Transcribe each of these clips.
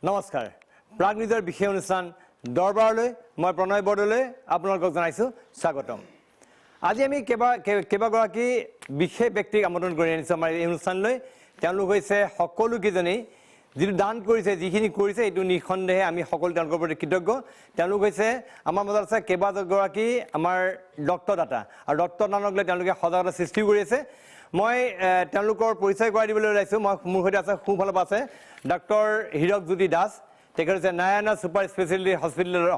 নমস্কাৰ প্ৰাগ নিউজৰ বিশেষ অনুষ্ঠান দৰবাৰলৈ মই প্ৰণয় বৰদলৈ আপোনালোকক জনাইছোঁ স্বাগতম। আজি আমি কেইবাগৰাকী বিশেষ ব্যক্তিক আমন্ত্ৰণ কৰি আনিছোঁ আমাৰ এই অনুষ্ঠানলৈ। তেওঁলোক হৈছে সকলোকেইজনেই যিটো দান কৰিছে, যিখিনি কৰিছে এইটো নিঃসন্দেহে আমি সকলো তেওঁলোকৰ প্ৰতি কৃতজ্ঞ। তেওঁলোক হৈছে আমাৰ মাজত আছে কেইবাগৰাকী আমাৰ ৰক্তদাতা আৰু ৰক্তদানক লৈ তেওঁলোকে সজাগতা সৃষ্টি কৰি আছে। মই তেওঁলোকৰ পৰিচয় কৰাই দিবলৈ ওলাইছোঁ। মোৰ সৈতে আছে সোঁফালৰ পৰা আছে ডক্টৰ হীৰকজ্যোতি দাস, তেখেত হৈছে নাৰায়ণা ছুপাৰ স্পেচিয়েলিটি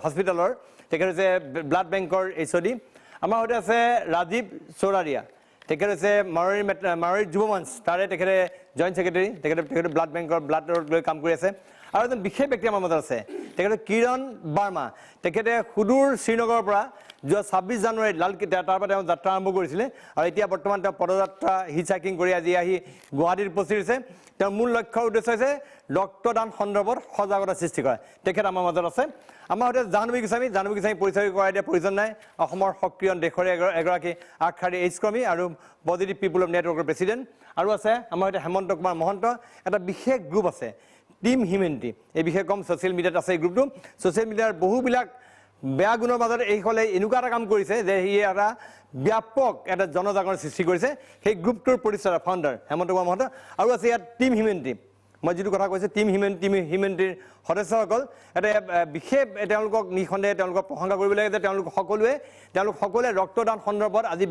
হস্পিটেলৰ, তেখেত হৈছে ব্লাড বেংকৰ HOD। আমাৰ সৈতে আছে ৰাজীৱ চৌৰাৰিয়া, তেখেত হৈছে মাৰোৱাৰী যুৱ মঞ্চ তাৰে তেখেতে জইণ্ট ছেক্ৰেটাৰী, তেখেতে ব্লাড বেংকৰ ব্লাডৰ লৈ কাম কৰি আছে। আৰু এজন বিশেষ ব্যক্তি আমাৰ মাজত আছে, তেখেতে কিৰণ বাৰ্মা, তেখেতে সুদূৰ শ্ৰীনগৰৰ পৰা যোৱা 26 জানুৱাৰীত লালকিল্লা তাৰ পৰা তেওঁ যাত্ৰা আৰম্ভ কৰিছিলে আৰু এতিয়া বৰ্তমান তেওঁ পদযাত্ৰা হিচাইকিং কৰি আজি আহি গুৱাহাটীত উপস্থিত হৈছে। তেওঁৰ মূল লক্ষ্যৰ উদ্দেশ্য হৈছে ৰক্তদান সন্দৰ্ভত সজাগতা সৃষ্টি কৰা। তেখেত আমাৰ মাজত আছে। আমাৰ সৈতে জাহ্নৱী গোস্বামী পৰিচয় কৰাই দিয়া প্ৰয়োজন নাই, অসমৰ সক্ৰিয় দেশৰে এগৰাকী আগশাৰী এইডছ কৰ্মী আৰু পজিটিভ পিপুল অফ নেটৱৰ্কৰ প্ৰেছিডেণ্ট। আৰু আছে আমাৰ সৈতে হেমন্ত কুমাৰ মহন্ত। এটা বিশেষ গ্ৰুপ আছে টিম হিউমেনিটি, এই বিষয়ে কম ছ'চিয়েল মিডিয়াত আছে। এই গ্ৰুপটো ছ'চিয়েল মিডিয়াৰ বহুবিলাক বেয়া গুণৰ মাজত এইসকলে এনেকুৱা এটা কাম কৰিছে যে সি এটা ব্যাপক এটা জনজাগৰণ সৃষ্টি কৰিছে। সেই গ্ৰুপটোৰ প্ৰতিষ্ঠাতা ফাউণ্ডাৰ হেমন্ত কুমাৰ মহন্ত। আৰু আছে ইয়াত টিম হিউমেনিটি, মই যিটো কথা কৈছোঁ টিম হিউমেনিটিৰ সদস্যসকল। এটা বিশেষ তেওঁলোকক নিঃসন্দেহে তেওঁলোকক প্ৰশংসা কৰিব লাগে যে তেওঁলোক সকলোৱে ৰক্তদান সন্দৰ্ভত আজি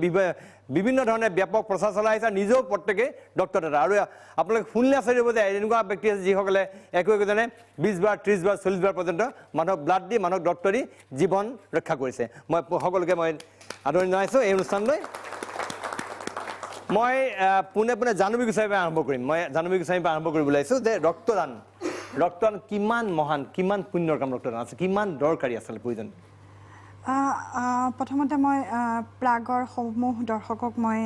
বিভিন্ন ধৰণে ব্যাপক প্ৰচাৰ চলাই আহিছে। নিজেও প্ৰত্যেকেই ৰক্তদাতা। আৰু আপোনালোকে শুনিলে আচৰিত হ'ব যে এনেকুৱা ব্যক্তি আছে যিসকলে একোজনে 20 বাৰ 30 বাৰ 40 বাৰ পৰ্যন্ত মানুহক ব্লাড দি মানুহক ৰক্ত দি জীৱন ৰক্ষা কৰিছে। মই সকলোকে আদৰণি জনাইছোঁ এই অনুষ্ঠানলৈ। মই পোনে জাহ্নৱী গোস্বামীৰ পৰা আৰম্ভ কৰিম। মই জাহ্নৱী গোস্বামীৰ পৰা আৰম্ভ কৰিবলৈ আহিছোঁ যে ৰক্তদান কিমান মহান, কিমান পুণ্যৰ কাম ৰক্তদান আছে, কিমান দৰকাৰী আচলতে প্ৰয়োজন? প্ৰথমতে মই প্ৰাগৰ সমূহ দৰ্শকক মই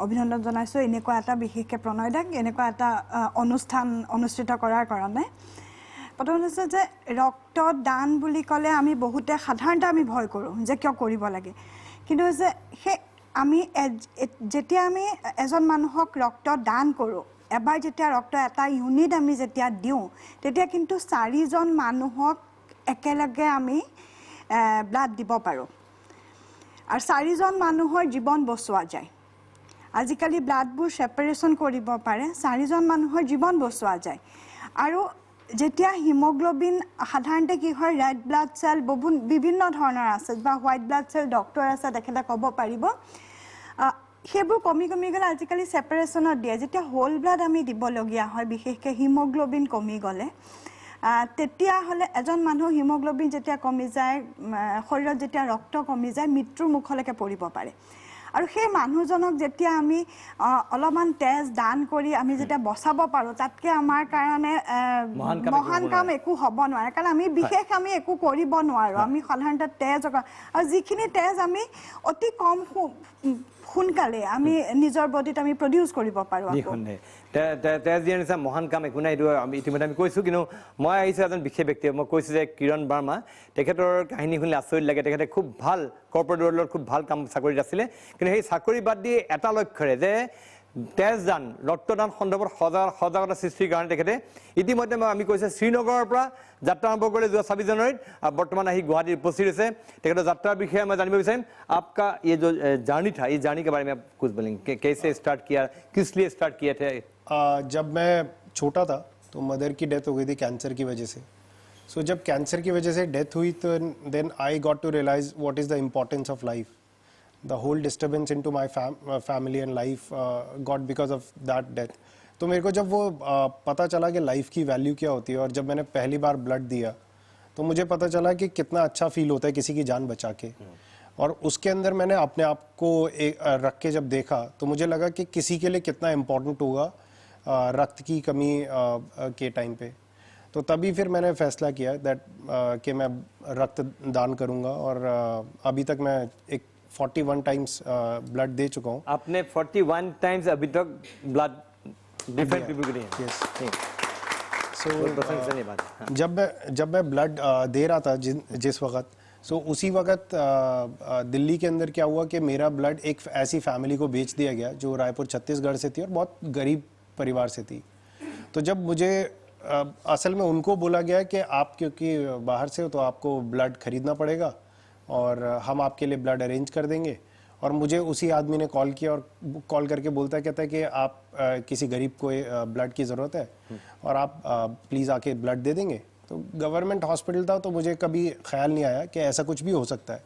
অভিনন্দন জনাইছোঁ এনেকুৱা এটা বিশেষকৈ প্ৰণয় দাক এনেকুৱা এটা অনুষ্ঠান অনুষ্ঠিত কৰাৰ কাৰণে। প্ৰথম হৈছে যে ৰক্তদান বুলি ক'লে আমি বহুতে সাধাৰণতে আমি ভয় কৰোঁ যে কিয় কৰিব লাগে, কিন্তু হৈছে সেই আমি যেতিয়া আমি এজন মানুহক ৰক্ত দান কৰোঁ, এবাৰ যেতিয়া ৰক্ত এটা ইউনিট আমি যেতিয়া দিওঁ, তেতিয়া কিন্তু 4জন মানুহক একেলগে আমি ব্লাড দিব পাৰোঁ আৰু 4জন মানুহৰ জীৱন বচোৱা যায়। আজিকালি ব্লাডবোৰ ছেপাৰেশ্যন কৰিব পাৰে, 4জন মানুহৰ জীৱন বচোৱা যায়। আৰু যেতিয়া হিমোগ্ল'বিন সাধাৰণতে কি হয়, ৰেড ব্লাড চেল বিভিন্ন ধৰণৰ আছে বা হোৱাইট ব্লাড চেল ডক্টৰ আছে তেখেতে ক'ব পাৰিব, সেইবোৰ কমি গ'লে আজিকালি ছেপাৰেশ্যনত দিয়ে। যেতিয়া হোল ব্লাড আমি দিবলগীয়া হয়, বিশেষকৈ হিমোগ্ল'বিন কমি গ'লে, তেতিয়াহ'লে এজন মানুহ হিমোগ্ল'বিন যেতিয়া কমি যায়, শৰীৰত যেতিয়া ৰক্ত কমি যায়, মৃত্যুৰ মুখলৈকে পৰিব পাৰে। আৰু সেই মানুহজনক যেতিয়া আমি অলপমান তেজ দান কৰি আমি যেতিয়া বচাব পাৰোঁ, তাতকৈ আমাৰ কাৰণে মহান কাম একো হ'ব নোৱাৰে। কাৰণ আমি বিশেষ আমি একো কৰিব নোৱাৰোঁ। আমি সাধাৰণতে তেজ আৰু যিখিনি তেজ আমি অতি কম সোনকালে আমি নিজৰ বডিত আমি প্ৰডিউচ কৰিব পাৰোঁ। তেজ দিয়া নিচিনা মহান কাম একো নাই, এইটো আমি ইতিমধ্যে আমি কৈছোঁ। কিন্তু মই আহিছোঁ এজন বিশেষ ব্যক্তি, মই কৈছোঁ যে কিৰণ বাৰ্মা, তেখেতৰ কাহিনী শুনিলে আচৰিত লাগে। তেখেতে খুব ভাল কৰ্পৰেট ৱৰ্ল্ডত খুব ভাল কাম চাকৰিত আছিলে, কিন্তু সেই চাকৰি বাদ দি এটা লক্ষ্যৰে যে তেজদান ৰক্তদান সন্দৰ্ভত সজাগতা সৃষ্টিৰ কাৰণে তেখেতে ইতিমধ্যে আমি কৈছোঁ শ্ৰীনগৰৰ পৰা যাত্ৰা আৰম্ভ কৰিলে যোৱা 26 জানুৱাৰীত, বৰ্তমান আহি গুৱাহাটীত উপস্থিত হৈছে। তেখেতৰ যাত্ৰাৰ বিষয়ে মই জানিব বিচাৰিম। आपका ये जो जर्नी था, इस जर्नी के बारे में आप कुछ बोलेंगे, कैसे स्टार्ट किया, किस लिए स्टार्ट किए थे? जब मैं छोटा था तो मदर की डेथ हो गई थी कैंसर की वजह से। सो जब कैंसर की वजह से डेथ हुई तो then I got to realise what is the importance of life. The whole disturbance into my family and life got because of that death. तो मेरे को जब वो पता चला कि लाइफ की वैल्यू क्या होती है, और जब मैंने पहली बार ब्लड दिया तो मुझे पता चला कि कितना अच्छा फील होता है किसी की जान बचा के। और उसके अंदर मैंने अपने आप को रख के जब देखा तो मुझे लगा कि किसी के लिए कितना इम्पोर्टेंट होगा रक्त की कमी के टाइम पे। तो तभी फिर मैंने फैसला किया दैट कि मैं रक्त दान करूँगा। और अभी तक मैं 41 टाइम्स ब्लड दे चुका हूँ। आपने 41 टाइम्स अभी तक ब्लड डिफरेंट पीपल को दिए? यस। सो जब मैं ब्लड दे रहा था जिस वक्त, सो उसी वक्त दिल्ली के अंदर क्या हुआ कि मेरा ब्लड एक ऐसी फैमिली को बेच दिया गया जो रायपुर छत्तीसगढ़ से थी और बहुत गरीब परिवार से थी। तो जब मुझे असल में उनको बोला गया है कि आप क्योंकि बाहर से हो तो आपको ब्लड खरीदना पड़ेगा और हम आपके लिए ब्लड अरेंज कर देंगे। और मुझे उसी आदमी ने कॉल किया और कॉल करके कहता है कि आप किसी गरीब को ब्लड की ज़रूरत है और आप प्लीज़ आके ब्लड दे देंगे। तो गवर्नमेंट हॉस्पिटल था तो मुझे कभी ख्याल नहीं आया कि ऐसा कुछ भी हो सकता है।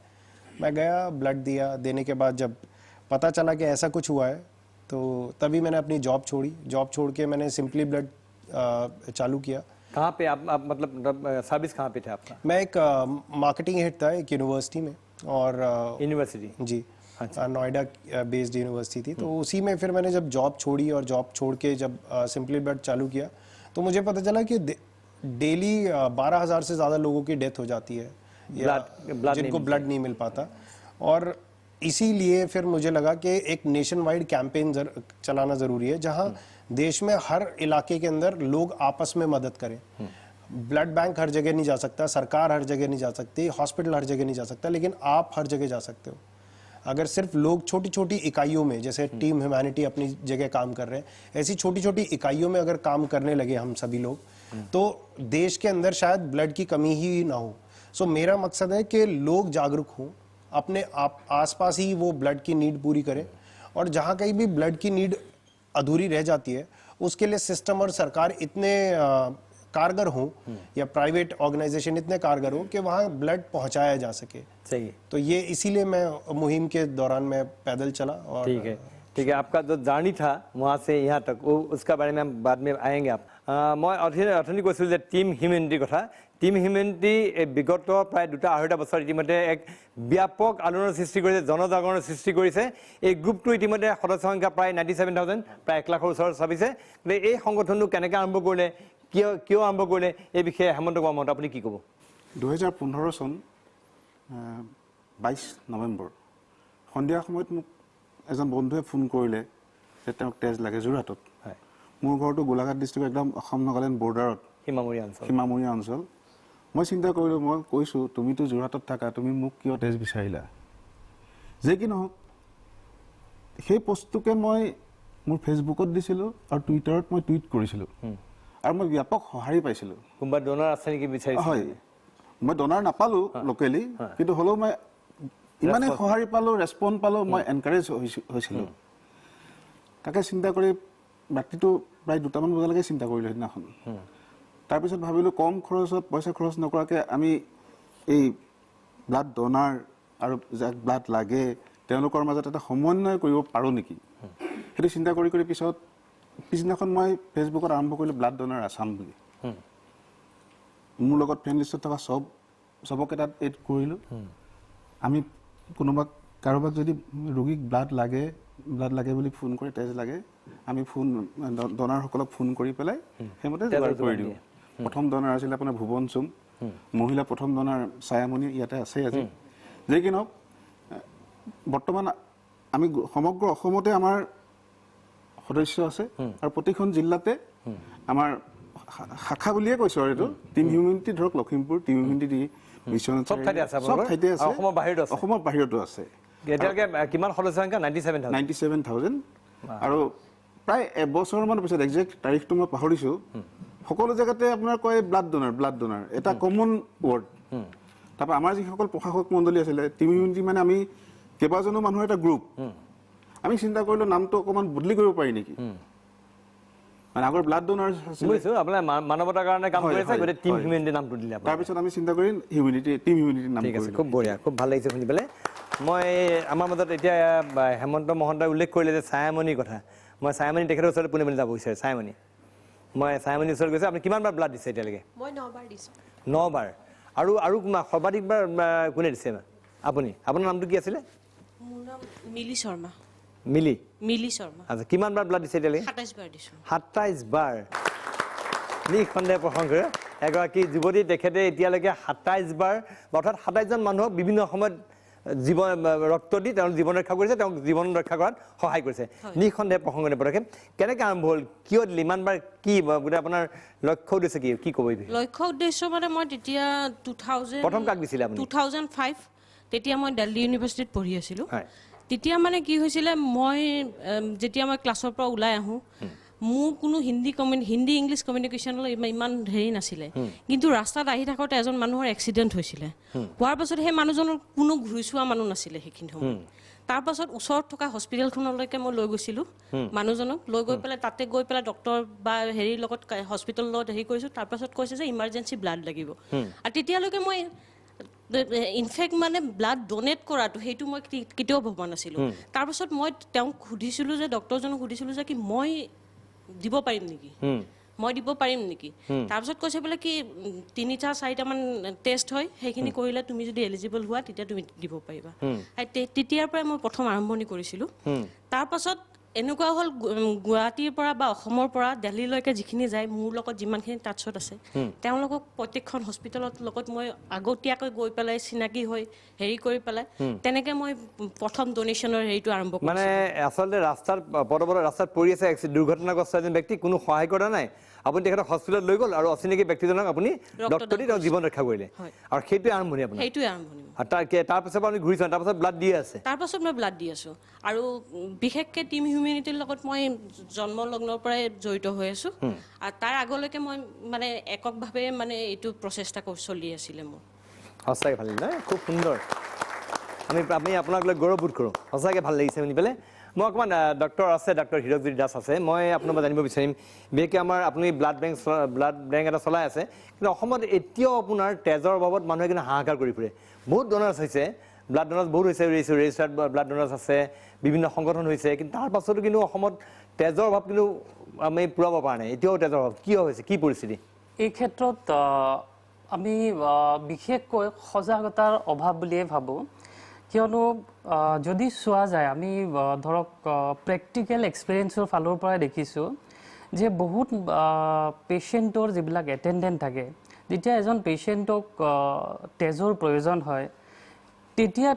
मैं गया, ब्लड दिया। देने के बाद जब पता चला कि ऐसा कुछ हुआ है तो तभी मैंने अपनी जॉब छोड़ी। जॉब छोड़ के मैंने सिंपली ब्लड चालू किया। कहाँ पे आप मतलब सर्विस कहाँ पे थे आपका? मैं एक मार्केटिंग हेड था एक यूनिवर्सिटी में और यूनिवर्सिटी जी नोएडा बेस्ड यूनिवर्सिटी थी। तो उसी में फिर मैंने जब जॉब छोड़ी और जॉब छोड़ के जब सिंपली ब्लड चालू किया तो मुझे पता चला कि डेली 12,000 से ज़्यादा लोगों की डेथ हो जाती है जिनको ब्लड नहीं मिल पाता। और इसीलिए फिर मुझे लगा कि एक नेशन वाइड कैंपेन चलाना ज़रूरी है जहां देश में हर इलाके के अंदर लोग आपस में मदद करें। ब्लड बैंक हर जगह नहीं जा सकता, सरकार हर जगह नहीं जा सकती, हॉस्पिटल हर जगह नहीं जा सकता, लेकिन आप हर जगह जा सकते हो। अगर सिर्फ लोग छोटी छोटी इकाइयों में, जैसे टीम ह्यूमैनिटी अपनी जगह काम कर रहे हैं, ऐसी छोटी छोटी इकाइयों में अगर काम करने लगे हम सभी लोग तो देश के अंदर शायद ब्लड की कमी ही ना हो। सो मेरा मकसद है कि लोग जागरूक हों, अपने आसपास ही वो ब्लड की नीड पूरी करें और जहाँ कहीं भी ब्लड की नीड अधूरी रह जाती है उसके लिए सिस्टम और सरकार इतने कारगर हो या प्राइवेट ऑर्गेनाइजेशन इतने कारगर हो कि वहाँ ब्लड पहुँचाया जा सके। सही। तो ये इसीलिए मैं मुहिम के दौरान मैं पैदल चला। और ठीक है आपका जो जर्नी था वहाँ से यहाँ तक वो उसका बारे में हम बाद में आएंगे। आप मैं अथनी কৈছিলোঁ যে টিম হিউমেনিটিৰ কথা। টিম হিউমেনিটি বিগত প্ৰায় 2-2.5 বছৰ ইতিমধ্যে এক ব্যাপক আলোড়নৰ সৃষ্টি কৰিছে, জনজাগৰণৰ সৃষ্টি কৰিছে। এই গ্ৰুপটো ইতিমধ্যে সদস্য সংখ্যা প্ৰায় 97,000, প্ৰায় 1 লাখৰ ওচৰত চাপিছে। এই সংগঠনটো কেনেকৈ আৰম্ভ কৰিলে, কিয় আৰম্ভ কৰিলে, এই বিষয়ে হেমন্ত কুমাৰ মহন্ত আপুনি কি ক'ব? 2015 চন 22 নৱেম্বৰ সন্ধিয়া সময়ত মোক এজন বন্ধুৱে ফোন কৰিলে যে তেওঁক তেজ লাগে যোৰহাটত। মোৰ ঘৰটো গোলাঘাট ডিষ্ট্ৰিক্ট একদম অসম নাগালেণ্ড বৰ্ডাৰত, সীমামূৰীয়া অঞ্চল। মই চিন্তা কৰিলোঁ, মই কৈছোঁ তুমিতো যোৰহাটত থাকা, তুমি মোক কিয় তেজ বিচাৰিলা? যে কি নহওক সেই পোষ্টটোকে মই মোৰ ফেচবুকত দিছিলোঁ আৰু টুইটাৰত মই টুইট কৰিছিলোঁ আৰু মই ব্যাপক সঁহাৰি পাইছিলোঁ। কোনোবা ডনাৰ আছে নেকি বিচাৰিছে? হয়, মই ডনাৰ নাপালোঁ লোকেলি, কিন্তু হ'লেও মই ইমানেই সঁহাৰি পালোঁ, ৰেছপন্স পালোঁ, মই এনকাৰেজ হৈছিলোঁ। তাকে চিন্তা কৰি ৰাতিটো প্ৰায় 2টামান বজালৈকে চিন্তা কৰিলোঁ সেইদিনাখন। তাৰপিছত ভাবিলোঁ কম খৰচত, পইচা খৰচ নকৰাকৈ আমি এই ব্লাড ডনাৰ আৰু যাক ব্লাড লাগে তেওঁলোকৰ মাজত এটা সমন্বয় কৰিব পাৰোঁ নেকি, সেইটো চিন্তা কৰি পিছদিনাখন মই ফেচবুকত আৰম্ভ কৰিলোঁ ব্লাড ডনাৰ আছাম বুলি। মোৰ লগত ফ্ৰেণ্ড লিষ্টত থকা চবকে তাত এড কৰিলোঁ। আমি কাৰোবাক যদি ৰোগীক ব্লাড লাগে বুলি ফোন কৰি তেজ লাগে, আমি ডনাৰসকলক ফোন কৰি পেলাই সেইমতে যোগাৰ কৰি দিওঁ। প্ৰথম ডনাৰ আছিলে আপোনাৰ ভুৱন চুম, মহিলা প্ৰথম ডনাৰ ছায়ামণি ইয়াতে আছে আজি। যে কি নহওক বৰ্তমান আমি সমগ্ৰ অসমতে আমাৰ সদস্য আছে আৰু প্ৰতিখন জিলাতে আমাৰ শাখা বুলিয়ে কৈছোঁ আৰু এইটো টিম হিউমেনিটি, ধৰক লখিমপুৰ টিম হিউমেনিটি, বিশ্বনাথ চব ঠাইতে আছে, অসমৰ বাহিৰতো আছে। এতিয়ালৈকে কিমান সদস্য সংখ্যা? 97,000। আৰু প্ৰায় এবছৰমান পিছত, একজেক্ট তাৰিখটো মই পাহৰিছোঁ, সকলো জেগাতে আপোনাৰ কয় ব্লাড ডনাৰ এটা কমন ৱৰ্ড। তাৰপৰা আমাৰ যিসকল প্ৰশাসক মণ্ডলী আছিলে, টিম ইউনিটি মানে আমি কেইবাজনো মানুহৰ এটা গ্ৰুপ, আমি চিন্তা কৰিলোঁ নামটো অকণমান বদলি কৰিব পাৰি নেকি। মানে আগৰ ব্লাড ডনাৰ মানৱতাৰ কাৰণে কাম কৰিছে, গতিকে টিম হিউমেনিটি নামটো দিলে। তাৰপিছত আমি চিন্তা কৰি টিম হিউমেনিটি নাম কৰিলোঁ। খুব বঢ়িয়া, খুব ভাল লাগিছে শুনি পেলাই। মই আমাৰ মাজত এতিয়া হেমন্ত মহন্তই উল্লেখ কৰিলে যে ছায়ামণিৰ কথা। মই ছায়ামণি তেখেতৰ ওচৰলৈ পোনে পোনে যাব বিচাৰোঁ। ছায়ামণি, মই ছায়ামণিৰ ওচৰত গৈছোঁ। আপুনি কিমানবাৰ ব্লাড দিছে এতিয়ালৈকে? মই 9বাৰ দিছোঁ। 9বাৰ। আৰু সৰ্বাধিকবাৰ কোনে দিছে? আপুনি। আপোনাৰ নামটো কি আছিলে? মোৰ নাম মিলি শৰ্মা। মিলি শৰ্মা। আচ্ছা, কিমানবাৰ ব্লাড দিছে এতিয়ালৈকে? 27 বাৰ দিছোঁ। 27 বাৰ। নিঃসন্দেহে প্ৰশংসা এগৰাকী যুৱতী, তেখেতে এতিয়ালৈকে 27 বাৰ, অৰ্থাৎ 27জন মানুহক বিভিন্ন সময়ত ৰক্ত দি তেওঁ জীৱন ৰক্ষা কৰিছে, তেওঁক জীৱন ৰক্ষা কৰাত সহায় কৰিছে। নিঃসন্দেহে প্ৰশংসনীয় পদক্ষেপ। কেনেকৈ আৰম্ভ হ'ল, কিয় দিলে ইমানবাৰ, কি গোটেই আপোনাৰ লক্ষ্য উদ্দেশ্য কি ক'ব? লক্ষ্য উদ্দেশ্য মানে মই তেতিয়া 2000 প্ৰথম কাক দিছিলে আপুনি? 2005 তেতিয়া মই দিল্লী ইউনিভাৰ্চিটিত পঢ়ি আছিলোঁ। তেতিয়া মানে কি হৈছিলে, মই যেতিয়া মই ক্লাছৰ পৰা ওলাই আহোঁ, মোৰ কোনো হিন্দী ইংলিছ কমিউনিকেশ্যনলৈ ইমান হেৰি নাছিলে কিন্তু ৰাস্তাত আহি থাকোঁতে এজন মানুহৰ এক্সিডেণ্ট হৈছিলে হোৱাৰ পাছত সেই মানুহজনৰ কোনো ঘূৰি চোৱা মানুহ নাছিলে সেইখিনি সময়ত তাৰ পাছত ওচৰত থকা হস্পিটেলখনলৈকে মই লৈ গৈছিলোঁ মানুহজনক লৈ গৈ পেলাই তাতে গৈ পেলাই ডক্টৰ বা হেৰিৰ লগত হস্পিটেলৰ লগত হেৰি কৰিছোঁ তাৰ পাছত কৈছে যে ইমাৰ্জেঞ্চি ব্লাড লাগিব আৰু তেতিয়ালৈকে মই ইনফেক্ট মানে ব্লাড ডনেট কৰাটো সেইটো মই কেতিয়াও ভবা নাছিলোঁ তাৰপাছত মই তেওঁক সুধিছিলোঁ যে ডক্টৰজনক সুধিছিলোঁ যে কি মই দিব পাৰিম নেকি তাৰপিছত কৈছে বোলে কি 3-4মান টেষ্ট হয় সেইখিনি কৰিলে তুমি যদি এলিজিবল হোৱা তেতিয়া তুমি দিব পাৰিবা তেতিয়াৰ পৰাই মই প্ৰথম আৰম্ভণি কৰিছিলোঁ তাৰপাছত এনেকুৱা হ'ল গুৱাহাটীৰ পৰা বা অসমৰ পৰা দিল্লীলৈকে যিখিনি যায় মোৰ লগত যিমানখিনি টাচত আছে তেওঁলোকক প্ৰত্যেকখন হস্পিটেলত লগত মই আগতীয়াকৈ গৈ পেলাই চিনাকি হৈ হেৰি কৰি পেলাই তেনেকৈ মই প্ৰথম ডনেশ্যনৰ হেৰিটো আৰম্ভ কৰিছোঁ মানে আচলতে ৰাস্তাত পৰি আছে দুৰ্ঘটনাগ্ৰস্ত এজন ব্যক্তি কোনো সহায় কৰা নাই আপুনি তেখেতক হস্পিটেলত লৈ গ'ল আৰু অচিনাকি ব্যক্তিজনক আপুনি ৰক্ত দি তেওঁ জীৱন ৰক্ষা কৰিলে আৰু সেইটোৱে আৰম্ভণি আপোনাৰ সেইটোৱে আৰম্ভণি তাৰপিছত আপুনি ঘূৰিছে তাৰপাছত ব্লাড দি আছে তাৰপাছত মই ব্লাড দি আছোঁ আৰু বিশেষকৈ টিম হিউমেনিটিৰ লগত মই জন্মলগ্নৰ পৰাই জড়িত হৈ আছোঁ আৰু তাৰ আগলৈকে মই মানে এককভাৱে মানে এইটো প্ৰচেষ্টা চলি আছিলে মোৰ সঁচাকৈ ভাল লাগিলে খুব সুন্দৰ আমি আপোনাক লৈ গৌৰৱবোধ কৰোঁ সঁচাকৈ ভাল লাগিছে শুনি পেলাই মই অকণমান ডক্টৰ হীৰকজ্যোতি দাস আছে মই আপোনাৰ পৰা জানিব বিচাৰিম বিশেষকৈ আমাৰ আপুনি ব্লাড বেংক এটা চলাই আছে কিন্তু অসমত এতিয়াও আপোনাৰ তেজৰ অভাৱত মানুহে কিন্তু হাহাকাৰ কৰি ফুৰে বহুত ডনাৰ্ছ হৈছে ব্লাড ডনাৰ্ছ বহুত হৈছে ৰেজিষ্টাৰ্ড ব্লাড ডনাৰ্ছ আছে বিভিন্ন সংগঠন হৈছে কিন্তু তাৰ পাছতো কিন্তু অসমত তেজৰ অভাৱ কিন্তু আমি পূৰাব পৰা নাই এতিয়াও তেজৰ অভাৱ কিয় হৈছে কি পৰিস্থিতি এই ক্ষেত্ৰত আমি বিশেষকৈ সজাগতাৰ অভাৱ বুলিয়ে ভাবোঁ কিয়নো যদি চোৱা যায় আমি ধৰক প্ৰেক্টিকেল এক্সপিৰিয়েঞ্চৰ ফালৰ পৰাই দেখিছোঁ যে বহুত পেচেণ্টৰ যিবিলাক এটেণ্ডেণ্ট থাকে যেতিয়া এজন পেচেণ্টক তেজৰ প্ৰয়োজন হয় তেতিয়া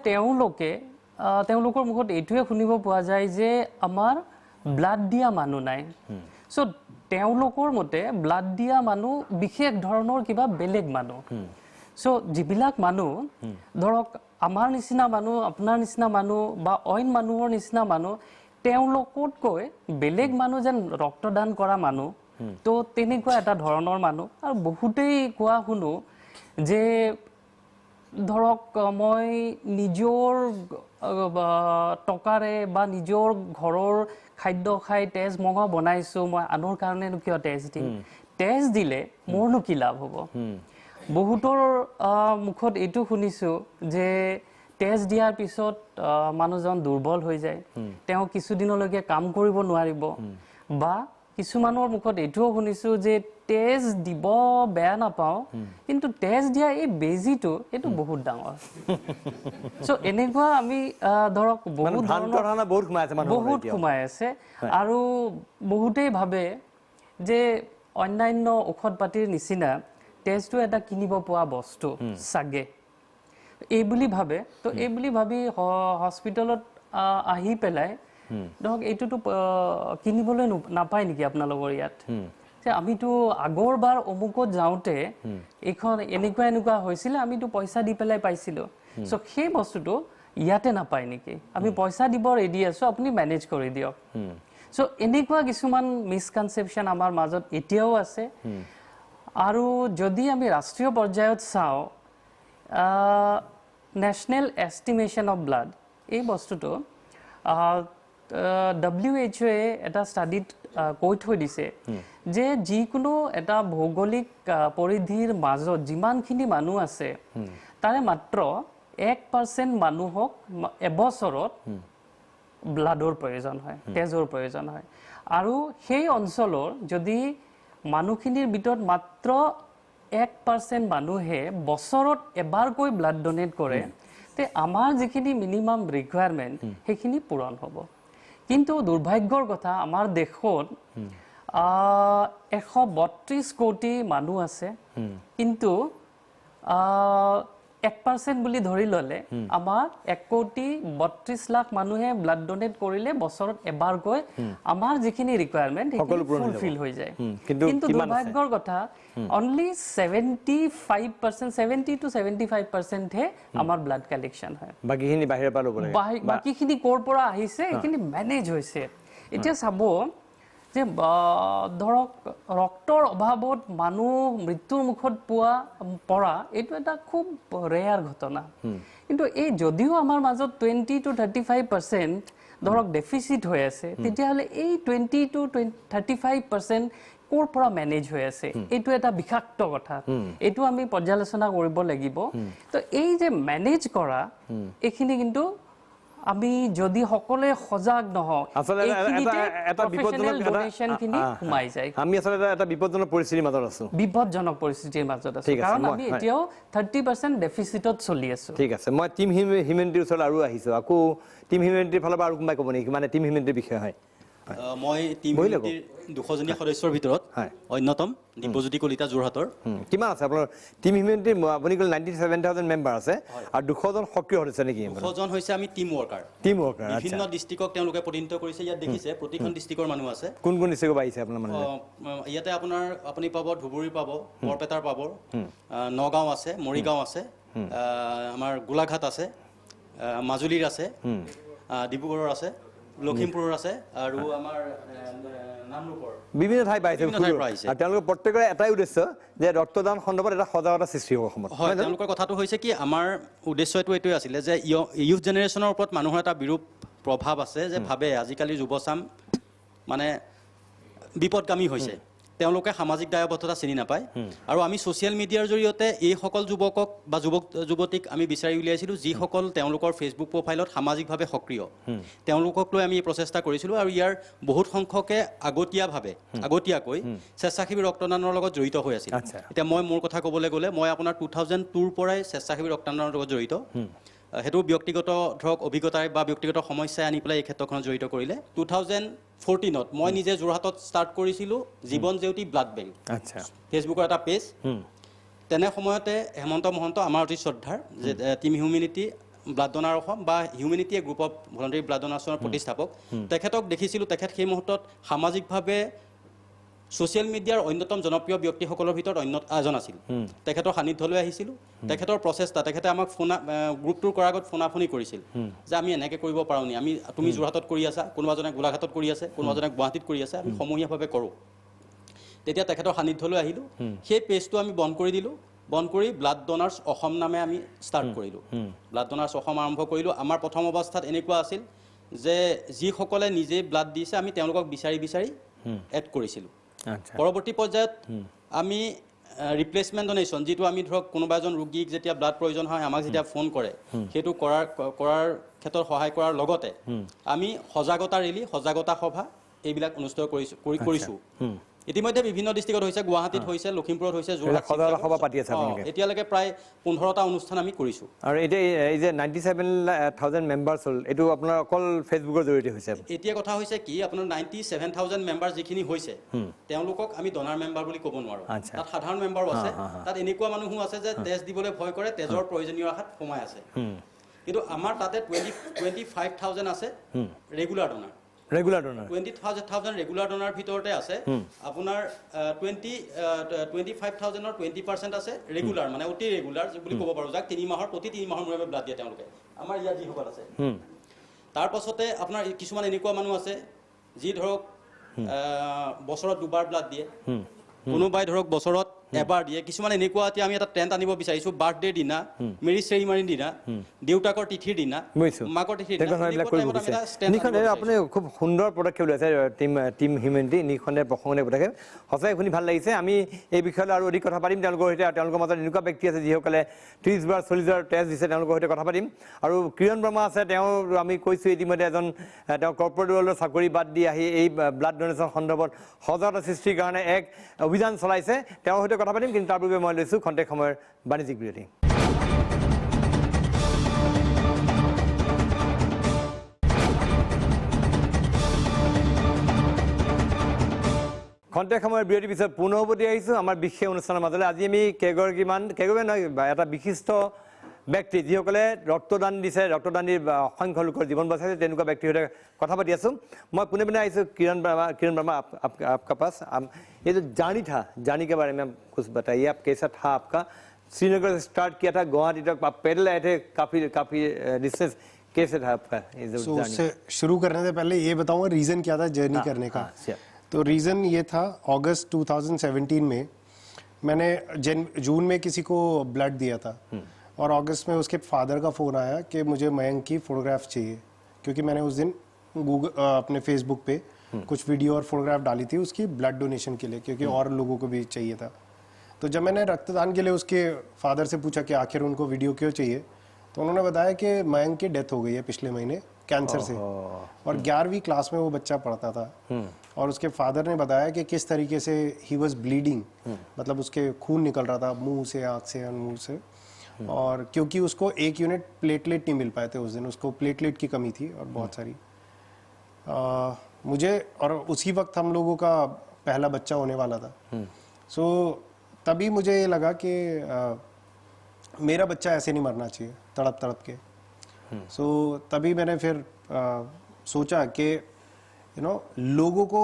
তেওঁলোকৰ মুখত এইটোৱে শুনিব পোৱা যায় যে আমাৰ ব্লাড দিয়া মানুহ নাই চ' তেওঁলোকৰ মতে ব্লাড দিয়া মানুহ বিশেষ ধৰণৰ কিবা বেলেগ মানুহ চ' যিবিলাক মানুহ ধৰক আমাৰ নিচিনা মানুহ আপোনাৰ নিচিনা মানুহ বা অইন মানুহৰ নিচিনা মানুহ তেওঁলোকতকৈ বেলেগ মানুহ যেন ৰক্তদান কৰা মানুহ তো তেনেকুৱা এটা ধৰণৰ মানুহ আৰু বহুতেই কোৱা শুনো যে ধৰক মই নিজৰ টকাৰে বা নিজৰ ঘৰৰ খাদ্য খাই তেজ মঙহ বনাইছোঁ মই আনৰ কাৰণেনো কিয় তেজ দিম তেজ দিলে মোৰনো কি লাভ হ'ব বহুতৰ মুখত এইটো শুনিছোঁ যে তেজ দিয়াৰ পিছত মানুহজন দুৰ্বল হৈ যায় তেওঁ কিছুদিনলৈকে কাম কৰিব নোৱাৰিব বা কিছুমানৰ মুখত এইটোও শুনিছোঁ যে তেজ দিব বেয়া নাপাওঁ কিন্তু তেজ দিয়া এই বেজীটো এইটো বহুত ডাঙৰ চ' এনেকুৱা আমি ধৰক বহুত সোমাই আছে আৰু বহুতেই ভাবে যে অন্যান্য ঔষধ পাতিৰ নিচিনা তেজটো এটা কিনিব পোৱা বস্তু চাগে এই বুলি ভাবে তো এই বুলি ভাবি হস্পিটেলত আহি পেলাই ধৰক এইটোতো কিনিবলৈ নাপায় নেকি আপোনালোকৰ ইয়াত যে আমিতো আগৰবাৰ অমুকত যাওঁতে এইখন এনেকুৱা হৈছিলে আমিতো পইচা দি পেলাই পাইছিলোঁ চ' সেই বস্তুটো ইয়াতে নাপায় নেকি আমি পইচা দিব ৰেডি আছোঁ আপুনি মেনেজ কৰি দিয়ক চ' এনেকুৱা কিছুমান মিছকনচেপশ্যন আমাৰ মাজত এতিয়াও আছে আৰু যদি আমি ৰাষ্ট্ৰীয় পৰ্যায়ত চাওঁ নেশ্যনেল এষ্টিমেশ্যন অফ ব্লাড এই বস্তুটো WHO এটা ষ্টাডিত কৈ থৈ দিছে যে যিকোনো এটা ভৌগোলিক পৰিধিৰ মাজত যিমানখিনি মানুহ আছে তাৰে মাত্ৰ 1% মানুহক এবছৰত ব্লাডৰ প্ৰয়োজন হয় তেজৰ প্ৰয়োজন হয় আৰু সেই অঞ্চলৰ যদি মানুহখিনিৰ ভিতৰত মাত্ৰ 1% মানুহে বছৰত এবাৰকৈ ব্লাড ডনেট কৰে তে আমাৰ যিখিনি মিনিমাম ৰিকুৱাৰমেণ্ট সেইখিনি পূৰণ হ'ব কিন্তু দুৰ্ভাগ্যৰ কথা আমাৰ দেশত 132 কোটি মানুহ আছে কিন্তু 1% বুলি ধৰি ল'লে আমাৰ 1,32,00,000 মানুহে ব্লাড ডনেট কৰিলে বছৰত এবাৰকৈ আমাৰ যিখিনি ৰিকুৱাৰমেণ্ট সেইখিনি ফুলফিল হৈ যায় কিন্তু দুৰ্ভাগ্যৰ কথা অনলি 70 to 75% হে আমাৰ ব্লাড কালেকশ্যন হয় বাকীখিনি বাহিৰৰ পৰা ল'ব লাগে বাকীখিনি ক'ৰ পৰা আহিছে সেইখিনি মেনেজ হৈছে এতিয়া চাব যে ধৰক ৰক্তৰ অভাৱত মানুহ মৃত্যুৰ মুখত পৰা এইটো এটা খুব ৰেয়াৰ ঘটনা কিন্তু এই যদিও আমাৰ মাজত 20 to 35% ধৰক ডেফিচিট হৈ আছে তেতিয়াহ'লে এই 20 to 35% ক'ৰ পৰা মেনেজ হৈ আছে এইটো এটা বিষাক্ত কথা এইটো আমি পৰ্যালোচনা কৰিব লাগিব তো এই যে মেনেজ কৰা এইখিনি কিন্তু আমি যদি সকলে সজাগ নহওঁ আসলে এটা বিপদজনক ডোনেশ্যনখিনি সোমাই যায় আমি আসলে এটা বিপদজনক পৰিস্থিতিৰ মাজত আছো বিপদজনক পৰিস্থিতিৰ মাজত আছো কাৰণ আমি এতিয়াও 30% ডেফিচিটত চলি আছো ঠিক আছে মই টিম হিউমেনিটিৰ ওচৰত আৰু আহিছো আকৌ টিম হিউমেনিটিৰ ফালৰ পৰা আৰু কোনোবাই ক'ব নেকি মানে টিম হিউমেনিটিৰ বিষয়ে হয় মই টিম হিউমেনিটিৰ 200জনীয়া সদস্যৰ ভিতৰত অন্যতম দীপজ্যোতি কলিতা যোৰহাটৰ কিমান আছে আপোনাৰ টিম হিউমেনিটিৰ আপুনি ক'লে 97000 মেম্বাৰ আছে আৰু 200 জন সক্ৰিয় সদস্য নেকি 200 জন হৈছে আমি টিম ৱৰ্কাৰ বিভিন্ন ডিষ্ট্ৰিক্টক তেওঁলোকে প্ৰতিনিধিত্ব কৰিছে ইয়াত দেখিছে প্ৰতিখন ডিষ্ট্ৰিক্টৰ মানুহ আছে কোন কোন ডিষ্ট্ৰিক্টৰ পৰা আহিছে আপোনাৰ মানুহ ইয়াতে আপুনি পাব ধুবুৰী পাব বৰপেটাৰ পাব নগাঁও আছে মৰিগাঁও আছে আমাৰ গোলাঘাট আছে মাজুলীৰ আছে ডিব্ৰুগড়ৰ আছে লখিমপুৰৰ আছে আৰু আমাৰ নামৰূপৰ বিভিন্ন ঠাই পাইছে আৰু তেওঁলোকৰ প্ৰত্যেকৰে এটাই উদ্দেশ্য যে ৰক্তদান সন্দৰ্ভত এটা সজাগতা সৃষ্টি হ'ব অসমত হয় তেওঁলোকৰ কথাটো হৈছে কি আমাৰ উদ্দেশ্যটো এইটোৱে আছিলে যে ইউথ জেনেৰেশ্যনৰ ওপৰত মানুহৰ এটা বিৰূপ প্ৰভাৱ আছে যে ভাবে আজিকালি যুৱচাম মানে বিপদগামী হৈছে তেওঁলোকে সামাজিক দায়বদ্ধতা চিনি নাপায় আৰু আমি ছ'চিয়েল মিডিয়াৰ জৰিয়তে এইসকল যুৱকক বা যুৱতীক আমি বিচাৰি উলিয়াইছিলোঁ যিসকল তেওঁলোকৰ ফেচবুক প্ৰফাইলত সামাজিকভাৱে সক্ৰিয় তেওঁলোকক লৈ আমি এই প্ৰচেষ্টা কৰিছিলোঁ আৰু ইয়াৰ বহুত সংখ্যকে আগতীয়াকৈ স্বেচ্ছাসেৱী ৰক্তদানৰ লগত জড়িত হৈ আছিল এতিয়া মই মোৰ কথা ক'বলৈ গ'লে মই আপোনাৰ 2002ৰ পৰাই স্বেচ্ছাসেৱী ৰক্তদানৰ লগত জড়িত সেইটো ব্যক্তিগত ধৰক অভিজ্ঞতাই বা ব্যক্তিগত সমস্যাই আনি পেলাই এই ক্ষেত্ৰখনত জড়িত কৰিলে 2014ত মই নিজে যোৰহাটত ষ্টাৰ্ট কৰিছিলোঁ জীৱন জেউতি ব্লাড বেংক ফেচবুকৰ এটা পেজ তেনে সময়তে হেমন্ত মহন্ত আমাৰ অতি শ্ৰদ্ধাৰ যে team humanity blood donor Assam বা হিউমেনিটি গ্ৰুপ অফ ভলণ্টাৰী ব্লাড ডোনেশ্যনৰ প্ৰতিষ্ঠাপক তেখেতক দেখিছিলোঁ তেখেত সেই মুহূৰ্তত সামাজিকভাৱে ছ'চিয়েল মিডিয়াৰ অন্যতম জনপ্ৰিয় ব্যক্তিসকলৰ ভিতৰত অন্য এজন আছিল তেখেতৰ সান্নিধ্যলৈ আহিছিলোঁ তেখেতৰ প্ৰচেষ্টা তেখেতে আমাক গ্ৰুপটোৰ কৰাৰ আগত ফোনাফোনি কৰিছিল যে আমি এনেকৈ কৰিব পাৰোঁ নি তুমি যোৰহাটত কৰি আছা কোনোবাজনে গোলাঘাটত কৰি আছে কোনোবাজনে গুৱাহাটীত কৰি আছে আমি সমূহীয়াভাৱে কৰোঁ তেতিয়া তেখেতৰ সান্নিধ্যলৈ আহিলোঁ সেই পেজটো আমি বন্ধ কৰি দিলোঁ বন্ধ কৰি ব্লাড ডনাৰ্ছ অসম নামে আমি ষ্টাৰ্ট কৰিলোঁ ব্লাড ডনাৰ্ছ অসম আৰম্ভ কৰিলোঁ আমাৰ প্ৰথম অৱস্থাত এনেকুৱা আছিল যে যিসকলে নিজে ব্লাড দিছে আমি তেওঁলোকক বিচাৰি এড কৰিছিলোঁ পৰৱৰ্তী পৰ্যায়ত আমি ৰিপ্লেচমেণ্ট ডনেশ্যন যিটো আমি ধৰক কোনোবা এজন ৰোগীক যেতিয়া ব্লাড প্ৰয়োজন হয় আমাক যেতিয়া ফোন কৰে সেইটো কৰাৰ ক্ষেত্ৰত সহায় কৰাৰ লগতে আমি সজাগতা ৰেলী সজাগতা সভা এইবিলাক অনুষ্ঠিত কৰিছোঁ ইতিমধ্যে বিভিন্ন ডিষ্ট্ৰিক্টত হৈছে গুৱাহাটীত হৈছে লখিমপুৰত হৈছে এতিয়ালৈকে প্ৰায় 15টা অনুষ্ঠান আমি কৰিছোঁ আৰু এতিয়া এই যে 97000 মেম্বাৰ্ছ হ'ল এইটো আপোনাৰ অকল ফেচবুকৰ জৰিয়তে হৈছে এতিয়া কথা হৈছে কি আপোনাৰ 97000 মেম্বাৰ যিখিনি হৈছে তেওঁলোকক আমি ডনাৰ মেম্বাৰ বুলি ক'ব নোৱাৰোঁ তাত সাধাৰণ মেম্বাৰো আছে তাত এনেকুৱা মানুহো আছে যে তেজ দিবলৈ ভয় কৰে তেজৰ প্ৰয়োজনীয় আশাত সোমাই আছে কিন্তু আমাৰ তাতে 25000 আছে ৰেগুলাৰ ডনাৰ 20,000 ৰেগুলাৰ ডনাৰ ভিতৰতে আছে আপোনাৰ 25,000ৰ 20% আছে ৰেগুলাৰ মানে অতি ৰেগুলাৰ বুলি ক'ব পাৰোঁ যাক প্ৰতি 3 মাহৰ মূৰে ব্লাড দিয়ে তেওঁলোকে আমাৰ ইয়াত যিসকল আছে তাৰ পাছতে আপোনাৰ কিছুমান এনেকুৱা মানুহ আছে যি ধৰক বছৰত 2বাৰ ব্লাড দিয়ে কোনোবাই ধৰক বছৰত এবাৰ দিয়ে কিছুমান এনেকুৱা এতিয়া আমি এটা ট্ৰেণ্ড আনিব বিচাৰিছোঁ বাৰ্থডেৰ দিনা মেৰিজ চেৰিমনিৰ দিনা দেউতাকৰ তিথিৰ দিনা মাকৰ তিথিৰ দিনা আপুনি খুব সুন্দৰ পদক্ষেপ লৈছে টিম হিউমেনিটি নিখনে প্ৰসংগিক পদক্ষেপ সঁচাই শুনি ভাল লাগিছে আমি এই বিষয়লৈ আৰু অধিক কথা পাতিম তেওঁলোকৰ সৈতে তেওঁলোকৰ মাজত এনেকুৱা ব্যক্তি আছে যিসকলে 30 বাৰ 40 বাৰ টেষ্ট দিছে তেওঁলোকৰ সৈতে কথা পাতিম আৰু কিৰণ বৰ্মা আছে তেওঁ আমি কৈছোঁ ইতিমধ্যে এজন তেওঁ কৰ্পৰেট ৱৰ্ল্ডৰ চাকৰি বাদ দি আহি এই ব্লাড ডোনেশ্যন সন্দৰ্ভত সজাগতা সৃষ্টিৰ কাৰণে এক অভিযান চলাইছে তেওঁৰ সৈতে কথা পাতিম কিন্তু তাৰ পূৰ্বে মই লৈছোঁ খন্তেক সময়ৰ বাণিজ্যিক বিৰতি খন্তেক সময়ৰ বিৰতিৰ পিছত পুনৰ উভতি আহিছোঁ আমাৰ বিশেষ অনুষ্ঠানৰ মাজলৈ আজি আমি কেইগৰাকীমান নহয় এটা বিশিষ্ট ব্যক্তি যিসকলে ৰক্তদান দিছে ৰক্তদান দি অসংখ্য লোকৰ জীৱন বচাইছে তেনেকুৱা ব্যক্তিৰ সৈতে কথা পাতি আছোঁ মই পোনে পোনে আহিছোঁ किरण वर्मा आपका पास ये जो जानी के बारे में कुछ बताइए आप कैसा था आपका श्रीनगर से स्टार्ट किया था गुवाहाटी तक आप पैदल आए थे काफ़ी डिस्टेंस कैसे था आपका ये जो उससे शुरू करने से पहले ये बताऊंगा रीज़न क्या था जर्नी करने का तो रीज़न ये था, अगस्त 2017 में मैंने जून में किसी को ब्लड दिया था और अगस्त में उसके फादर का फ़ोन आया कि मुझे मयंक की फ़ोटोग्राफ चाहिए, क्योंकि मैंने उस दिन अपने फेसबुक पे कुछ वीडियो और फोटोग्राफ डाली थी उसकी ब्लड डोनेशन के लिए, क्योंकि और लोगों को भी चाहिए था। तो जब मैंने रक्तदान के लिए उसके फादर से पूछा कि आखिर उनको वीडियो क्यों चाहिए, तो उन्होंने बताया कि मयंक की डेथ हो गई है पिछले महीने कैंसर से, और 11वीं क्लास में वो बच्चा पढ़ता था। और उसके फादर ने बताया कि किस तरीके से ही वॉज ब्लीडिंग, मतलब उसके खून निकल रहा था मुंह से, आँख से, मुंह से, और क्योंकि उसको 1 यूनिट प्लेटलेट नहीं मिल पाए थे उस दिन, उसको प्लेटलेट की कमी थी और बहुत सारी। मुझे, और उसी वक्त हम लोगों का पहला बच्चा होने वाला था। सो तभी मुझे ये लगा कि मेरा बच्चा ऐसे नहीं मरना चाहिए तड़प तड़प के। सो तभी मैंने फिर सोचा कि लोगों को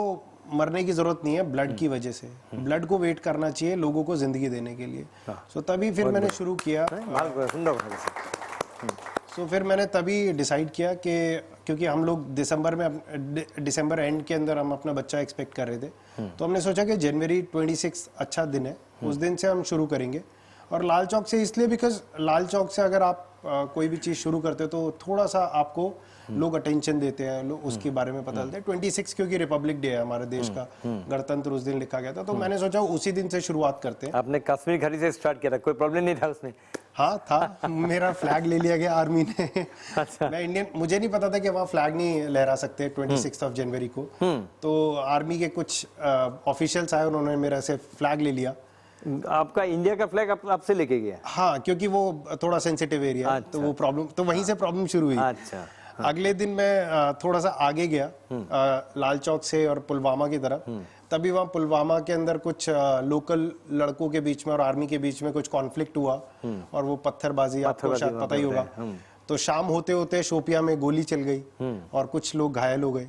मरने की जरूरत नहीं है ब्लड की वजह से, ब्लड को वेट करना चाहिए लोगों को जिंदगी देने के लिए। सो तभी फिर मैंने शुरू किया। तो फिर मैंने तभी डिसाइड किया कि क्योंकि हम लोग दिसंबर एंड के अंदर हम अपना बच्चा एक्सपेक्ट कर रहे थे, तो हमने सोचा कि जनवरी 26 अच्छा दिन है, उस दिन से हम शुरू करेंगे। और लाल चौक से इसलिए बिकॉज लाल चौक से अगर आप कोई भी चीज़ शुरू करते हो तो थोड़ा सा आपको लोग अटेंशन देते हैं, लोग उसके बारे में पता चलता है। 26 क्योंकि रिपब्लिक डे है हमारे देश का, गणतंत्र उस दिन लिखा गया था, तो मैंने सोचा उसी दिन से शुरुआत करते हैं। आपने कश्मीर घड़ी से स्टार्ट किया था, कोई प्रॉब्लम नहीं था उसमें? हाँ था, मेरा फ्लैग ले लिया गया आर्मी ने। अच्छा। मैं इंडियन, मुझे नहीं पता था कि वहाँ फ्लैग नहीं लहरा सकते 26 ऑफ जनवरी को। तो आर्मी के कुछ ऑफिशियल्स आए, उन्होंने मेरा से फ्लैग ले लिया। आपका इंडिया का फ्लैग आपसे लेके गया? हाँ, क्योंकि वो थोड़ा सेंसिटिव एरिया है, तो वो प्रॉब्लम, तो वहीं से प्रॉब्लम शुरू हुई। अच्छा। अगले दिन मैं थोड़ा सा आगे गया लाल चौक से और पुलवामा की तरफ। तभी वहाँ पुलवामा के अंदर कुछ लोकल लड़कों के बीच में और आर्मी के बीच में कुछ कॉन्फ्लिक्ट हुआ, और वो पत्थरबाजी, आपको शायद पता ही होगा। तो शाम होते होते शोपिया में गोली चल गई और कुछ लोग घायल हो गए।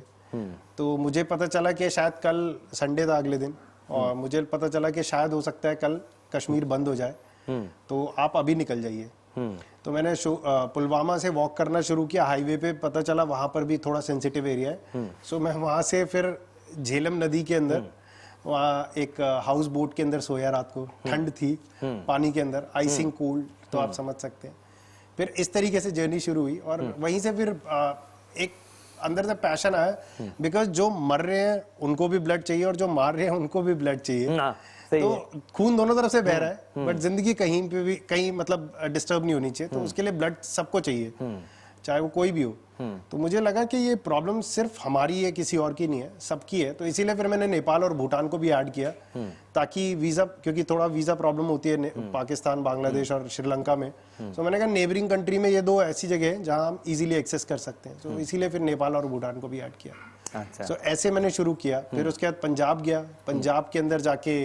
तो मुझे पता चला कि शायद कल संडे था अगले दिन, और मुझे पता चला कि शायद हो सकता है कल कश्मीर बंद हो जाए, तो आप अभी निकल जाइए। तो मैंने पुलवामा से वॉक करना शुरू किया। हाईवे पे पता चला वहां पर भी थोड़ा सेंसिटिव एरिया है। सो मैं वहां से फिर झेलम नदी के अंदर वहाँ एक हाउस बोट के अंदर सोया रात को। ठंड थी पानी के अंदर, आइसिंग कोल्ड, तो आप समझ सकते हैं। फिर इस तरीके से जर्नी शुरू हुई, और वहीं से फिर एक अंदर से पैशन आया, बिकॉज जो मर रहे हैं उनको भी ब्लड चाहिए और जो मार रहे हैं उनको भी ब्लड चाहिए। तो खून दोनों तरफ से बह रहा है, बट जिंदगी कहीं पे भी कहीं मतलब डिस्टर्ब नहीं होनी चाहिए, तो उसके लिए ब्लड सबको चाहिए, चाहे वो कोई भी हो। तो मुझे लगा कि ये प्रॉब्लम सिर्फ हमारी है, किसी और की नहीं है, सबकी है। तो इसीलिए फिर मैंने नेपाल और भूटान को भी ऐड किया, ताकि वीजा, क्योंकि थोड़ा वीजा प्रॉब्लम होती है पाकिस्तान, बांग्लादेश और श्रीलंका में। तो मैंने कहा नेबरिंग कंट्री में ये 2 ऐसी जगह हैं जहां हम इजीली एक्सेस कर सकते हैं, तो इसीलिए फिर नेपाल और भूटान को भी ऐड किया। तो ऐसे मैंने शुरू किया। फिर उसके बाद पंजाब गया। पंजाब के अंदर जाके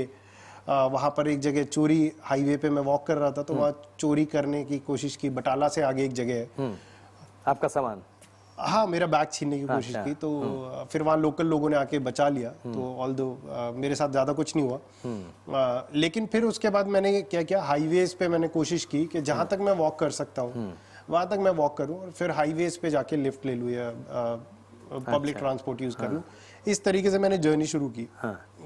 वहां पर एक जगह चोरी, हाईवे पे मैं वॉक कर रहा था, तो वहाँ चोरी करने की कोशिश की। बटाला से आगे एक जगह है, आपका सामान, हाँ, मेरा बैग छीनने की कोशिश की। तो फिर वहाँ लोकल लोगों ने आके बचा लिया। तो ऑल्दो मेरे साथ ज़्यादा कुछ नहीं हुआ। लेकिन फिर उसके बाद मैंने क्या किया, हाईवेज पे मैंने कोशिश की कि जहाँ तक मैं वॉक कर सकता हूँ वहाँ तक मैं वॉक करूँ, और फिर हाईवेज पे जाके लिफ्ट ले लूँ या पब्लिक ट्रांसपोर्ट यूज़ कर लूँ। इस तरीके से मैंने जर्नी शुरू की।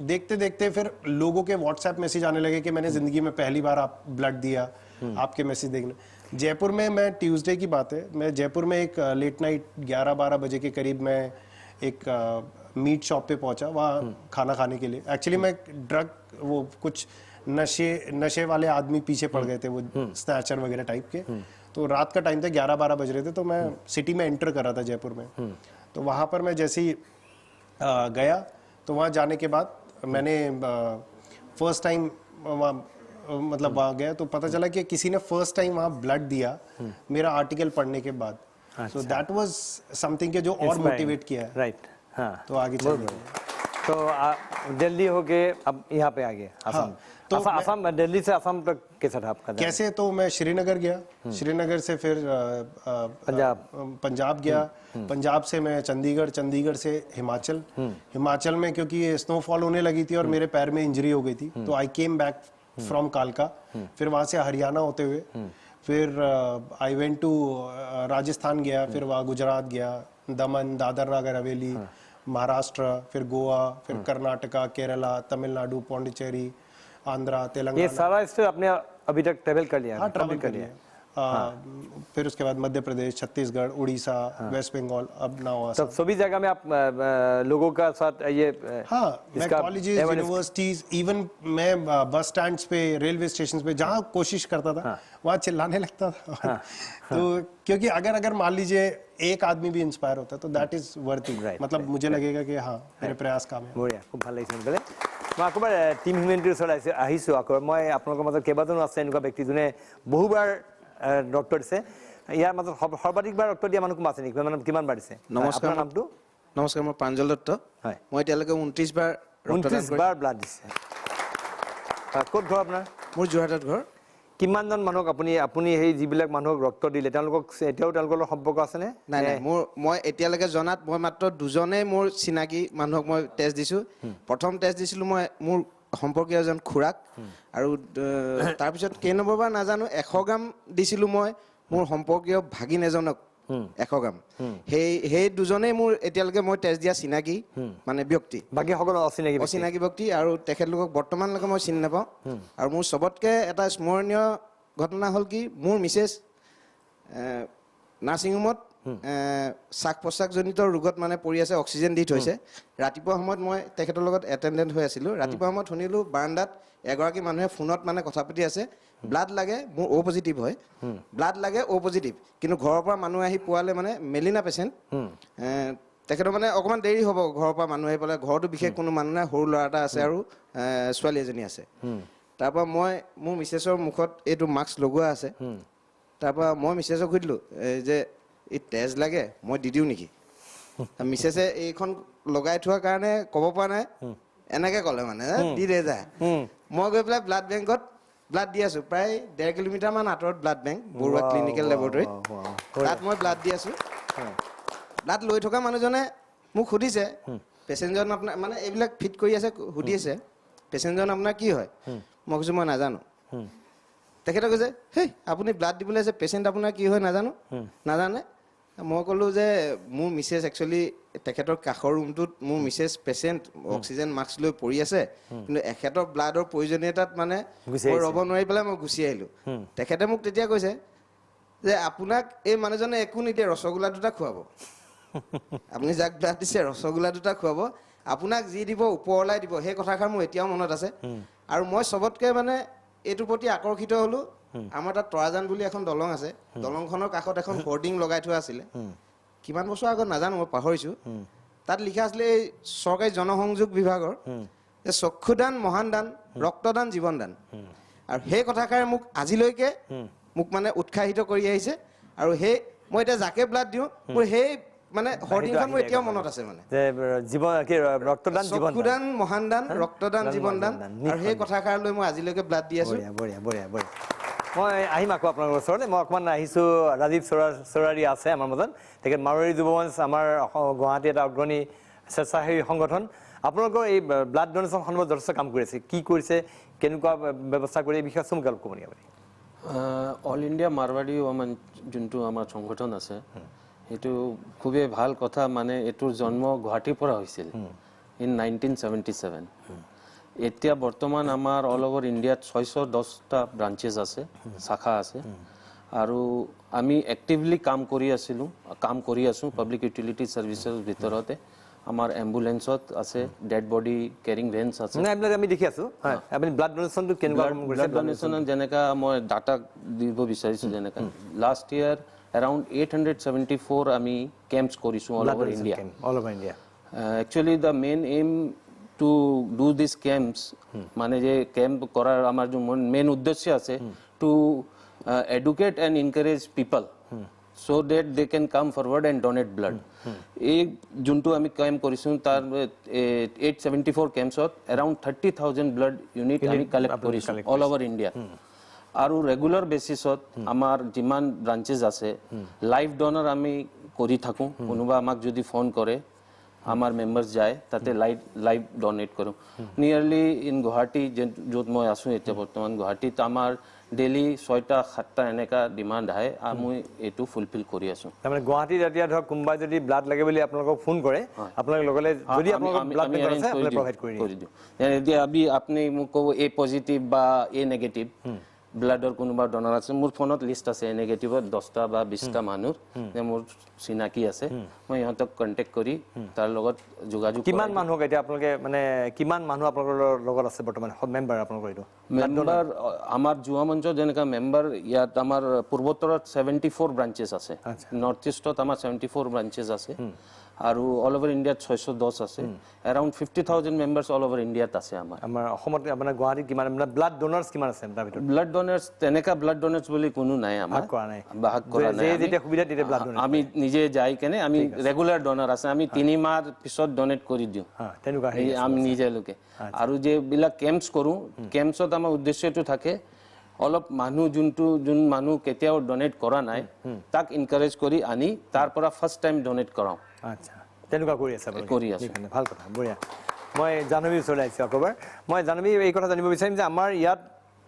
देखते देखते फिर लोगों के व्हाट्सएप मैसेज आने लगे कि मैंने ज़िंदगी में पहली बार आप ब्लड दिया, आपके मैसेज देखना। जयपुर में, मैं ट्यूसडे की बात है, मैं जयपुर में एक लेट नाइट 11-12 बजे के करीब मैं एक मीट शॉप पे पहुंचा, वहाँ खाना खाने के लिए। एक्चुअली मैं ड्रग, वो कुछ नशे वाले आदमी पीछे पड़ गए थे, वो स्नैचर वगैरह टाइप के। तो रात का टाइम था, 11-12 बज रहे थे, तो मैं सिटी में एंटर कर रहा था जयपुर में। तो वहाँ पर मैं जैसे ही गया, तो वहाँ जाने के बाद मैंने फर्स्ट टाइम मतलब वहाँ गया, तो पता चला कि किसी ने फर्स्ट टाइम वहाँ ब्लड दिया मेरा आर्टिकल पढ़ने के बाद। सो दैट वाज समथिंग के जो और मोटिवेट किया है। राइट, हाँ। तो आगे चलिए। तो दिल्ली होके अब यहाँ पे आ गए, असम। तो असम, दिल्ली से असम तक कैसा था आपका? कैसे, तो मैं श्रीनगर गया, श्रीनगर से फिर पंजाब गया, पंजाब से मैं चंडीगढ़, चंडीगढ़ से हिमाचल, हिमाचल में क्योंकि स्नोफॉल होने लगी थी और मेरे पैर में इंजरी हो गई थी, तो आई केम बैक फ्रॉम कालका। फिर वहाँ से हरियाणा होते हुए फिर आई वेंट टू राजस्थान गया, फिर वहाँ गुजरात गया, दमन, दादर नगर हवेली, महाराष्ट्र, फिर गोवा, फिर कर्नाटका, केरला, तमिलनाडु, पौंडीचेरी, आंध्रा, ये तेलंगाना। सारा स्टेट आपने अभी तक ट्रेवल कर लिया? हाँ, ट्रैवल complete कर लिया। फिर उसके बाद मध्य प्रदेश, छत्तीसगढ़, उड़ीसा, वेस्ट बंगाल, अब ना हुआ तब सभी जगह में आप लोगों का साथ ये हाँ, मैं इसका कॉलेजेस, awareness- यूनिवर्सिटीज, इवन मैं बस स्टैंड्स पे, रेलवे स्टेशन पे जहाँ कोशिश करता था वहाँ चिल्लाने लगता था। तो क्योंकि अगर मान लीजिए एक आदमी भी इंस्पायर होता है तो that is worth it. Right, मतलब मुझे लगेगा कि हाँ मेरे प्रयास काम है। বঢ়িয়া, খুব ভাল লাগিছে সোনকালে। মই আকবাৰ টিম হিউমেনিটিৰ ওচৰত আহিছোঁ আকৌ। মই আপোনালোকৰ মাজত কেইবাজনো আছে এনেকুৱা ব্যক্তি যোনে বহুবাৰ ডক্টৰ দিছে। ইয়াৰ মাজত সৰ্বাধিকবাৰ ডক্টৰ দিয়া মানুহ কোন আছে নেকি? মানে কিমানবাৰ দিছে? নমস্কাৰ, আপোনাৰ নামটো? নমস্কাৰ, মই প্ৰাঞ্জল দত্ত। হয়। মই এতিয়ালৈকে 29 বাৰ ৰক্তদান 29 বাৰ ব্লাড দিছে। ক'ত ঘৰ আপোনাৰ? মোৰ যোৰহাটত ঘৰ। কিমানজন মানুহক আপুনি সেই যিবিলাক মানুহক ৰক্ত দিলে তেওঁলোকক এতিয়াও তেওঁলোকৰ লগত সম্পৰ্ক আছেনে? নাই নাই, মই এতিয়ালৈকে জনাত মই মাত্ৰ দুজনেই মোৰ চিনাকি মানুহক মই টেষ্ট দিছোঁ। প্ৰথম টেষ্ট দিছিলোঁ মই মোৰ সম্পৰ্কীয় এজন খুৰাক, আৰু তাৰপিছত কেই নম্বৰ বাৰ নাজানো 100 গ্ৰাম দিছিলোঁ মই মোৰ সম্পৰ্কীয় ভাগিন এজনক 100 গ্ৰাম। সেই দুজনেই মোৰ এতিয়ালৈকে মই টেষ্ট দিয়া চিনাকি মানে ব্যক্তি। বাকী সকলো অচিনাকি ব্যক্তি। অচিনাকি ব্যক্তি, আৰু তেখেতলোকক বৰ্তমানলৈকে মই চিনি নাপাওঁ। আৰু মোৰ চবতকৈ এটা স্মৰণীয় ঘটনা হ'ল কি, মোৰ মিছেছ নাৰ্ছিং হোমত শ্বাস প্ৰশ্বাসজনিত ৰোগত মানে পৰি আছে, অক্সিজেন দি থৈছে। ৰাতিপুৱা সময়ত মই তেখেতৰ লগত এটেণ্ডেণ্ট হৈ আছিলোঁ। ৰাতিপুৱা সময়ত শুনিলোঁ বাৰাণ্ডাত এগৰাকী মানুহে ফোনত মানে কথা পাতি আছে, ব্লাড লাগে, মোৰ অ' পজিটিভ হয়, ব্লাড লাগে অ' পজিটিভ। কিন্তু ঘৰৰ পৰা মানুহ আহি পোৱালে মানে মেলিনা পেচেণ্ট, তেখেতৰ মানে অকণমান দেৰি হ'ব ঘৰৰ পৰা মানুহ আহি পেলাই। ঘৰতো বিশেষ কোনো মানুহ নাই, সৰু ল'ৰা এটা আছে আৰু ছোৱালী এজনী আছে। তাৰপৰা মই মোৰ মিছেছৰ মুখত এইটো মাস্ক লগোৱা আছে। তাৰপৰা মই মিছেছক সুধিলোঁ যে এই তেজ লাগে, মই দি দিওঁ নেকি? মিছেছে এইখন লগাই থোৱাৰ কাৰণে ক'ব পৰা নাই, এনেকৈ ক'লে মানে দি দে যায়। মই গৈ পেলাই ব্লাড বেংকত ব্লাড দি আছোঁ। প্ৰায় 1.5 কিলোমিটাৰমান আঁতৰত ব্লাড বেংক, বৰুৱা ক্লিনিকেল লেবৰেটৰীত। তাত মই ব্লাড দি আছোঁ। ব্লাড লৈ থকা মানুহজনে মোক সুধিছে, পেচেণ্টজন আপোনাৰ মানে এইবিলাক ফিট কৰি আছে, সুধি আছে পেচেণ্টজন আপোনাৰ কি হয়? মই কৈছোঁ মই নাজানো। তেখেতে কৈছে হেই আপুনি ব্লাড দিবলৈ আছে, পেচেণ্ট আপোনাৰ কি হয় নাজানে? মই ক'লোঁ যে মোৰ মিছেছ একচুৱেলি তেখেতৰ কাষৰ ৰুমটোত মোৰ মিছেছ পেচেণ্ট অক্সিজেন মাস্ক লৈ পৰি আছে, কিন্তু এখেতৰ ব্লাডৰ প্ৰয়োজনীয়তাত মানে মই ৰ'ব নোৱাৰি পেলাই মই গুচি আহিলোঁ। তেখেতে মোক তেতিয়া কৈছে যে আপোনাক এই মানুহজনে একো নিদিয়ে, ৰসগোল্লা 2টা খুৱাব। আপুনি যাক ব্লাড দিছে ৰসগোল্লা 2টা খুৱাব, আপোনাক যি দিব ওপৰলাই দিব। সেই কথাষাৰ মোৰ এতিয়াও মনত আছে। আৰু মই চবতকৈ মানে এইটোৰ প্ৰতি আকৰ্ষিত হ'লোঁ, আমাৰ তাত তৰাজান বুলি এখন দলং আছে, দলংখনৰ কাষত এখন হোৰ্ডিং লগাই থোৱা আছিলে। কিমান বছৰ আগত নাজানো, মই পাহৰিছোঁ। তাত লিখা আছিলে এই চৰকাৰী জনসংযোগ বিভাগৰ যে চক্ষুদান মহান দান, ৰক্তদান জীৱন দান। আৰু সেই কথাষাৰে মোক আজিলৈকে মোক মানে উৎসাহিত কৰি আহিছে। আৰু সেই মই এতিয়া যাকে ব্লাড দিওঁ মোৰ সেই মানে হোৰ্ডিংখন মোৰ এতিয়াও মনত আছে। মানে ৰক্তদান জীৱন, চক্ষুদান মহান দান, ৰক্তদান জীৱন দান। আৰু সেই কথাষাৰ লৈ মই আজিলৈকে ব্লাড দি আছোঁ। মই আহিম আকৌ আপোনালোকৰ ওচৰতে। মই অকণমান আহিছোঁ, ৰাজীৱ চৌৰাৰী আছে আমাৰ মাজত। তেখেত মাৰোৱাৰী যুৱমঞ্চ, আমাৰ গুৱাহাটী এটা অগ্ৰণী স্বেচ্ছাসেৱী সংগঠন। আপোনালোকৰ এই ব্লাড ডনেশ্যন সন্দৰ্ভত যথেষ্ট কাম কৰিছে, কি কৰিছে, কেনেকুৱা ব্যৱস্থা কৰি, এই বিষয়ে চমুকৈ অলপ ক'ব নেকি আপুনি? অল ইণ্ডিয়া মাৰৱাৰী ৱমেন যোনটো আমাৰ সংগঠন আছে, সেইটো খুবেই ভাল কথা। মানে এইটোৰ জন্ম গুৱাহাটীৰ পৰা হৈছিল ইন 1977। এতিয়া বৰ্তমান আমাৰ অল অভাৰ ইণ্ডিয়াত 610টা ব্ৰাঞ্চেছ আছে, শাখা আছে। আৰু আমি এক্টিভলি কাম কৰি আছোঁ পাব্লিক ইউটিলিটি ছাৰ্ভিচেছ ভিতৰতে। আমাৰ এম্বুলেঞ্চত আছে, ডেড বডি কেৰিং ভেন্স আছে। এইবিলাক আমি দেখি আছোঁ। আপুনি ব্লাড ডনেশ্যনটো কেনেকুৱা? ব্লাড ডনেশ্যন যেনেকা মই ডাটা দিব বিচাৰিছোঁ, যেনেকা লাষ্ট ইয়াৰ এৰাউণ্ড 874 আমি কেম্পছ কৰিছোঁ all over India. Actually the main aim to do this camps, মানে যে কেম্প কৰাৰ আমাৰ যে মেইন উদ্দেশ্য আছে two educate and encourage people so that they can come forward and donate blood. এই যোনটো আমি কেম্প কৰিছোঁ তাৰ 874 কেম্পছত এৰাউণ্ড 30,000 ব্লাড ইউনিট আমি কালেক্ট কৰিছোঁ অল অভাৰ ইণ্ডিয়া। আৰু ৰেগুলাৰ বেচিছত আমাৰ যিমান ব্ৰাঞ্চেছ আছে লাইভ ডনাৰ আমি কৰি থাকোঁ। কোনোবা আমাক যদি ফোন কৰে আমাৰ মেম্বাৰ্ছ যায় তাতে লাইভ ডনেট কৰোঁ নিয়াৰলি ইন গুৱাহাটী য'ত মই আছোঁ এতিয়া বৰ্তমান গুৱাহাটীত আমাৰ ডেইলি 6টা-7টা এনেকা ডিমাণ্ড আহে আৰু মই এইটো ফুলফিল কৰি আছোঁ তাৰমানে গুৱাহাটীত এতিয়া ধৰক কোনোবাই যদি ব্লাড লাগে বুলি আপোনালোকক ফোন কৰে আপোনালোকে লগলে যদি আপোনালোকৰ ব্লাড বেংক আছে আপুনি প্ৰভাইড কৰি দিওঁ এতিয়া আপুনি মোক ক'ব এ পজিটিভ বা এ নেগেটিভ ব্লাডৰ কোনোবা ডনাৰ আছে মোৰ ফোনত লিষ্ট আছে এ নেগেটিভত 10টা বা 20টা মানুহ যে মোৰ চিনাকি আছে মই ইহঁতক কণ্টেক্ট কৰি তাৰ লগত যোগাযোগ কিমান মানুহক এতিয়া আপোনালোকে মানে কিমান মানুহ আপোনালোকৰ লগত আছে বৰ্তমান মেম্বাৰ আপোনালোকৰ এইটো মেম্বাৰ আমাৰ যুৱ মঞ্চৰ যেনেকা মেম্বাৰ ইয়াত আমাৰ পূৰ্বোত্তৰত 74 ব্ৰাঞ্চেছ আছে নৰ্থ ইষ্টত আমাৰ 74 ব্ৰাঞ্চেছ আছে আৰু অল ওভাৰ ইণ্ডিয়াত 610 আছে এৰাউণ্ড 50,000 মেম্বাৰ্ছ অল ওভাৰ ইণ্ডিয়াত আছে আমাৰ অসমত আপোনাৰ গুৱাহাটীত কিমান মানে ব্লাড ডোনাৰ্ছ কিমান আছে তাৰ ভিতৰত ব্লাড ডোনাৰ্ছ তেনেকা ব্লাড ডোনাৰ্ছ বুলি কোনো নাই আমাৰ ভাগ কৰা নাই যেতিয়া সুবিধা তেতিয়া ব্লাড ডোনেট আমি নিজে যাই কেনে আমি ৰেগুলাৰ ডোনাৰ আছে আমি 3 মাহ পিছত ডোনেট কৰি দিওঁ তেনেকুৱা আমি নিজে লোকে আৰু যেবিলাক কেম্পছ কৰোঁ কেম্পছত আমাৰ উদ্দেশ্যটো থাকে অলপ মানুহ যোন মানুহ কেতিয়াও ডোনেট কৰা নাই তাক ইনকাৰেজ কৰি আনি তাৰ পৰা ফাৰ্ষ্ট টাইম ডোনেট কৰাওঁ আচ্ছা তেনেকুৱা কৰি আছে কৰি আছোঁ ভাল কথা বঢ়িয়া মই জাহ্নৱী ওচৰলৈ আহিছোঁ আকৌবাৰ মই জাহ্নৱী এই কথা জানিব বিচাৰিম যে আমাৰ ইয়াত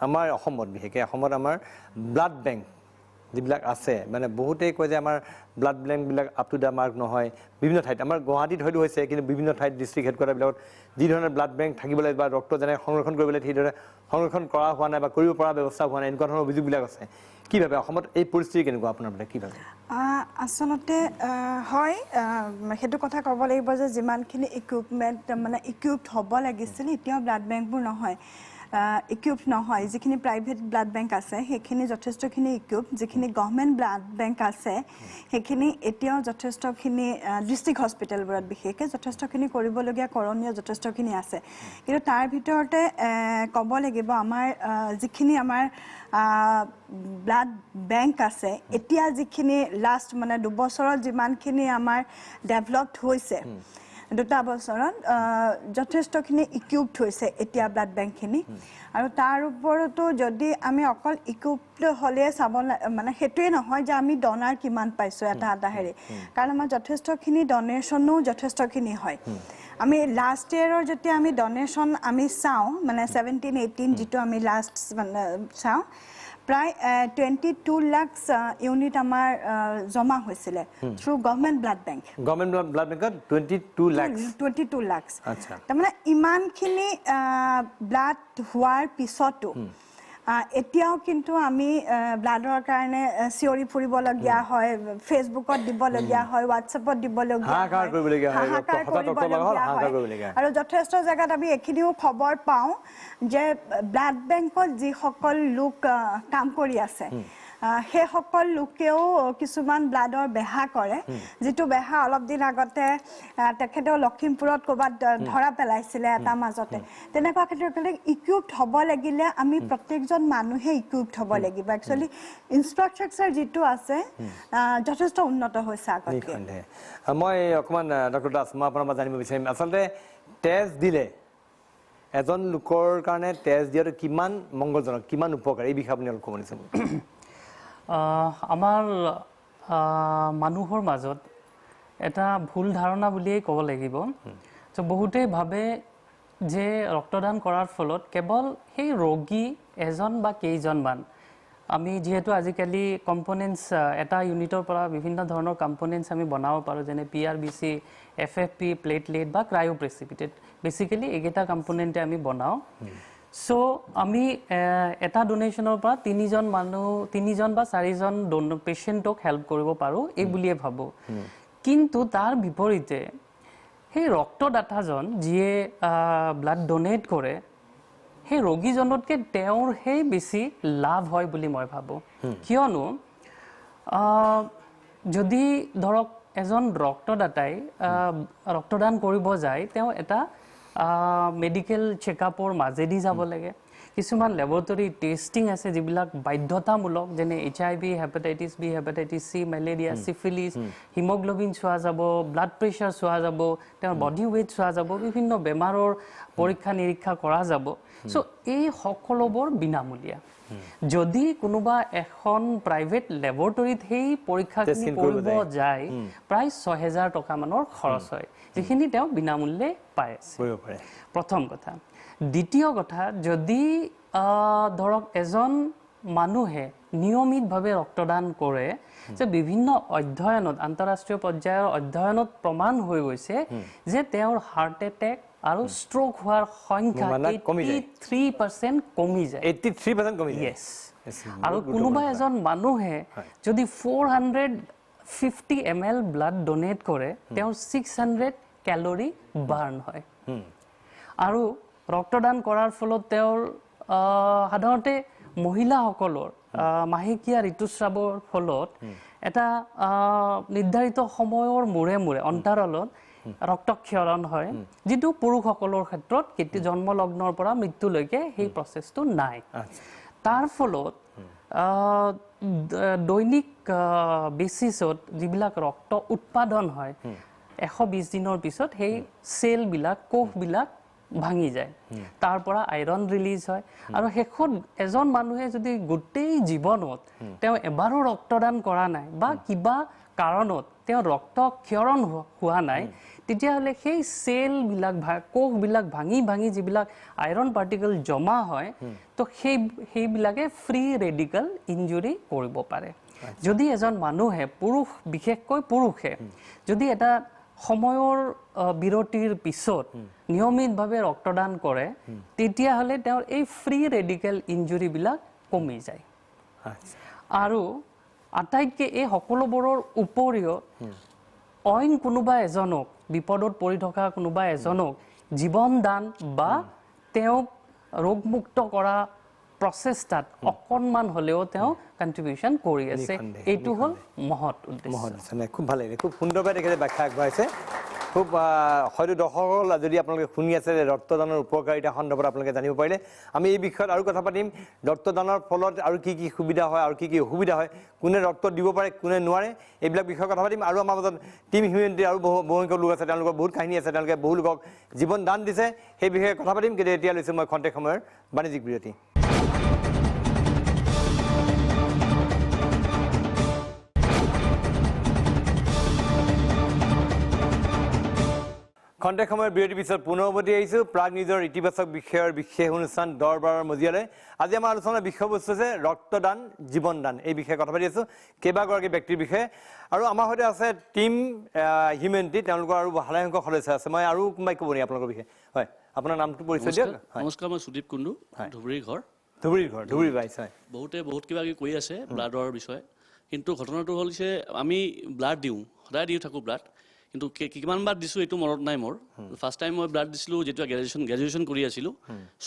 আমাৰ অসমত বিশেষকৈ অসমত আমাৰ ব্লাড বেংক যিবিলাক আছে মানে বহুতেই কয় যে আমাৰ ব্লাড বেংকবিলাক আপ টু দ্য মাৰ্ক নহয় বিভিন্ন ঠাইত আমাৰ গুৱাহাটীত হয়তো হৈছে কিন্তু বিভিন্ন ঠাইত ডিষ্ট্ৰিক্ট হেডকোৱাৰ্টাৰবিলাকত যি ধৰণৰ ব্লাড বেংক থাকিবলৈ বা ৰক্ত যেনে সংৰক্ষণ কৰিবলৈ সেইদৰে সংৰক্ষণ কৰা হোৱা নাই বা কৰিব পৰা ব্যৱস্থা হোৱা নাই এনেকুৱা ধৰণৰ অভিযোগবিলাক আছে কি ভাবে অসমত এই পৰিস্থিতি কেনেকুৱা আপোনাৰ কি ভাবে আচলতে হয় সেইটো কথা ক'ব লাগিব যে যিমানখিনি ইকুইপমেণ্ট মানে ইকুইপড হ'ব লাগিছিল এতিয়াও ব্লাড বেংকবোৰ নহয় ইকুইপড নহয় যিখিনি প্ৰাইভেট ব্লাড বেংক আছে সেইখিনি যথেষ্টখিনি ইকুইপ যিখিনি গভৰ্ণমেণ্ট ব্লাড বেংক আছে সেইখিনি এতিয়াও যথেষ্টখিনি ডিষ্ট্ৰিক্ট হস্পিটেলবোৰত বিশেষকৈ যথেষ্টখিনি কৰিবলগীয়া কৰণীয় যথেষ্টখিনি আছে কিন্তু তাৰ ভিতৰতে ক'ব লাগিব আমাৰ যিখিনি আমাৰ ব্লাড বেংক আছে এতিয়া যিখিনি লাষ্ট মানে 2 বছৰত যিমানখিনি আমাৰ ডেভেলপড হৈছে 2 বছৰত যথেষ্টখিনি ইকুইপড হৈছে এতিয়া ব্লাড বেংকখিনি আৰু তাৰ ওপৰতো যদি আমি অকল ইকুইপড হ'লে চাব মানে সেইটোৱে নহয় যে আমি ডনাৰ কিমান পাইছোঁ এটা হেৰি কাৰণ আমাৰ যথেষ্টখিনি ডনেশ্যনো যথেষ্টখিনি হয় আমি লাষ্ট ইয়েৰৰ যেতিয়া আমি ডনেশ্যন আমি চাওঁ মানে 17-18 যিটো আমি লাষ্ট মানে চাওঁ প্ৰায় 22 লাখ ইউনিট আমাৰ জমা হৈছিলে through government blood bank government blood বেংকত 22 লাখ আচ্ছা তাৰমানে ইমানখিনি ব্লাড হোৱাৰ পিছতো এতিয়াও কিন্তু আমি ব্লাডৰ কাৰণে চিঞৰি ফুৰিবলগীয়া হয় ফেচবুকত দিবলগীয়া হয় হোৱাটছএপত দিবলগীয়া হয় আৰু যথেষ্ট জেগাত আমি এইখিনিও খবৰ পাওঁ যে ব্লাড বেংকত যিসকল লোক কাম কৰি আছে সেইসকল লোকেও কিছুমান ব্লাডৰ বেহা কৰে যিটো বেহা অলপ দিন আগতে তেখেতেও লখিমপুৰত ক'ৰবাত ধৰা পেলাইছিলে এটা মাজতে তেনেকুৱা ক্ষেত্ৰত ইকুইপড হ'ব লাগিলে আমি প্ৰত্যেকজন মানুহে ইকুইপড হ'ব লাগিব একচুৱেলি ইনফ্ৰাষ্ট্ৰাকচাৰ যিটো আছে যথেষ্ট উন্নত হৈছে আগতকৈ মই অকণমান ডক্টৰ দাস মই আপোনাৰ পৰা জানিব বিচাৰিম আচলতে তেজ দিলে এজন লোকৰ কাৰণে তেজ দিয়াটো কিমান মংগলজনক কিমান উপকাৰী এই বিষয়ে আপুনি অলপ ক'ব নিচিনা আমাৰ মানুহৰ মাজত এটা ভুল ধাৰণা বুলিয়েই ক'ব লাগিব যে বহুতেই ভাবে যে ৰক্তদান কৰাৰ ফলত কেৱল সেই ৰোগী এজন বা কেইজনমান আমি যিহেতু আজিকালি কম্পনেণ্টছ এটা ইউনিটৰ পৰা বিভিন্ন ধৰণৰ কম্পনেণ্টছ আমি বনাব পাৰোঁ যেনে PRBC, FFP, প্লেটলেট বা ক্ৰায়'প্ৰেচিপিটেড বেচিকেলি এইকেইটা কম্পনেণ্টে আমি বনাওঁ সো আমি এটা ডোনেশ্যনৰ পৰা 3জন বা 4জন পেচেণ্টক হেল্প কৰিব পাৰোঁ এই বুলিয়ে ভাবোঁ কিন্তু তাৰ বিপৰীতে সেই ৰক্তদাতাজন যিয়ে ব্লাড ডোনেট কৰে সেই ৰোগীজনতকৈ তেওঁৰ সেই বেছি লাভ হয় বুলি মই ভাবোঁ কিয়নো যদি ধৰক এজন ৰক্তদাতাই ৰক্তদান কৰিব যায় তেওঁ এটা মেডিকেল চেকআপৰ মাজেদি যাব লাগে কিছুমান লেবৰেটৰী টেষ্টিং আছে যিবিলাক বাধ্যতামূলক যেনে HIV, hepatitis B, hepatitis C, malaria, syphilis haemoglobin চোৱা যাব ব্লাড প্ৰেছাৰ চোৱা যাব তেওঁৰ বডি ৱেইট চোৱা যাব বিভিন্ন বেমাৰৰ পৰীক্ষা নিৰীক্ষা কৰা যাব চ' এই সকলোবোৰ বিনামূলীয়া যদি কোনোবা এখন প্ৰাইভেট লেবৰেটৰীত সেই পৰীক্ষাখিনি কৰিব যায় প্ৰায় 6,000 টকা মানৰ খৰচ হয়, যিখিনি তেওঁ বিনামূল্যে পাই আছে। প্ৰথম কথা। দ্বিতীয় কথা, যদি ধৰক এজন মানুহে নিয়মিতভাৱে ৰক্তদান কৰে, যে বিভিন্ন অধ্যয়নত আন্তঃৰাষ্ট্ৰীয় পৰ্যায়ৰ অধ্যয়নত প্ৰমাণ হৈ গৈছে যে তেওঁৰ হাৰ্ট এটেক আৰু ষ্ট্ৰোক হোৱাৰ সংখ্যা 83% কমি যায়। 83% কমি যায়। Yes. আৰু কোনোবা এজন মানুহে যদি 450 ml ব্লাড ডোনেট কৰে, তেওঁৰ 600 কেলৰি বাৰ্ণ হয়। আৰু ৰক্তদান কৰাৰ ফলত তেওঁৰ সাধাৰণতে মহিলাসকলৰ মাহেকীয়া ঋতুস্ৰাৱৰ ফলত এটা নিৰ্ধাৰিত সময়ৰ মূৰে মূৰে অন্তৰালত ৰক্তক্ষৰণ হয়, যিটো পুৰুষসকলৰ ক্ষেত্ৰত জন্মলগ্নৰ পৰা মৃত্যুলৈকে সেই প্ৰচেছটো নাই। তাৰ ফলত দৈনিক বেচিছত যিবিলাক ৰক্ত উৎপাদন হয় 120 দিনৰ পিছত সেই চেলবিলাক কোষবিলাক ভাঙি যায়, তাৰ পৰা আইৰণ ৰিলিজ হয়। আৰু শেষত এজন মানুহে যদি গোটেই জীৱনত তেওঁ এবাৰো ৰক্তদান কৰা নাই বা কিবা কাৰণত তেওঁ ৰক্তক্ষৰণ হোৱা নাই, তেতিয়াহ'লে সেই চেলবিলাক কোষবিলাক ভাঙি ভাঙি যিবিলাক আইৰণ পাৰ্টিকল জমা হয়, তো সেইবিলাকে ফ্ৰী ৰেডিকেল ইঞ্জুৰি কৰিব পাৰে। যদি এজন মানুহে বিশেষকৈ পুৰুষে যদি এটা সময়ৰ বিৰতিৰ পিছত নিয়মিতভাৱে ৰক্তদান কৰে, তেতিয়াহ'লে তেওঁৰ এই ফ্ৰী ৰেডিকেল ইঞ্জুৰিবিলাক কমি যায়। আৰু আটাইতকৈ এই সকলোবোৰৰ উপৰিও অইন কোনোবা এজনক, বিপদত পৰি থকা কোনোবা এজনক জীৱন দান বা তেওঁক ৰোগমুক্ত কৰা প্ৰচেষ্টাত অকণমান হ'লেও তেওঁ কণ্ট্ৰিবিউশ্যন কৰি আছে। এইটো হ'ল মহৎ উদ্দেশ্য। খুব ভাল লাগিলে, খুব সুন্দৰভাৱে তেখেতে ব্যাখ্যা আগবঢ়াইছে। খুব হয়তো দৰ্শকসকল যদি আপোনালোকে শুনি আছে যে ৰক্তদানৰ উপকাৰিতা সন্দৰ্ভত আপোনালোকে জানিব পাৰিলে। আমি এই বিষয়ত আৰু কথা পাতিম, ৰক্তদানৰ ফলত আৰু কি কি সুবিধা হয় আৰু কি কি অসুবিধা হয়, কোনে ৰক্ত দিব পাৰে কোনে নোৱাৰে, এইবিলাক বিষয়ে কথা পাতিম। আৰু আমাৰ মাজত টিম হিউমেনিটিৰ আৰু বহুসংখ্যক লোক আছে, তেওঁলোকৰ বহুত কাহিনী আছে, তেওঁলোকে বহু লোকক জীৱন দান দিছে, সেই বিষয়ে কথা পাতিম। কিন্তু এতিয়া লৈছোঁ মই খন্তেক সময়ৰ বাণিজ্যিক বিৰতি। খন্তেক সময়ৰ বিৰতিৰ পিছত পুনৰ উভতি আহিছোঁ প্ৰাগ নিজৰ ইতিবাচক বিষয়ৰ বিশেষ অনুষ্ঠান দৰবাৰৰ মজিয়ালৈ। আজি আমাৰ আলোচনাৰ বিষয়বস্তু হৈছে ৰক্তদান জীৱন দান। এই বিষয়ে কথা পাতি আছোঁ কেইবাগৰাকী ব্যক্তিৰ বিষয়ে। আৰু আমাৰ সৈতে আছে টিম হিউমেনিটি, তেওঁলোকৰ আৰু ভালেসংখ্যক সদস্য আছে। মই আৰু কোনোবাই ক'ব নেকি আপোনালোকৰ বিষয়ে? হয়, আপোনাৰ নামটো পৰিচয় দিয়ক। নমস্কাৰ, মই সুদীপ কুণ্ডু, ধুবুৰীৰ ঘৰ। ধুবুৰীৰ বাইছ। হয়, বহুতে বহুত কিবা কিবি কৈ আছে ব্লাডৰ বিষয়ে, কিন্তু ঘটনাটো হ'ল যে আমি ব্লাড দিওঁ, সদায় দি থাকোঁ ব্লাড, কিন্তু কিমান বাৰ দিছোঁ এইটো মনত নাই মোৰ। ফাৰ্ষ্ট টাইম মই ব্লাড দিছিলোঁ যেতিয়া গ্ৰেজুৱেশ্যন কৰি আছিলোঁ,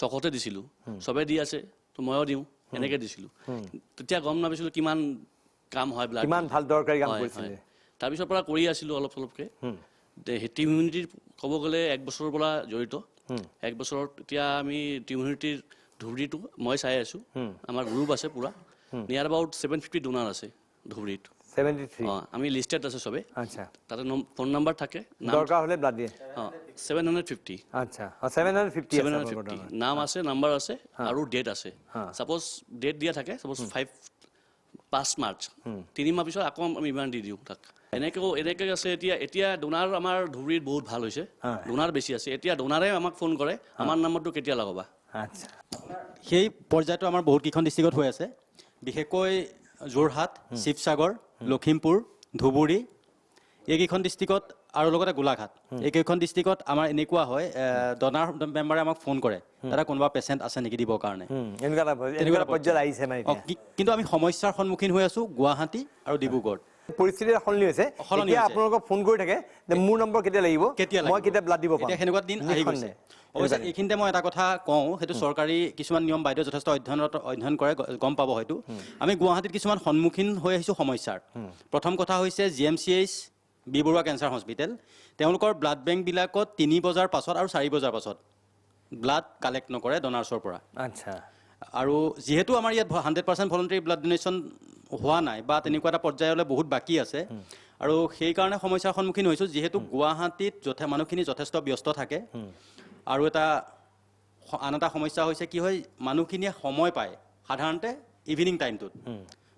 600তে দিছিলোঁ, চবেই দি আছে তো ময়ো দিওঁ, এনেকৈ দিছিলোঁ। তেতিয়া গম নাপাইছিলোঁ কিমান কাম হয় ব্লাড, কিমান ভাল দৰকাৰী কাম কৰিছিল। তাৰপিছৰ পৰা কৰি আছিলোঁ অলপ চলপকৈ। টিম ইমিউনিটিৰ ক'ব গ'লে 1 বছৰৰ পৰা জড়িত। 1 বছৰত এতিয়া আমি টিম ইমিউনিটিৰ ধুবুৰীটো মই চাই আছোঁ, আমাৰ গ্ৰুপ আছে পূৰা, নিয়াৰ এবাউট 750 ডোনাৰ আছে ধুবুৰীত। 73 আমি লিষ্টেড আছে চবে। আচ্ছা, তাতে ফোন নাম্বাৰ থাকে, দৰকাৰ হ'লে ব্লাড দিয়ে। 750। আচ্ছা, 750 নাম আছে, নাম্বাৰ আছে আৰু ডেট আছে। ছাপ'জ ডেট দিয়া থাকে, ছাপ'জ 5 মাৰ্চ, 3 মাহ পিছত আকৌ আমি ইমান দি দিওঁ তাক। এনেকৈ আছে। এতিয়া ডোনাৰ আমাৰ ধুবুৰীত বহুত ভাল হৈছে, ডোনাৰ বেছি আছে। এতিয়া ডোনাৰে আমাক ফোন কৰে, আমাৰ নাম্বাৰটো কেতিয়া লগাবা। আচ্ছা, সেই পৰ্যায়টো আমাৰ বহুতকেইখন ডিষ্ট্ৰিক্টত হৈ আছে, বিশেষকৈ যোৰহাট, শিৱসাগৰ, লখিমপুৰ, ধুবুৰী, এইকেইখন ডিষ্ট্ৰিক্টত আৰু লগতে গোলাঘাট, এইকেইখন ডিষ্ট্ৰিক্টত আমাৰ এনেকুৱা হয় ডনাৰ মেম্বাৰে আমাক ফোন কৰে, দাদা কোনোবা পেচেণ্ট আছে নেকি দিবৰ কাৰণে। এনেকুৱা পৰ্যায়ত আহিছে মানে। কিন্তু আমি সমস্যাৰ সন্মুখীন হৈ আছোঁ গুৱাহাটী আৰু ডিব্ৰুগড়। পৰিস্থিতি সলনি হৈছে, এতিয়া আপোনালোকক ফোন কৰি থাকে যে মোৰ নম্বৰ কেতিয়া লাগিব, মই কেতিয়া ব্লাড দিব পাৰিম। সেনেকুৱা দিন আহি গৈছে। অৱশ্যে এইখিনিতে মই এটা কথা কওঁ, সেইটো চৰকাৰী কিছুমান নিয়ম বাইদেউ যথেষ্ট অধ্যয়ন কৰে, গম পাব হয়তো। আমি গুৱাহাটীত কিছুমান সন্মুখীন হৈ আহিছোঁ সমস্যাৰ। প্ৰথম কথা হৈছে GMCH B Borooah cancer hospital, তেওঁলোকৰ ব্লাড বেংকবিলাকত 3 বজাৰ পাছত আৰু 4 বজাৰ পাছত ব্লাড কালেক্ট নকৰে ডনাৰ্ছৰ পৰা। আচ্ছা, আৰু যিহেতু আমাৰ ইয়াত 100% ভলণ্টাৰী ব্লাড ডোনেশ্যন হোৱা নাই বা তেনেকুৱা এটা পৰ্যায়লৈ বহুত বাকী আছে, আৰু সেইকাৰণে সমস্যাৰ সন্মুখীন হৈছোঁ। যিহেতু গুৱাহাটীত মানুহখিনি যথেষ্ট ব্যস্ত থাকে, আৰু আন এটা সমস্যা হৈছে কি হয়, মানুহখিনিয়ে সময় পায় সাধাৰণতে ইভিনিং টাইমটোত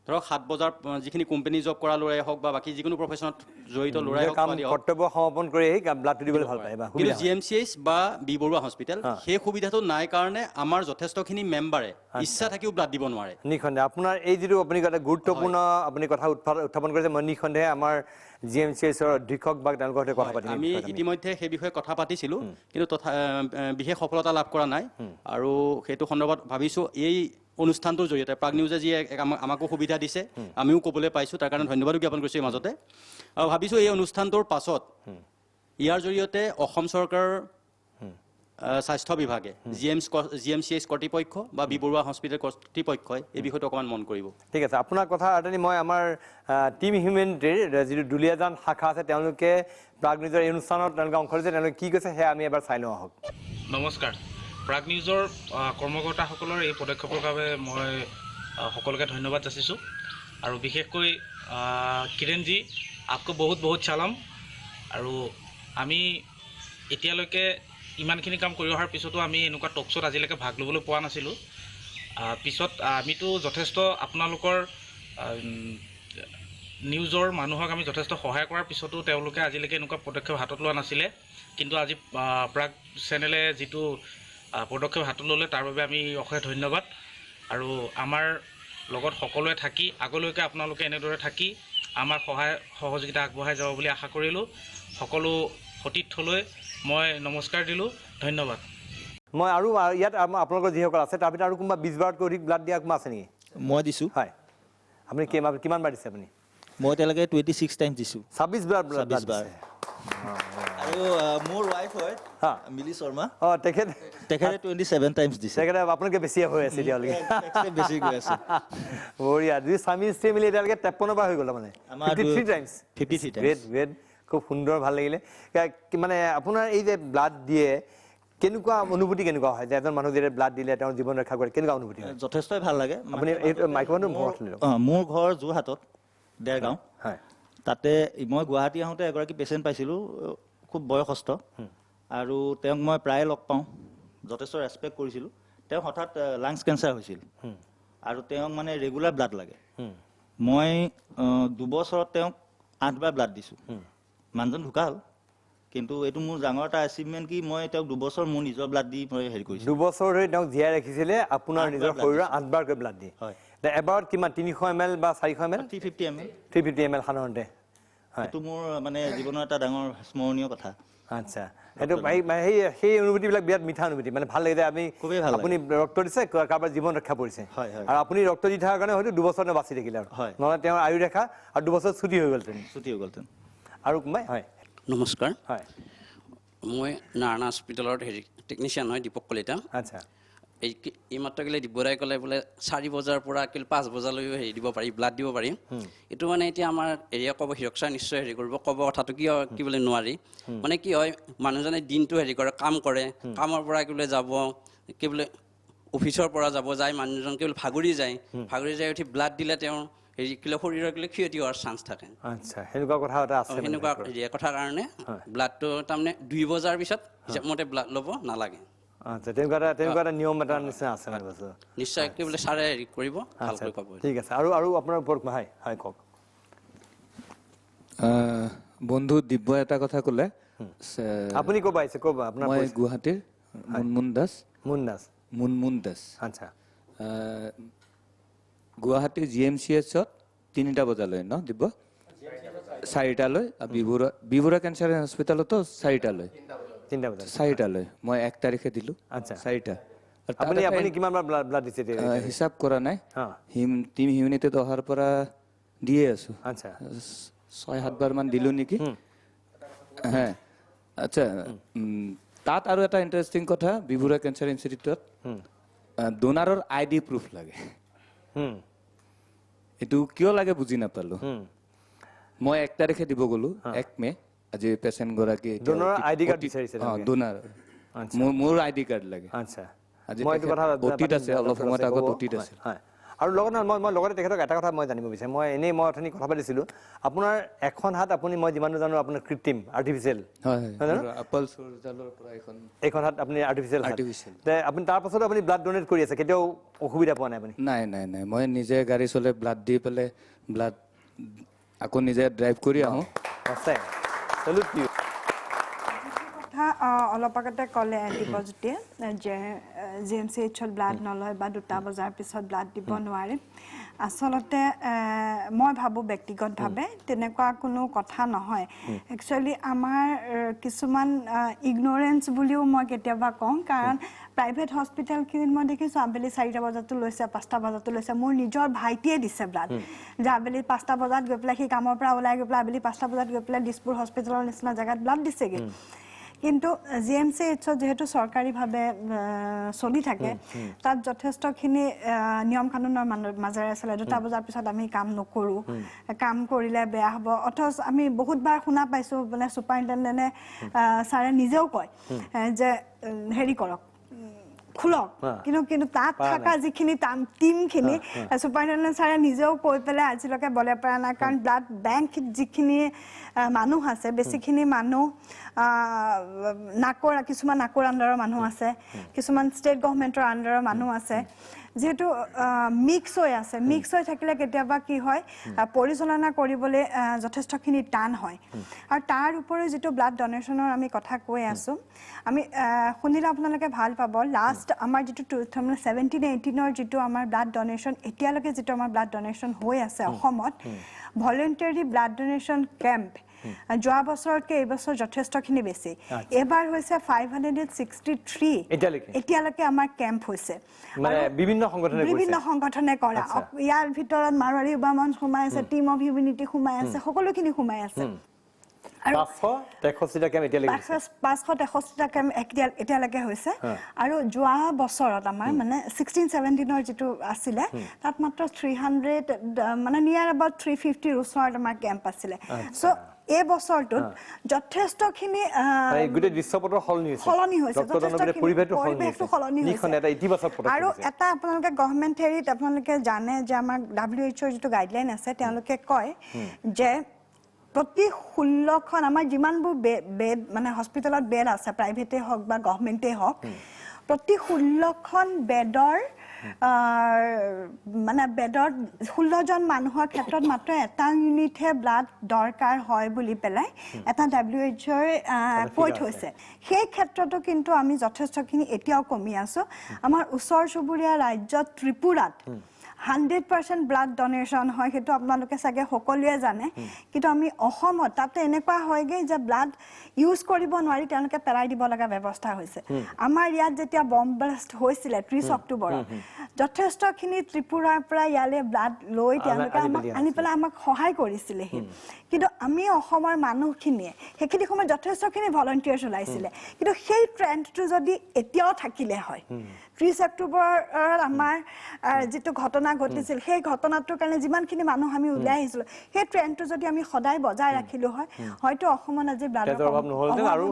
ধৰক 7 বজাৰ যিখিনি কোম্পানী জব কৰা ল'ৰাই হওক বা বাকী যিকোনো প্ৰফেশ্যনত জড়িত ল'ৰাই হওক কাম ছোৱালী হওক, কৰ্তব্য সমাপন কৰি ব্লাডটো দিবলৈ ভাল পায় বা কিন্তু সুবিধা হয়। GMCH বা বি বৰুৱা হস্পিটেল সেই সুবিধাটো নাই কাৰণে আমাৰ যথেষ্টখিনি মেম্বাৰে ইচ্ছা থাকিও ব্লাড দিব নোৱাৰে। নিঃসন্দেহে আপোনাৰ এই যিটো আপুনি এটা গুৰুত্বপূৰ্ণ আপুনি কথা উত্থাপন কৰিছে, মই নিঃসন্দেহে আমাৰ GMCHৰ অধীক্ষক বা তেওঁলোকৰ সৈতে কথা পাতিম। আমি ইতিমধ্যে সেই বিষয়ে কথা পাতিছিলোঁ, কিন্তু বিশেষ সফলতা লাভ কৰা নাই। আৰু সেইটো সন্দৰ্ভত ভাবিছোঁ এই অনুষ্ঠানটোৰ জৰিয়তে প্ৰাগ নিউজে যি আমাকো সুবিধা দিছে, আমিও ক'বলৈ পাইছোঁ, তাৰ কাৰণে ধন্যবাদো জ্ঞাপন কৰিছোঁ এই মাজতে। আৰু ভাবিছোঁ এই অনুষ্ঠানটোৰ পাছত ইয়াৰ জৰিয়তে অসম চৰকাৰৰ স্বাস্থ্য বিভাগে GMCH কৰ্তৃপক্ষ বা বি বৰুৱা হস্পিটেল কৰ্তৃপক্ষই এই বিষয়টো অকণমান মন কৰিব। ঠিক আছে, আপোনাৰ কথা আদৰণি মই আমাৰ টিম হিউমেনিটিৰ যিটো দুলীয়াজান শাখা আছে তেওঁলোকে প্ৰাগ নিউজৰ এই অনুষ্ঠানত তেওঁলোকে অংশ লৈছে, তেওঁলোকে কি কৈছে সেয়া আমি এবাৰ চাই লওঁ আহক। নমস্কাৰ, প্ৰাগ নিউজৰ কৰ্মকৰ্তাসকলৰ এই পদক্ষেপৰ বাবে মই সকলোকে ধন্যবাদ যাচিছোঁ। আৰু বিশেষকৈ কিৰণজী আপকো বহুত বহুত চালাম। আৰু আমি এতিয়ালৈকে ইমানখিনি কাম কৰি অহাৰ পিছতো আমি এনেকুৱা টক শ্ব'ত আজিলৈকে ভাগ ল'বলৈ পোৱা নাছিলোঁ। পিছত আমিতো যথেষ্ট আপোনালোকৰ নিউজৰ মানুহক আমি যথেষ্ট সহায় কৰাৰ পিছতো তেওঁলোকে আজিলৈকে এনেকুৱা পদক্ষেপ হাতত লোৱা নাছিলে। কিন্তু আজি প্ৰাগ চেনেলে যিটো পদক্ষেপ হাতত ল'লে তাৰ বাবে আমি অশেষ ধন্যবাদ। আৰু আমাৰ লগত সকলোৱে থাকি আগলৈকে আপোনালোকে এনেদৰে থাকি আমাৰ সহায় সহযোগিতা আগবঢ়াই যাব বুলি আশা কৰিলোঁ। সকলো সতীৰ্থলৈ মই নমস্কাৰ দিলোঁ, ধন্যবাদ। মই আৰু ইয়াত আপোনালোকৰ যিসকল আছে তাৰ ভিতৰত আৰু কোনোবা 20 বাৰতকৈ অধিক ব্লাড দিয়া কোনোবা আছে নেকি? মই দিছোঁ। হয়, আপুনি কিমান বাৰ দিছে আপুনি? মই এতিয়ালৈকে 26 টাইম দিছোঁ। 26 বাৰ ব্লাড দিছে। আৰু মোৰ ৱাইফ হয় মিলি শৰ্মা, তেখেতে 27 টাইমছ দিছে। তেখেতে আপোনালোকে বেছি হৈ আছে এতিয়ালৈকে। বেছি গৈ আছে। বঢ়িয়া, দুই স্বামী স্ত্ৰী মিলি এতিয়ালৈকে 53 বাৰ হৈ গ'ল মানে 53 টাইমছ। 53 টাইমছ। গ্ৰেট গ্ৰেট, খুব সুন্দৰ, ভাল লাগিলে। মানে আপোনাৰ এই যে ব্লাড দিয়ে কেনেকুৱা অনুভূতি কেনেকুৱা হয় যে এজন মানুহ যেতিয়া ব্লাড দিলে তেওঁৰ জীৱন ৰক্ষা কৰে, কেনেকুৱা অনুভূতি হয়? যথেষ্টই ভাল লাগে। আপুনি এই মাইক্ৰফোনটো ঘৰত লৈ লওক। মোৰ ঘৰ যোৰহাটত, দেৰগাঁও। হয়, তাতে মই গুৱাহাটী আহোঁতে এগৰাকী পেচেণ্ট পাইছিলোঁ, খুব বয়সস্থ। আৰু তেওঁক মই প্ৰায় লগ পাওঁ, যথেষ্ট ৰেচপেক্ট কৰিছিলোঁ। তেওঁ হঠাৎ লাংছ কেঞ্চাৰ হৈছিল আৰু তেওঁক মানে ৰেগুলাৰ ব্লাড লাগে। মই 2 বছৰত তেওঁক 8 বাৰ ব্লাড দিছোঁ। মানুহজন ঢুকাল, কিন্তু এইটো মোৰ ডাঙৰ এটা এচিভমেণ্ট কি মই তেওঁক 2 বছৰ মোৰ নিজৰ ব্লাড দি মই হেৰি কৰিছোঁ। 2 বছৰ ধৰি তেওঁক জীয়াই ৰাখিছিলে আপোনাৰ নিজৰ শৰীৰৰ 8 বাৰকৈ ব্লাড দি। হয়, এবাৰত কিমান 300 ml বা 400 ml? 350 ml। 350 ml সাধাৰণতে। হয়, এইটো মোৰ মানে জীৱনৰ এটা ডাঙৰ স্মৰণীয় কথা। আচ্ছা, সেইটো সেই অনুভূতিবিলাক বিৰাট মিঠা অনুভূতি, মানে ভাল লাগে যে খুবেই ভাল লাগে। আপুনি ৰক্ত দিছে, কাৰোবাৰ জীৱন ৰক্ষা পৰিছে। হয়, হয়। আৰু আপুনি ৰক্ত দি থকাৰ কাৰণে হয়তো 2 বছৰ বাচি থাকিলে আৰু হয়। নহ'লে তেওঁৰ আয়ু ৰেখা আৰু 2 বছৰ ছুটি হৈ গ'লহেঁতেন। ছুটি হৈ গ'লহেঁতেন। আৰু কোনোবাই? হয় নমস্কাৰ, হয়, মই নাৰায়ণ হস্পিটেলৰ টেকনিচিয়ান হয়, দীপক কলিতা। আচ্ছা, এইমাত্ৰ কেলে দিব্যদাই ক'লে বোলে 4 বজাৰ পৰা 5 বজালৈও দিব পাৰি, ব্লাড দিব পাৰি। এইটো মানে এতিয়া আমাৰ ক'ব হিৰকচাৰ নিশ্চয় কৰিব, ক'ব কথাটো কি বোলে নোৱাৰি। মানে কি হয়, মানুহজনে দিনটো কৰে, কাম কৰে, কামৰ পৰা কি বোলে যাব, কি বোলে অফিচৰ পৰা যাব, যাই মানুহজন কি বোলে ভাগৰি যায় উঠি ব্লাড দিলে তেওঁৰ শৰীৰৰ ক্ষতি হোৱাৰ চান্স থাকে। আচ্ছা, সেনেকুৱা কথা এটা আছে। সেনেকুৱা কথাৰ কাৰণে ব্লাডটো তাৰমানে 2 বজাৰ পিছত হিচাপ মতে ব্লাড ল'ব নালাগে। আচ্ছা, তেনেকুৱা এটা নিয়ম এটা নিচিনা আছে মানে বস্তু। নিশ্চয় কি বোলে ছাৰে কৰিব, ভালকৈ ক'ব। ঠিক আছে, আৰু আপোনাৰ ওপৰত হয় হয় কওক। বন্ধু দিব্য এটা কথা ক'লে। আপুনি ক'ব আহিছে, ক'ব আপোনাৰ। মই গুৱাহাটীৰ মুনমুন দাস। মুনমুন দাস। আচ্ছা, গুৱাহাটীৰ GMCHত 3টা বজালৈ ন দিব্য? 4টালৈ। বি-বৰুৱা কেঞ্চাৰ হস্পিটেলতো 4টালৈ। 3টা বজাত 4টালৈ মই 1 তাৰিখে দিলোঁ। আচ্ছা, 4টা। আপুনি কিমান বাৰ ব্লাড দিছে? হিচাপ কৰা নাই, টিম হিউমেনিটিত অহাৰ পৰা দিয়ে আছোঁ। আচ্ছা, 6-7 বাৰ মান দিলোঁ নেকি। হ্যাঁ, আচ্ছা, তাত আৰু এটা ইণ্টাৰেষ্টিং কথা, বি-বৰুৱা কেঞ্চাৰ ইনষ্টিটিউটত ডোনাৰৰ ID প্ৰুফ লাগে। এইটো কিয় লাগে বুজি নাপালোঁ। মই 1 তাৰিখে দিব গ'লোঁ, 1 মে। আজি পেচেণ্ট গৰাকী ডোনাৰৰ ID কাৰ্ড বিচাৰিছে? ডোনাৰ, মোৰ ID কাৰ্ড লাগে। আচ্ছা, আজি অতীত আছে, অলপ সময়ত আগত অতীত আছে। আৰু লগতে মই লগতে তেখেতক এটা কথা মই জানিব বিচাৰিম মই এনেই মই অথনি কথা পাতিছিলোঁ আপোনাৰ এখন হাত আপুনি মই যিমান জানো আপোনাৰ কৃত্ৰিম আৰ্টিফিচিয়েল এইখন হাত আপুনি আৰ্টিফিচিয়েল আপুনি তাৰ পাছতো আপুনি ব্লাড ডোনেট কৰি আছে কেতিয়াও অসুবিধা পোৱা নাই আপুনি নাই মই নিজে গাড়ী চলাই ব্লাড দি পেলাই ব্লাড আকৌ নিজে ড্ৰাইভ কৰি আহোঁ সঁচাই চেলুট ইউ কথা অলপ আগতে ক'লে দীপজ্যোতিয়ে যে GMCHত ব্লাড নলয় বা 2টা বজাৰ পিছত ব্লাড দিব নোৱাৰে আচলতে মই ভাবোঁ ব্যক্তিগতভাৱে তেনেকুৱা কোনো কথা নহয় একচুৱেলি আমাৰ কিছুমান ইগনৰেঞ্চ বুলিও মই কেতিয়াবা কওঁ কাৰণ প্ৰাইভেট হস্পিটেলখিনিত মই দেখিছোঁ আবেলি 4টা বজাতো লৈছে 5টা বজাতো লৈছে মোৰ নিজৰ ভাইটিয়ে দিছে ব্লাড যে আবেলি 5টা বজাত গৈ পেলাই সি কামৰ পৰা ওলাই গৈ পেলাই আবেলি 5টা বজাত গৈ পেলাই দিছপুৰ হস্পিটেলৰ নিচিনা জেগাত ব্লাড দিছেগৈ কিন্তু GMCHত যেহেতু চৰকাৰীভাৱে চলি থাকে তাত যথেষ্টখিনি নিয়ম কানুনৰ মাজেৰে চলে 2টা বজাৰ পিছত আমি কাম নকৰোঁ কাম কৰিলে বেয়া হ'ব অথচ আমি বহুতবাৰ শুনা পাইছোঁ মানে ছুপাৰিণ্টেণ্ডেণ্টে ছাৰে নিজেও কয় যে হেৰি কৰক খোলক কিন্তু তাত থকা যিখিনি টিমখিনি ছুপাৰিণ্টেণ্ডেণ্ট ছাৰে নিজেও কৈ পেলাই আজিলৈকে বলে পৰা নাই কাৰণ ব্লাড বেংক যিখিনি মানুহ আছে বেছিখিনি মানুহ কিছুমান নাকৰ আণ্ডাৰৰ মানুহ আছে কিছুমান ষ্টেট গভৰ্ণমেণ্টৰ আণ্ডাৰৰ মানুহ আছে যেহেতু মিক্স হৈ থাকিলে কেতিয়াবা কি হয় পৰিচালনা কৰিবলৈ যথেষ্টখিনি টান হয় আৰু তাৰ উপৰিও যিটো ব্লাড ডনেশ্যনৰ আমি কথা কৈ আছোঁ আমি শুনিলে আপোনালোকে ভাল পাব লাষ্ট আমাৰ যিটো 2017-18ৰ যিটো আমাৰ ব্লাড ডনেশ্যন এতিয়ালৈকে যিটো আমাৰ ব্লাড ডনেশ্যন হৈ আছে অসমত ভলেণ্টাৰী ব্লাড ডনেশ্যন কেম্প যোৱা বছৰতকৈ এই বছৰ যথেষ্টখিনি বেছি এবাৰ হৈছে 563 এতিয়ালৈকে আমাৰ কেম্প হৈছে বিভিন্ন সংগঠনে কৰা ইয়াৰ ভিতৰত মাৰোৱাৰী উবামন সোমাই আছে টিম অফ হিউমেনিটি সোমাই আছে সকলোখিনি সোমাই আছে 563টা কেম্প এতিয়ালৈকে হৈছে আৰু যোৱা বছৰত আমাৰ মানে 16-17ৰ যিটো আছিলে তাত মাত্ৰ 300 মানে নিয়াৰ এবাউট 350 ওচৰত আমাৰ কেম্প আছিলে চ' এই বছৰটোত যথেষ্টখিনি গোটেই দৃশ্যপটৰ সলনি হৈছে পৰিৱেশটো সলনি হৈছে আৰু এটা আপোনালোকে গভৰ্ণমেণ্ট হেৰিত আপোনালোকে জানে যে আমাৰ WHO যিটো গাইডলাইন আছে তেওঁলোকে কয় যে প্ৰতি 16খন আমাৰ যিমানবোৰ বেড মানে হস্পিটেলত বেড আছে প্ৰাইভেটেই হওক বা গভৰ্ণমেণ্টেই হওক প্ৰতি 16খন বেডৰ মানে বেডৰ 16জন মানুহৰ ক্ষেত্ৰত মাত্ৰ এটা ইউনিটহে ব্লাড দৰকাৰ হয় বুলি পেলাই এটা WHOৰ কৈ থৈছে সেই ক্ষেত্ৰতো কিন্তু আমি যথেষ্টখিনি এতিয়াও কমি আছোঁ আমাৰ ওচৰ চুবুৰীয়া ৰাজ্যত ত্ৰিপুৰাত 100% ব্লাড ডনেশ্যন হয় সেইটো আপোনালোকে চাগে সকলোৱে জানে কিন্তু আমি অসমত তাতে এনেকুৱা হয়গৈ যে ব্লাড ইউজ কৰিব নোৱাৰি তেওঁলোকে পেলাই দিব লগা ব্যৱস্থা হৈছে আমাৰ ইয়াত যেতিয়া বম্ব ব্লাষ্ট হৈছিলে 30 অক্টোবৰত যথেষ্টখিনি ত্ৰিপুৰাৰ পৰা ইয়ালৈ ব্লাড লৈ তেওঁলোকে আনি পেলাই আমাক সহায় কৰিছিলেহি কিন্তু আমি অসমৰ মানুহখিনিয়ে সেইখিনি সময়ত যথেষ্টখিনি ভলণ্টিয়াৰ্ছ ওলাইছিলে কিন্তু সেই ট্ৰেণ্ডটো যদি এতিয়াও থাকিলে হয় 30 অক্টোবৰত আমাৰ যিটো ঘটনা ঘটিছিল সেই ঘটনাটোৰ কাৰণে যিমানখিনি মানুহ আমি ওলাই আহিছিলোঁ সেই ট্ৰেণ্ডটো যদি আমি সদায় বজাই ৰাখিলোঁ হয় হয়তো অসমত আজি ব্লাডৰ অভাৱ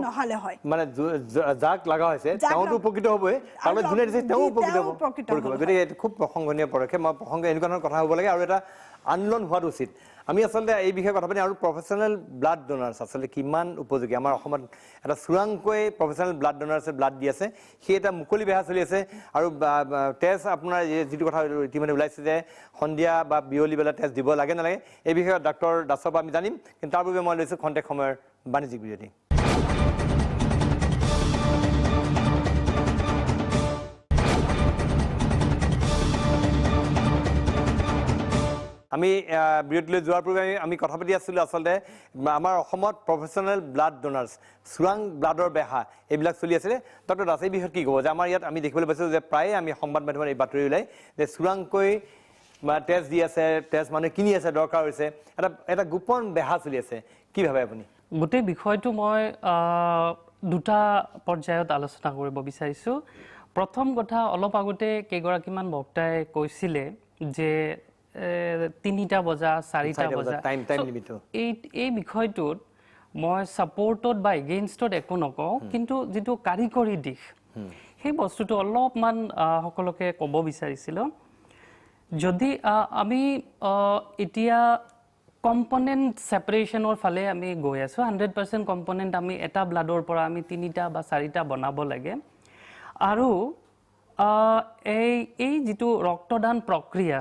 নহ'লে হয় মানে যাক লগা হৈছে তেওঁতো উপকৃত হ'বই আৰু যোনে দিছে তেওঁ উপকৃত হ'ব গতিকে এইটো খুব প্ৰসংগনীয় পদক্ষেপ মই প্ৰসংগ এনেকুৱা ধৰণৰ কথা হ'ব লাগে আৰু এটা আন্দোলন হোৱাটো উচিত আমি আচলতে এই বিষয়ে কথা পাতি আৰু প্ৰফেচনেল ব্লাড ডনাৰ্ছ আচলতে কিমান উপযোগী আমাৰ অসমত এটা চোৰাংকৈ প্ৰফেচনেল ব্লাড ডনাৰ্ছে ব্লাড দি আছে সেই এটা মুকলি বেহা চলি আছে আৰু তেজ আপোনাৰ যিটো কথা ইতিমধ্যে ওলাইছে যে সন্ধিয়া বা বিয়লি বেলা তেজ দিব লাগে নালাগে এই বিষয়ে ডাক্তৰ দাসৰ পৰা আমি জানিম কিন্তু তাৰ বাবে মই লৈছোঁ খন্তেক সময়ৰ বাণিজ্যিক বিৰতি আমি বিৰতিলৈ যোৱাৰ পূৰ্বে আমি কথা পাতি আছিলোঁ আচলতে আমাৰ অসমত প্ৰফেচনেল ব্লাড ডনাৰ্ছ চোৰাং ব্লাডৰ বেহা এইবিলাক চলি আছিলে ডক্টৰ দাস এই বিষয়ত কি ক'ব যে আমাৰ ইয়াত আমি দেখিবলৈ পাইছোঁ যে প্ৰায়ে আমি সংবাদ মাধ্যমত এই বাতৰি ওলাই যে চোৰাংকৈ তেজ দি আছে তেজ মানুহে কিনি আছে দৰকাৰ হৈছে এটা গোপন বেহা চলি আছে কি ভাবে আপুনি গোটেই বিষয়টো মই দুটা পৰ্যায়ত আলোচনা কৰিব বিচাৰিছোঁ প্ৰথম কথা অলপ আগতে কেইগৰাকীমান বক্তাই কৈছিলে যে 3টা বজা 4টা বজা এই বিষয়টোত মই ছাপৰ্টত বা এগেইনষ্টত একো নকওঁ কিন্তু যিটো কাৰিকৰী দিশ সেই বস্তুটো অলপমান সকলোকে ক'ব বিচাৰিছিলোঁ যদি আমি এতিয়া কম্পনেণ্ট ছেপাৰেশ্যনৰ ফালে আমি গৈ আছোঁ 100% কম্পনেণ্ট আমি এটা ব্লাডৰ পৰা আমি 3টা বা 4টা বনাব লাগে আৰু এই যিটো ৰক্তদান প্ৰক্ৰিয়া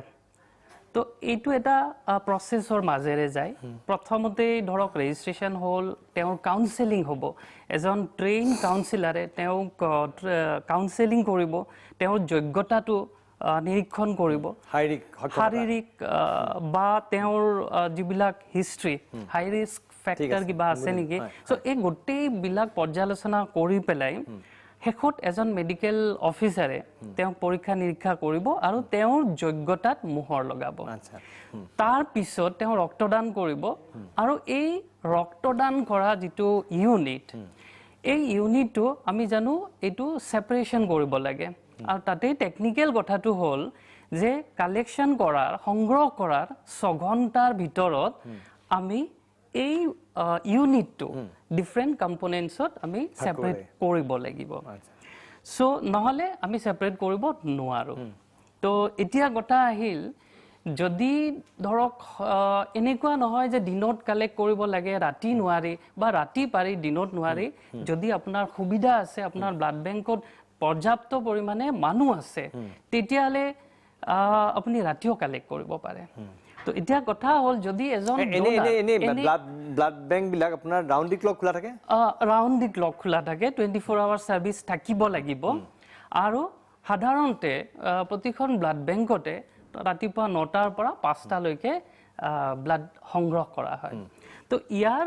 তো এইটো এটা প্ৰচেছৰ মাজেৰে যায় প্ৰথমতেই ধৰক ৰেজিষ্ট্ৰেশ্যন হ'ল তেওঁৰ কাউন্সেলিং হ'ব এজন ট্ৰেইন কাউন্সিলাৰে তেওঁক কাউন্সেলিং কৰিব তেওঁৰ যোগ্যতাটো নিৰীক্ষণ কৰিব শাৰীৰিক বা তেওঁৰ যিবিলাক হিষ্ট্ৰী হাই ৰিস্ক ফেক্টৰ কিবা আছে নেকি চ' এই গোটেইবিলাক পৰ্যালোচনা কৰি পেলাই শেষত এজন মেডিকেল অফিচাৰে তেওঁক পৰীক্ষা নিৰীক্ষা কৰিব আৰু তেওঁৰ যোগ্যতাত মোহৰ লগাব তাৰ পিছত তেওঁ ৰক্তদান কৰিব আৰু এই ৰক্তদান কৰা যিটো ইউনিট এই ইউনিটটো আমি জানো এইটো ছেপাৰেশ্যন কৰিব লাগে আৰু তাতে টেকনিকেল কথাটো হ'ল যে কালেকশ্যন কৰাৰ সংগ্ৰহ কৰাৰ 6 ঘণ্টাৰ ভিতৰত আমি এই ইউনিটটো ডিফাৰেণ্ট কম্পনেণ্টছত আমি ছেপাৰেট কৰিব লাগিব চ' নহ'লে আমি ছেপাৰেট কৰিব নোৱাৰোঁ তো এতিয়া কথা আহিল যদি ধৰক এনেকুৱা নহয় যে দিনত কালেক্ট কৰিব লাগে ৰাতি নোৱাৰি বা ৰাতি পাৰি দিনত নোৱাৰি যদি আপোনাৰ সুবিধা আছে আপোনাৰ ব্লাড বেংকত পৰ্যাপ্ত পৰিমাণে মানুহ আছে তেতিয়াহ'লে আপুনি ৰাতিও কালেক্ট কৰিব পাৰে তো এতিয়া কথা হ'ল যদি এজন ব্লাড বেংক বিলাক আপোনাৰ ৰাউণ্ড দি ক্লক খোলা থাকে ৰাউণ্ড দি ক্লক খোলা থাকে 24 আৱাৰ ছাৰ্ভিচ থাকিব লাগিব আৰু সাধাৰণতে প্ৰতিখন ব্লাড বেংকতে ৰাতিপুৱা 9টাৰ পৰা 5টালৈকে ব্লাড সংগ্ৰহ কৰা হয় তো ইয়াৰ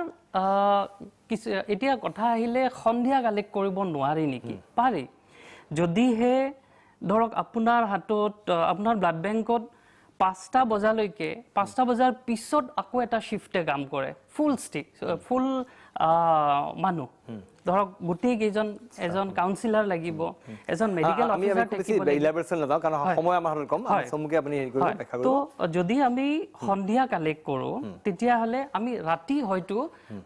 এতিয়া কথা আহিলে সন্ধিয়া কালেক্ট কৰিব নোৱাৰি নেকি পাৰি যদিহে ধৰক আপোনাৰ হাতত আপোনাৰ ব্লাড বেংকত 5টা বজালৈকে 5টা বজাৰ পিছত আকৌ এটা শিফটে কাম কৰে ফুল মানুহ ধৰক গোটেই কেইজন এজন কাউন্সিলাৰ লাগিব এজন মেডিকেল অফিচাৰ থাকিব ইলাবৰেচন নাযাওঁ কাৰণ সময় আমাৰ হাতত কম সমুখে আপুনি হেৰি কৰিব ব্যাখ্যা কৰিব তো যদি আমি সন্ধিয়া কালেক্ট কৰোঁ তেতিয়াহ'লে আমি ৰাতি হয়তো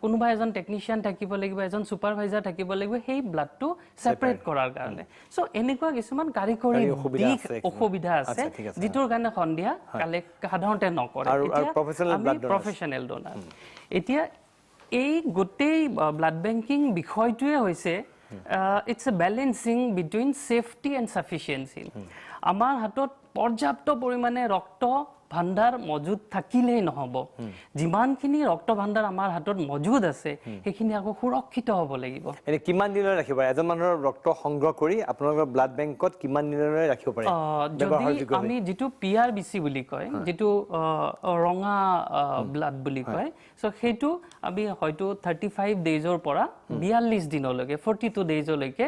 কোনোবা এজন টেকনিচিয়ান থাকিব লাগিব এজন ছুপাৰভাইজাৰ থাকিব লাগিব সেই ব্লাডটো ছেপাৰেট কৰাৰ কাৰণে চ' এনেকুৱা কিছুমান কাৰিকৰী দিশ অসুবিধা আছে যিটোৰ কাৰণে সন্ধিয়া কালেক্ট সাধাৰণতে নকৰে প্ৰফেশ্যনেল ডোনাৰ এতিয়া এই গোটেই ব্লাড বেংকিং বিষয়টোৱে হৈছে it's a balancing between safety and sufficiency আমাৰ হাতত পৰ্যাপ্ত পৰিমাণে ৰক্ত ভাণ্ডাৰ মজুদ থাকিলেই নহ'ব যিমানখিনি ৰক্ত ভাণ্ডাৰ আমাৰ হাতত মজুদ আছে সেইখিনি আকৌ সুৰক্ষিত হ'ব লাগিব এনে কিমান দিনলৈ ৰাখিব পাৰে এজন মানুহৰ ৰক্ত সংগ্ৰহ কৰি আপোনালোকৰ ব্লাড বেংকত কিমান দিনলৈ ৰাখিব পাৰে যদি আমি যিটো PRBC বুলি কয় যিটো ৰঙা ব্লাড বুলি কয় চ' সেইটো আমি হয়তো 35 ডেইজৰ পৰা 42 দিনলৈকে 42 ডেইজলৈকে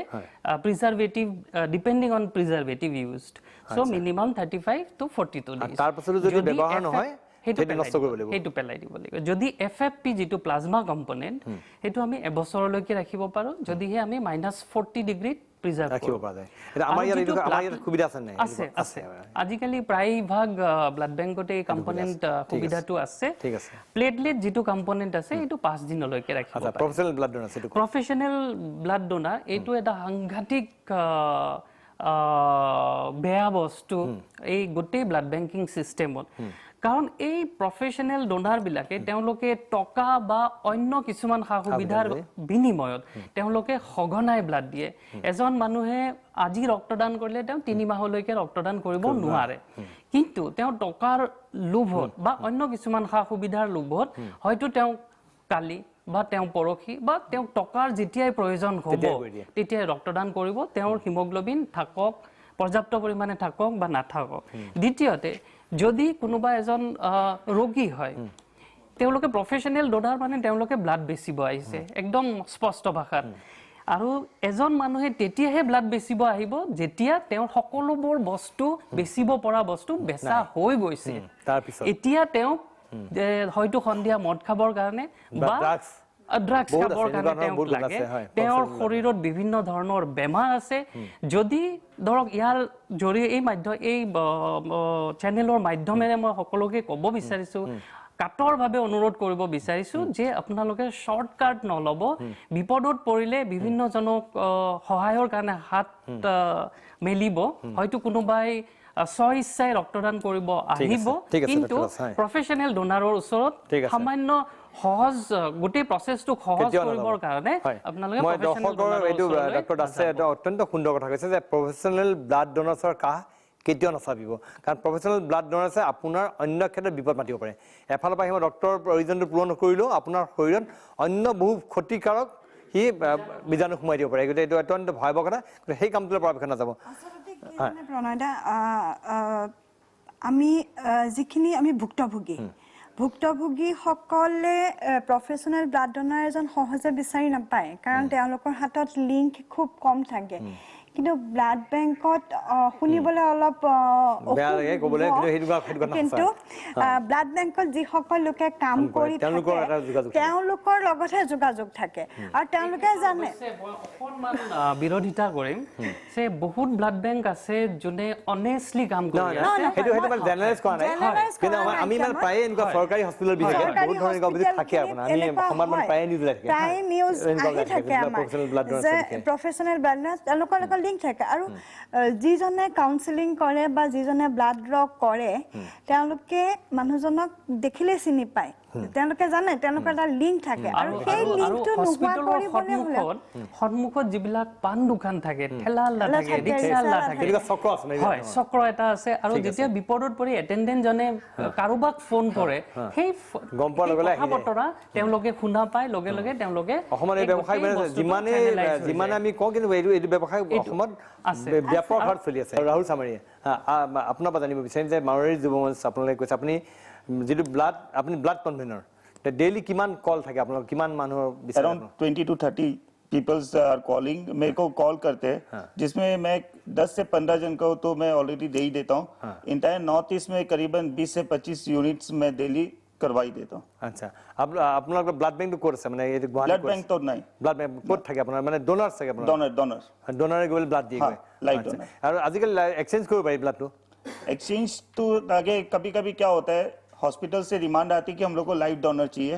preservative depending on preservative used so' minimum 35 to 42 days তাৰপাছতো যদি ব্যৱহাৰ নহয় সেইটো নষ্ট কৰিব লাগিব সেইটো পেলাই দিব লাগিব যদি FFP যিটো প্লাজমা কম্পনেণ্ট সেইটো আমি এবছৰলৈকে ৰাখিব পাৰোঁ যদিহে আমি -40 ডিগ্ৰীত প্ৰিজাৰ্ভ ৰাখিব পৰা যায় এটা আমাৰ ইয়াত সুবিধা আছে নাই আছে আজিকালি প্ৰায়ভাগ ব্লাড বেংকতে এই কম্পনেণ্ট সুবিধাটো আছে ঠিক আছে প্লেটলেট যিটো কম্পনেণ্ট আছে এইটো 5 দিনলৈকে ৰাখিব পাৰে প্ৰফেশ্যনেল ব্লাড ডোনাৰ আছে প্ৰফেশ্যনেল ব্লাড ডোনাৰ এইটো এটা সাংঘাতিক বেয়া বস্তু এই গোটেই ব্লাড বেংকিং চিষ্টেমত কাৰণ এই প্ৰফেশ্যনেল ডোনাৰবিলাকে তেওঁলোকে টকা বা অন্য কিছুমান সা সুবিধাৰ বিনিময়ত তেওঁলোকে সঘনাই ব্লাড দিয়ে এজন মানুহে আজি ৰক্তদান কৰিলে তেওঁ 3 মাহলৈকে ৰক্তদান কৰিব নোৱাৰে কিন্তু তেওঁ টকাৰ লোভত বা অন্য কিছুমান সা সুবিধাৰ লোভত হয়তো তেওঁ কালি বা তেওঁ পৰখি বা তেওঁ টকাৰ যেতিয়াই প্ৰয়োজন হ'ব তেতিয়াই ৰক্তদান কৰিব তেওঁৰ হিমোগ্লোবিন থাকক পৰ্যাপ্ত পৰিমাণে থাকক বা নাথাকক দ্বিতীয়তে যদি কোনোবা এজন ৰোগী হয় তেওঁলোকে প্ৰফেশ্যনেল ডোনাৰ মানে তেওঁলোকে ব্লাড বেচিব আহিছে একদম স্পষ্ট ভাষাত আৰু এজন মানুহে তেতিয়াহে ব্লাড বেচিব আহিব যেতিয়া তেওঁৰ সকলোবোৰ বস্তু বেচিব পৰা বস্তু বেচা হৈ গৈছে এতিয়া তেওঁ হয়তো সন্ধিয়া মদ খাবৰ কাৰণে বা ড্ৰাগছ খাবৰ কাৰণে তেওঁক লাগে তেওঁৰ শৰীৰত বিভিন্ন ধৰণৰ বেমাৰ আছে যদি ধৰক ইয়াৰ জৰিয়তে এই চেনেলৰ মাধ্যমেৰে মই সকলোকে ক'ব বিচাৰিছোঁ কাটৰভাৱে অনুৰোধ কৰিব বিচাৰিছোঁ যে আপোনালোকে শ্বৰ্টকাট নল'ব বিপদত পৰিলে বিভিন্নজনক সহায়ৰ কাৰণে হাত মেলিব হয়তো কোনোবাই স্বইচ্ছাই ৰক্তদান কৰিব আহিব ঠিক আছে, কিন্তু ডক্টৰ, হয়। প্ৰফেচনেল ডোনাৰৰ ওচৰত ঠিক আছে। সামান্য সহজ গোটেই প্ৰচেছটো সহজ কেতিয়াও কৰিবৰ নাযাব। কাৰণে হয়। আপোনালোকে মই প্ৰফেচনেল দৰ্শকৰ এইটো ডক্টৰ দাসে এটা অত্যন্ত সুন্দৰ কথা কৈছে যে প্ৰফেচনেল ব্লাড ডোনাৰ্ছৰ কাহ কেতিয়াও নাচাবিব কাৰণ প্ৰফেচনেল ব্লাড ডোনাৰ্ছে আপোনাৰ অন্য ক্ষেত্ৰত বিপদ মাতিব পাৰে এফালৰ পৰা সিহঁত ডক্টৰৰ প্ৰয়োজনটো পূৰণ নকৰিলেও আপোনাৰ শৰীৰত অন্য বহু ক্ষতিকাৰক সি বীজাণু সোমাই দিব পাৰে গতিকে এইটো অত্যন্ত ভয়াৱহ কথা সেই কামটোলৈ পৰাপক্ষত নাযাব আচলতে কি জানে প্ৰণয়দা আমি যিখিনি আমি ভুক্তভোগীসকলে প্ৰফেচনেল ব্লাড ডোনাৰ এজন সহজে বিচাৰি নাপায় কাৰণ তেওঁলোকৰ হাতত লিংক খুব কম থাকে কিন্তু ব্লাড বেংকত শুনিবলৈ অলপ বেয়া লাগে ক'বলৈ কিন্তু ব্লাড বেংকত যিসকল লোকে কাম কৰি তেওঁলোকৰ লগতহে যোগাযোগ থাকে আৰু তেওঁলোকে জানে অকণমান বিৰোধিতা কৰিম যে বহুত ব্লাড বেংক আছে যোনে অনেষ্টলি কাম কৰি আছে সেইটো মানে জেনেৰেলাইজ কৰা নাই কিন্তু আমি মানে প্ৰায়ে এনেকুৱা চৰকাৰী হস্পিটেল বিশেষকৈ বহুত ধৰণৰ এনেকুৱা অভিযোগ থাকে আপোনাৰ আমি সমাজ মানে প্ৰায়ে নিউজ লাগে প্ৰায় নিউজ আহি থাকে আমাৰ যে প্ৰফেচনেল ব্লাড ডোনাৰ তেওঁলোকৰ লগত লিংক থাকে আৰু যিজনে কাউন্সেলিং কৰে বা যিজনে ব্লাড ড্ৰ কৰে তেওঁলোকে মানুহজনক দেখিলে চিনি পায় তেওঁলোকে জানে তেওঁলোকৰ এটা লিংক থাকে আৰু সেই লিংকটো নোহোৱা কৰিবলৈ হ'লে সন্মুখত যিবিলাক পাণ দোকান থাকে ঠেলা আল্লা থাকে ৰিক্সা আল্লা থাকে হয় চক্ৰ এটা আছে আৰু যেতিয়া বিপদত পৰি এটেণ্ডেণ্টজনে কাৰোবাক ফোন কৰে সেই গম পোৱাৰ লগে লগে কথা বতৰা তেওঁলোকে শুনা পায় লগে লগে তেওঁলোকে অসমত এই ব্যৱসায় যিমানে আমি কওঁ কিন্তু এইটো ব্যৱসায় অসমত ব্যাপক হাৰত চলি আছে ৰাহুল চামাৰীয়ে আপোনাৰ পৰা জানিব বিচাৰিম যে মাৰোৱাৰী যুৱ মঞ্চ আপোনালোকে কৈছে আপুনি যিটো আপুনি ব্লাড কনভেনৰ ডেইলি কিমান কল থাকে আপোনালোক কিমান মানুহৰ around 20 to 30 peoples are calling मेरे को कॉल करते हैं जिसमें मैं 10 से 15 जन को तो मैं ऑलरेडी दे ही देता हूँ इंटायर नॉर्थ ईस्ट में करीबन 20 से 25 यूनिट्स मैं डेली करवा ही देता हूँ আচ্ছা আপোনালোকৰ ব্লাড বেংকটো ক'ত আছে মানে এইটো গুৱাহাটী ब्लड बैंक तो नहीं ব্লাড বেংক ক'ত থাকে আপোনাৰ মানে ডোনাৰ্ছ থাকে আপোনাৰ डोनर ডোনাৰে গৈ ব্লাড দিয়ে लाइव डोनर আৰু আজিকালি এক্সচেঞ্জ কৰিব পাৰি ব্লাডটো एक्सचेंज तो आगे कभी कभी क्या होता है हॉस्पिटल से डिमांड आती है कि हम लोग को लाइव डोनर चाहिए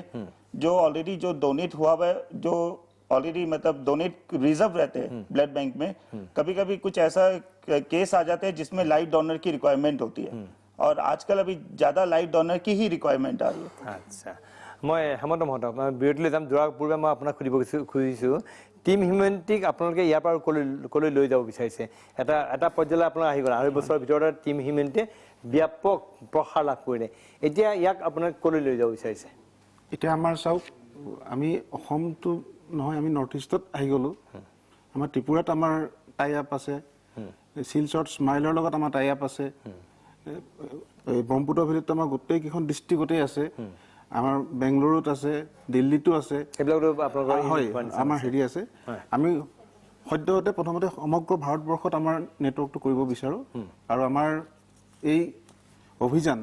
जो ऑलरेडी जो डोनेट हुआ है जो ऑलरेडी मतलब डोनेट रिजर्व रहते हैं ब्लड बैंक में कभी कभी कुछ ऐसा केस आ जाते हैं जिसमें लाइव डोनर की रिक्वायरमेंट होती है और आजकल अभी ज्यादा लाइव डोनर की ही रिक्वायरमेंट आ रही है আচ্ছা মই হেমন্ত মহন্ত মই বিৰতিলৈ যাম যোৱাৰ পূৰ্বে মই আপোনাক সুধিব খুজিছোঁ টিম হিউমেনিটিক আপোনালোকে ইয়াৰ পৰা কলৈ লৈ যাব বিচাৰিছে এটা পৰ্যায়লৈ আপোনাৰ আহি গ'ল 2 বছৰৰ ভিতৰতে টিম হিউমেনিটিয়ে ব্যাপক প্ৰসাৰ লাভ কৰিলে এতিয়া ইয়াক আপোনালোকে কলৈ লৈ যাব বিচাৰিছে এতিয়া আমাৰ চাওক আমি অসমটো নহয় আমি নৰ্থ ইষ্টত আহি গ'লো আমাৰ ত্ৰিপুৰাত আমাৰ টাই আপ আছে শিলচৰত স্মাইলৰ লগত আমাৰ টাই আপ আছে ব্ৰহ্মপুত্ৰ ভেলীত আমাৰ গোটেইকেইখন ডিষ্ট্ৰিক্টতেই আছে আমাৰ বেংগলুৰুত আছে দিল্লীতো আছে হয় আমাৰ হেৰি আছে আমি সদ্যহতে প্ৰথমতে সমগ্ৰ ভাৰতবৰ্ষত আমাৰ নেটৱৰ্কটো কৰিব বিচাৰোঁ আৰু আমাৰ এই অভিযান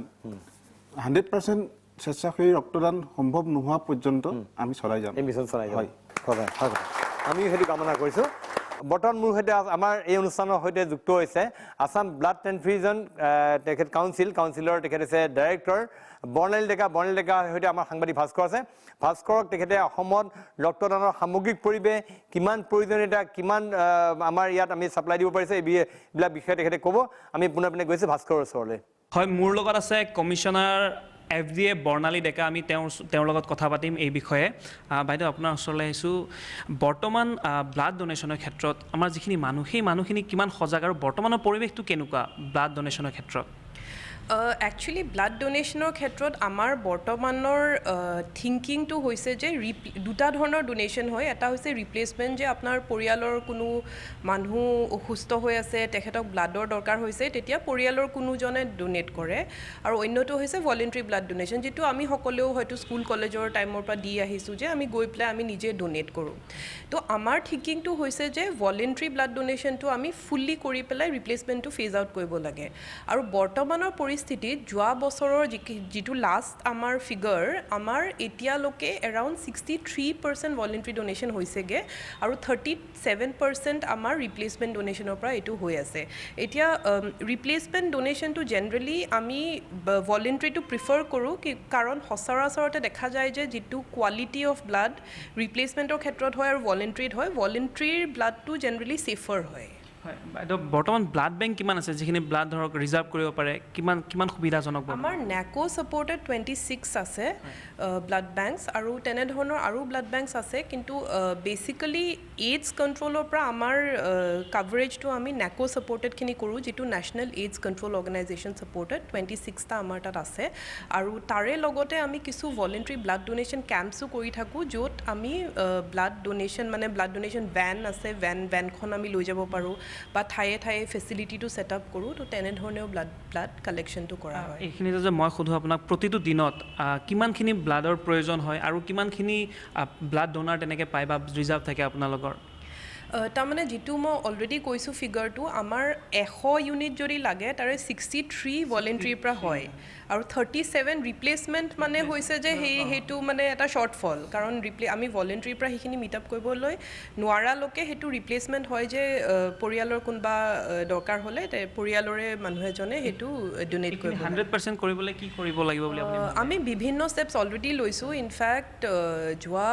100% স্বেচ্ছাসেৱী ৰক্তদান সম্ভৱ নোহোৱা পৰ্যন্ত আমি চলাই যাম এই মিছন চলাই যাম হয় আমি সেইটো কামনা কৰিছোঁ বৰ্তমান মোৰ সৈতে আমাৰ এই অনুষ্ঠানৰ সৈতে যুক্ত হৈছে আসাম ব্লাড ট্ৰেন্সফিউজন তেখেত কাউন্সিলৰ তেখেত আছে ডাইৰেক্টৰ বৰ্ণালী ডেকা সৈতে আমাৰ সাংবাদিক ভাস্কৰ আছে ভাস্কৰক তেখেতে অসমত ৰক্তদানৰ সামগ্ৰিক পৰিৱেশ কিমান প্ৰয়োজনীয়তা কিমান আমাৰ ইয়াত আমি ছাপ্লাই দিব পাৰিছে এইবিলাক বিষয়ে তেখেতে ক'ব আমি পুনৰ গৈছোঁ ভাস্কৰৰ ওচৰলৈ হয় মোৰ লগত আছে কমিশ্যনাৰ FDA বৰ্ণালী ডেকা আমি তেওঁৰ লগত কথা পাতিম এই বিষয়ে বাইদেউ আপোনাৰ ওচৰলৈ আহিছোঁ বৰ্তমান ব্লাড ডোনেশ্যনৰ ক্ষেত্ৰত আমাৰ যিখিনি মানুহ সেই মানুহখিনি কিমান সজাগ আৰু বৰ্তমানৰ পৰিৱেশটো কেনেকুৱা ব্লাড ডোনেশ্যনৰ ক্ষেত্ৰত একচুৱেলি ব্লাড ডোনেশ্যনৰ ক্ষেত্ৰত আমাৰ বৰ্তমানৰ থিংকিংটো হৈছে যে দুটা ধৰণৰ ডোনেশ্যন হয় এটা হৈছে ৰিপ্লেচমেণ্ট যে আপোনাৰ পৰিয়ালৰ কোনো মানুহ অসুস্থ হৈ আছে তেখেতক ব্লাডৰ দৰকাৰ হৈছে তেতিয়া পৰিয়ালৰ কোনোজনে ডোনেট কৰে আৰু অন্যটো হৈছে ভলেণ্টাৰী ব্লাড ডোনেশ্যন যিটো আমি সকলোৱেও হয়তো স্কুল কলেজৰ টাইমৰ পৰা দি আহিছোঁ যে আমি গৈ পেলাই আমি নিজে ডোনেট কৰোঁ তো আমাৰ থিংকিংটো হৈছে যে ভলেণ্টাৰী ব্লাড ডোনেশ্যনটো আমি ফুল্লি কৰি পেলাই ৰিপ্লেচমেণ্টটো ফেজ আউট কৰিব লাগে আৰু বৰ্তমানৰ পৰিস্থিতিত যোৱা বছৰৰ যিটো লাষ্ট আমাৰ ফিগাৰ আমাৰ এতিয়ালৈকে এৰাউণ্ড 63% ভলেণ্টাৰী ডোনেশ্যন হৈছেগৈ আৰু 37% আমাৰ ৰিপ্লেচমেণ্ট ডোনেশ্যনৰ পৰা এইটো হৈ আছে এতিয়া ৰিপ্লেচমেণ্ট ডোনেশ্যনটো জেনেৰেলি আমি ভলেণ্টাৰীটো প্ৰিফাৰ কৰোঁ কাৰণ সচৰাচৰতে দেখা যায় যে যিটো কোৱালিটি অফ ব্লাড ৰিপ্লেচমেণ্টৰ ক্ষেত্ৰত হয় আৰু ভলেণ্টাৰীত হয় ভলেণ্টাৰীৰ ব্লাডটো জেনেৰেলি ছেফাৰ হয় হয় বাইদেউ বৰ্তমান ব্লাড বেংক কিমান আছে যিখিনি ব্লাড ধৰক ৰিজাৰ্ভ কৰিব পাৰে কিমান কিমান সুবিধাজনক আমাৰ নেকো ছাপৰ্টেড 26 আছে ব্লাড বেংকছ আৰু তেনেধৰণৰ আৰু ব্লাড বেংকছ আছে কিন্তু বেচিকেলি এইডছ কণ্ট্ৰলৰ পৰা আমাৰ কাভাৰেজটো আমি নেকো ছাপৰ্টেডখিনি কৰোঁ যিটো national AIDS control organisation supported 26টা আমাৰ তাত আছে আৰু তাৰে লগতে আমি কিছু ভলেণ্টাৰী ব্লাড ডোনেশ্যন কেম্পছো কৰি থাকোঁ য'ত আমি ব্লাড ডোনেশ্যন ভেন আছে ভেনখন আমি লৈ যাব পাৰোঁ বা ঠায়ে ঠায়ে ফেচিলিটিটো ছেট আপ কৰোঁ তো তেনেধৰণেও ব্লাড কালেকশ্যনটো কৰা হয় এইখিনিতে যে মই সোধোঁ আপোনাক প্ৰতিটো দিনত কিমানখিনি ব্লাডৰ প্ৰয়োজন হয় আৰু কিমানখিনি ব্লাড ডোনাৰ তেনেকৈ পায় বা ৰিজাৰ্ভ থাকে আপোনালোকৰ তাৰমানে যিটো মই অলৰেডি কৈছোঁ ফিগাৰটো আমাৰ 100 ইউনিট যদি লাগে তাৰে 63 ভলেণ্টাৰীৰ পৰা হয় আৰু 37 ৰিপ্লেচমেণ্ট মানে হৈছে যে সেইটো মানে এটা শ্বৰ্টফল কাৰণ আমি ভলেণ্টাৰীৰ পৰা সেইখিনি মিট আপ কৰিবলৈ নোৱাৰালৈকে সেইটো ৰিপ্লেচমেণ্ট হয় যে পৰিয়ালৰ কোনোবা দৰকাৰ হ'লে পৰিয়ালৰে মানুহ এজনে সেইটো ডোনেট কৰিব 100% কৰিবলৈ কি কৰিব লাগিব বুলি আপুনি আমি বিভিন্ন ষ্টেপছ অলৰেডি লৈছোঁ ইনফেক্ট যোৱা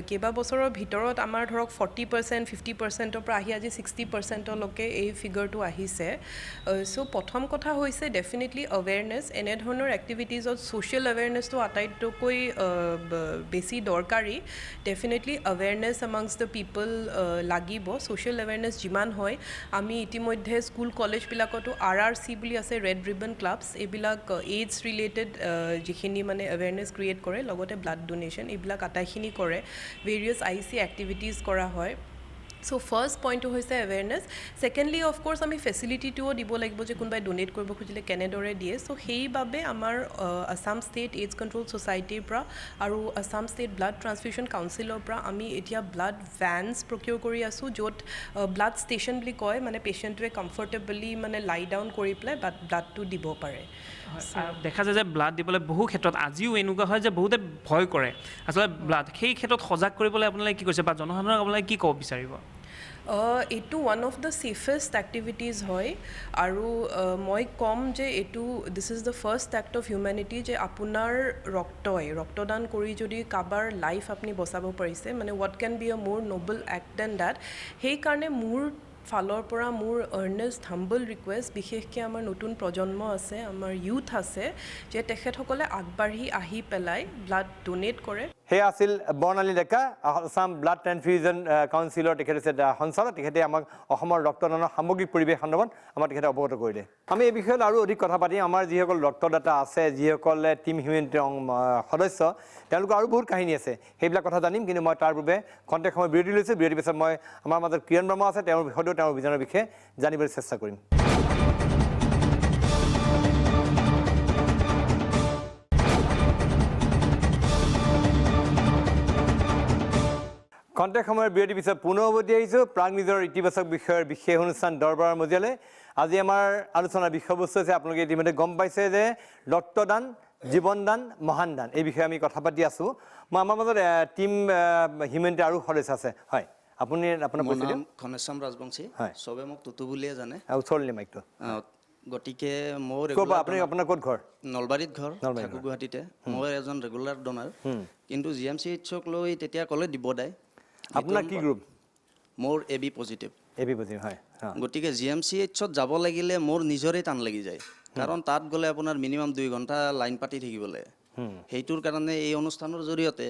কেইবা বছৰৰ ভিতৰত আমাৰ ধৰক 40% 50%ৰ পৰা আহি আজি 60%লৈকে এই ফিগাৰটো আহিছে চ' প্ৰথম কথা হৈছে ডেফিনেটলি এৱেৰনেছ এনেধৰণৰ এক্টিভিটিজত ছ'চিয়েল এৱেৰনেছটো আটাইতকৈ বেছি দৰকাৰী ডেফিনেটলি এৱেৰনেছ এমাংছ দ্য পিপল লাগিব ছ'চিয়েল এৱেৰনেছ যিমান হয় আমি ইতিমধ্যে স্কুল কলেজবিলাকতো RRC বুলি আছে ৰেড ৰিবন ক্লাবছ এইবিলাক এইডছ ৰিলেটেড যিখিনি মানে এৱেৰনেছ ক্ৰিয়েট কৰে লগতে ব্লাড ডোনেশ্যন এইবিলাক আটাইখিনি কৰে ভেৰিয়াছ IC এক্টিভিটিজ কৰা হয় চ' ফাৰ্ষ্ট পইণ্টটো হৈছে এৱেৰনেছ ছেকেণ্ডলি অফক'ৰ্ছ আমি ফেচিলিটিটোও দিব লাগিব যে কোনোবাই ডোনেট কৰিব খুজিলে কেনেদৰে দিয়ে চ' সেইবাবে আমাৰ আছাম ষ্টেট এইডছ কণ্ট্ৰল ছ'চাইটিৰ পৰা আৰু আছাম ষ্টেট ব্লাড ট্ৰান্সফিউশ্যন কাউন্সিলৰ পৰা আমি এতিয়া ব্লাড ভেনছ প্ৰকিউৰ কৰি আছোঁ য'ত ব্লাড ষ্টেচন বুলি কয় মানে পেচেণ্টটোৱে কমফৰ্টেবলি মানে লাই ডাউন কৰি পেলাই ব্লাডটো দিব পাৰে দেখা যায় যে ব্লাড দিবলৈ বহু ক্ষেত্ৰত আজিও এনেকুৱা হয় যে বহুতে ভয় কৰে আচলতে ব্লাড সেই ক্ষেত্ৰত সজাগ কৰিবলৈ আপোনালোকে কি কৰিছে বা জনসাধাৰণক আপোনালোকে কি ক'ব বিচাৰিব এইটো ওৱান অফ দ্য ছেফেষ্ট এক্টিভিটিজ হয় আৰু মই ক'ম যে এইটো this is the first act of humanity যে আপোনাৰ ৰক্তদান কৰি যদি কাৰোবাৰ লাইফ আপুনি বচাব পাৰিছে মানে হোৱাট কেন বি মোৰ নোবেল এক্ট দেন ডেট সেইকাৰণে মোৰ ফালৰ পৰা মোৰ আৰ্নেষ্ট হাম্বল ৰিকুৱেষ্ট বিশেষকৈ আমাৰ নতুন প্ৰজন্ম আছে আমাৰ ইউথ আছে যে তেখেতসকলে আগবাঢ়ি আহি পেলাই ব্লাড ডোনেট কৰে সেয়া আছিল বৰ্ণালী ডেকা আছাম ব্লাড ট্ৰান্সফিউজন কাউন্সিলৰ তেখেত হৈছে সঞ্চালক তেখেতে আমাক অসমৰ ৰক্তদানৰ সামগ্ৰিক পৰিৱেশ সন্দৰ্ভত আমাক তেখেতে অৱগত কৰিলে আমি এই বিষয়ত আৰু অধিক কথা পাতিম আমাৰ যিসকল ৰক্তদাতা আছে যিসকলে টিম হিউমেনিটিৰ সদস্য তেওঁলোকৰ আৰু বহুত কাহিনী আছে সেইবিলাক কথা জানিম কিন্তু মই তাৰ পূৰ্বে খন্তেক সময় বিৰতি লৈছোঁ বিৰতিৰ পিছত মই আমাৰ মাজত কিৰণ বৰ্মা আছে তেওঁৰ বিষয়টো তেওঁৰ অভিযানৰ বিষয়ে জানিবলৈ চেষ্টা কৰিম খন্তেক সময়ৰ বিৰতিৰ পিছত পুনৰ উভতি আহিছোঁ প্ৰাগ নিজৰ ইতিবাচক বিষয়ৰ বিশেষ অনুষ্ঠান দৰবাৰৰ মজিয়ালৈ আজি আমাৰ আলোচনাৰ বিষয়বস্তু হৈছে আপোনালোকে ইতিমধ্যে গম পাইছে যে ৰক্তদান জীৱনদান মহান দান এই বিষয়ে আমি কথা পাতি আছোঁ মই আমাৰ মাজত টিম হিউমেনিটি আৰু সদস্য আছে হয় আপুনি আপোনাৰ নাম ঘনশ্যাম ৰাজবংশী চবে মোক টুটু বুলিয়ে জানে ওচৰলৈ মাইকটো গতিকে মোৰ আপুনি আপোনাৰ ক'ত ঘৰ নলবাৰীত ঘৰ থাকোঁ গুৱাহাটীতে মই এজন ৰেগুলাৰ ডনাৰ কিন্তু GMCHক লৈ তেতিয়া ক'লে দিব দায় আপোনাৰ কি গ্ৰুপ মোৰ AB পজিটিভ হয় গতিকে GMCHত যাব লাগিলে মোৰ নিজৰে টান লাগি যায় কাৰণ তাত গ'লে আপোনাৰ মিনিমাম 2 ঘণ্টা লাইন পাতি থাকিবলৈ সেইটোৰ কাৰণে এই অনুষ্ঠানৰ জৰিয়তে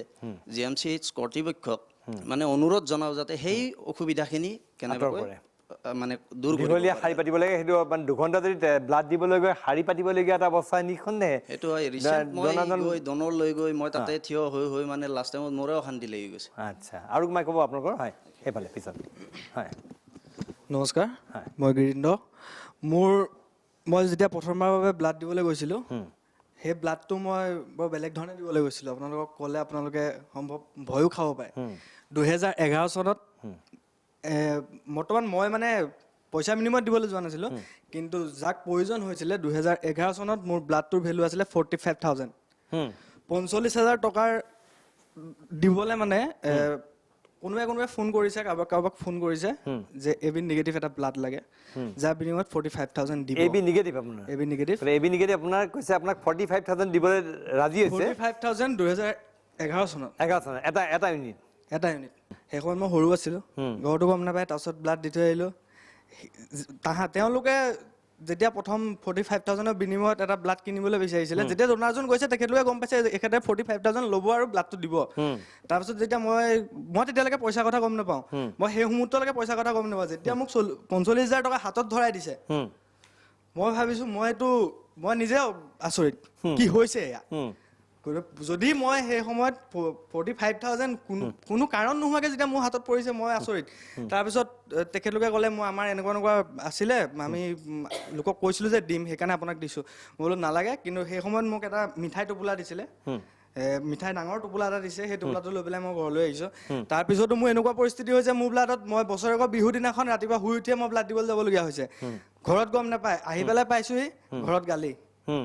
GMCH কৰ্তৃপক্ষক মানে অনুৰোধ জনাওঁ যাতে সেই অসুবিধাখিনি কেনেবাকৈ মানে দূৰ দীঘলীয়া শাৰী পাতিব লাগে সেইটো মানে 2 ঘণ্টা যদি ব্লাড দিবলৈ গৈ শাৰী পাতিবলগীয়া এটা অৱস্থা নিঃসন্দেহে সেইটো হয় ৰিচেণ্ট মই ডনৰ লৈ গৈ মই তাতে থিয় হৈ মানে লাষ্ট টাইমত মোৰে অশান্তি লাগি গৈছে আচ্ছা আৰু মই ক'ব আপোনালোকৰ হয় সেইফালে পিছত হয় নমস্কাৰ মই গিৰীন্দ্ৰ মই যেতিয়া প্ৰথমবাৰৰ বাবে ব্লাড দিবলৈ গৈছিলোঁ সেই ব্লাডটো মই বৰ বেলেগ ধৰণে দিবলৈ গৈছিলোঁ আপোনালোকক ক'লে আপোনালোকে সম্ভৱ ভয়ো খাব পাৰে 2011 চনত বৰ্তমান মই মানে পইচা বিনিময়ত দিবলৈ যোৱা নাছিলোঁ কিন্তু যাক প্ৰয়োজন হৈছিলে 2011 চনত মোৰ ব্লাডটোৰ ভেলু আছিলে 45,000 45,000 টকাৰ দিবলৈ মানে কোনোবাই ফোন কৰিছে কাৰোবাক ফোন কৰিছে যে AB নিগেটিভ এটা ব্লাড লাগে যাৰ বিনিময়ত 45,000 দিব AB নিগেটিভ আপোনাৰ AB নিগেটিভ আপোনাৰ কৈছে আপোনাক 45,000 দিবলৈ ৰাজি হৈছে 45,000 2011 চনত এটা ইউনিট সেইখন মই সৰু আছিলোঁ ঘৰটো গম নাপায় তাৰপিছত ব্লাড দি থৈ আহিলোঁ তেওঁলোকে যেতিয়া প্ৰথম 45,000ৰ বিনিময়ত এটা ব্লাড কিনিবলৈ বিচাৰিছিলে, যেতিয়া ডোনাৰজন গৈছে তেখেতলোকে গম পাইছে এখেতে 45,000 ল'ব আৰু ব্লাডটো দিব। তাৰপিছত যেতিয়া মই তেতিয়ালৈকে পইচাৰ কথা গম নাপাওঁ, মই সেই মুহূৰ্তলৈকে পইচাৰ কথা গম নাপাওঁ। যেতিয়া মোক 45,000 টকা হাতত ধৰাই দিছে, মই ভাবিছো মই নিজে আচৰিত কি হৈছে এয়া। যদি মই সেই সময়ত 45,000 কোনো কাৰণ নোহোৱাকৈ যেতিয়া মোৰ হাতত পৰিছে, মই আচৰিত। তাৰপিছত তেখেতলোকে ক'লে মই আমাৰ এনেকুৱা আছিলে, আমি লোকক কৈছিলোঁ যে দিম, সেইকাৰণে আপোনাক দিছোঁ। মই বোলো নালাগে, কিন্তু সেই সময়ত মোক এটা মিঠাই টোপোলা দিছিলে, মিঠাই ডাঙৰ টোপোলা এটা দিছে, সেই টোপোলাটো লৈ পেলাই মই ঘৰলৈ আহিছোঁ। তাৰপিছতো মোৰ এনেকুৱা পৰিস্থিতি হৈছে, মোৰ ব্লাডত মই বছৰেকৰ বিহুৰ দিনাখন ৰাতিপুৱা শুই উঠিয়ে মই ব্লাড দিবলৈ যাবলগীয়া হৈছে। ঘৰত গম নাপায়, আহি পেলাই পাইছোহি ঘৰত গালি,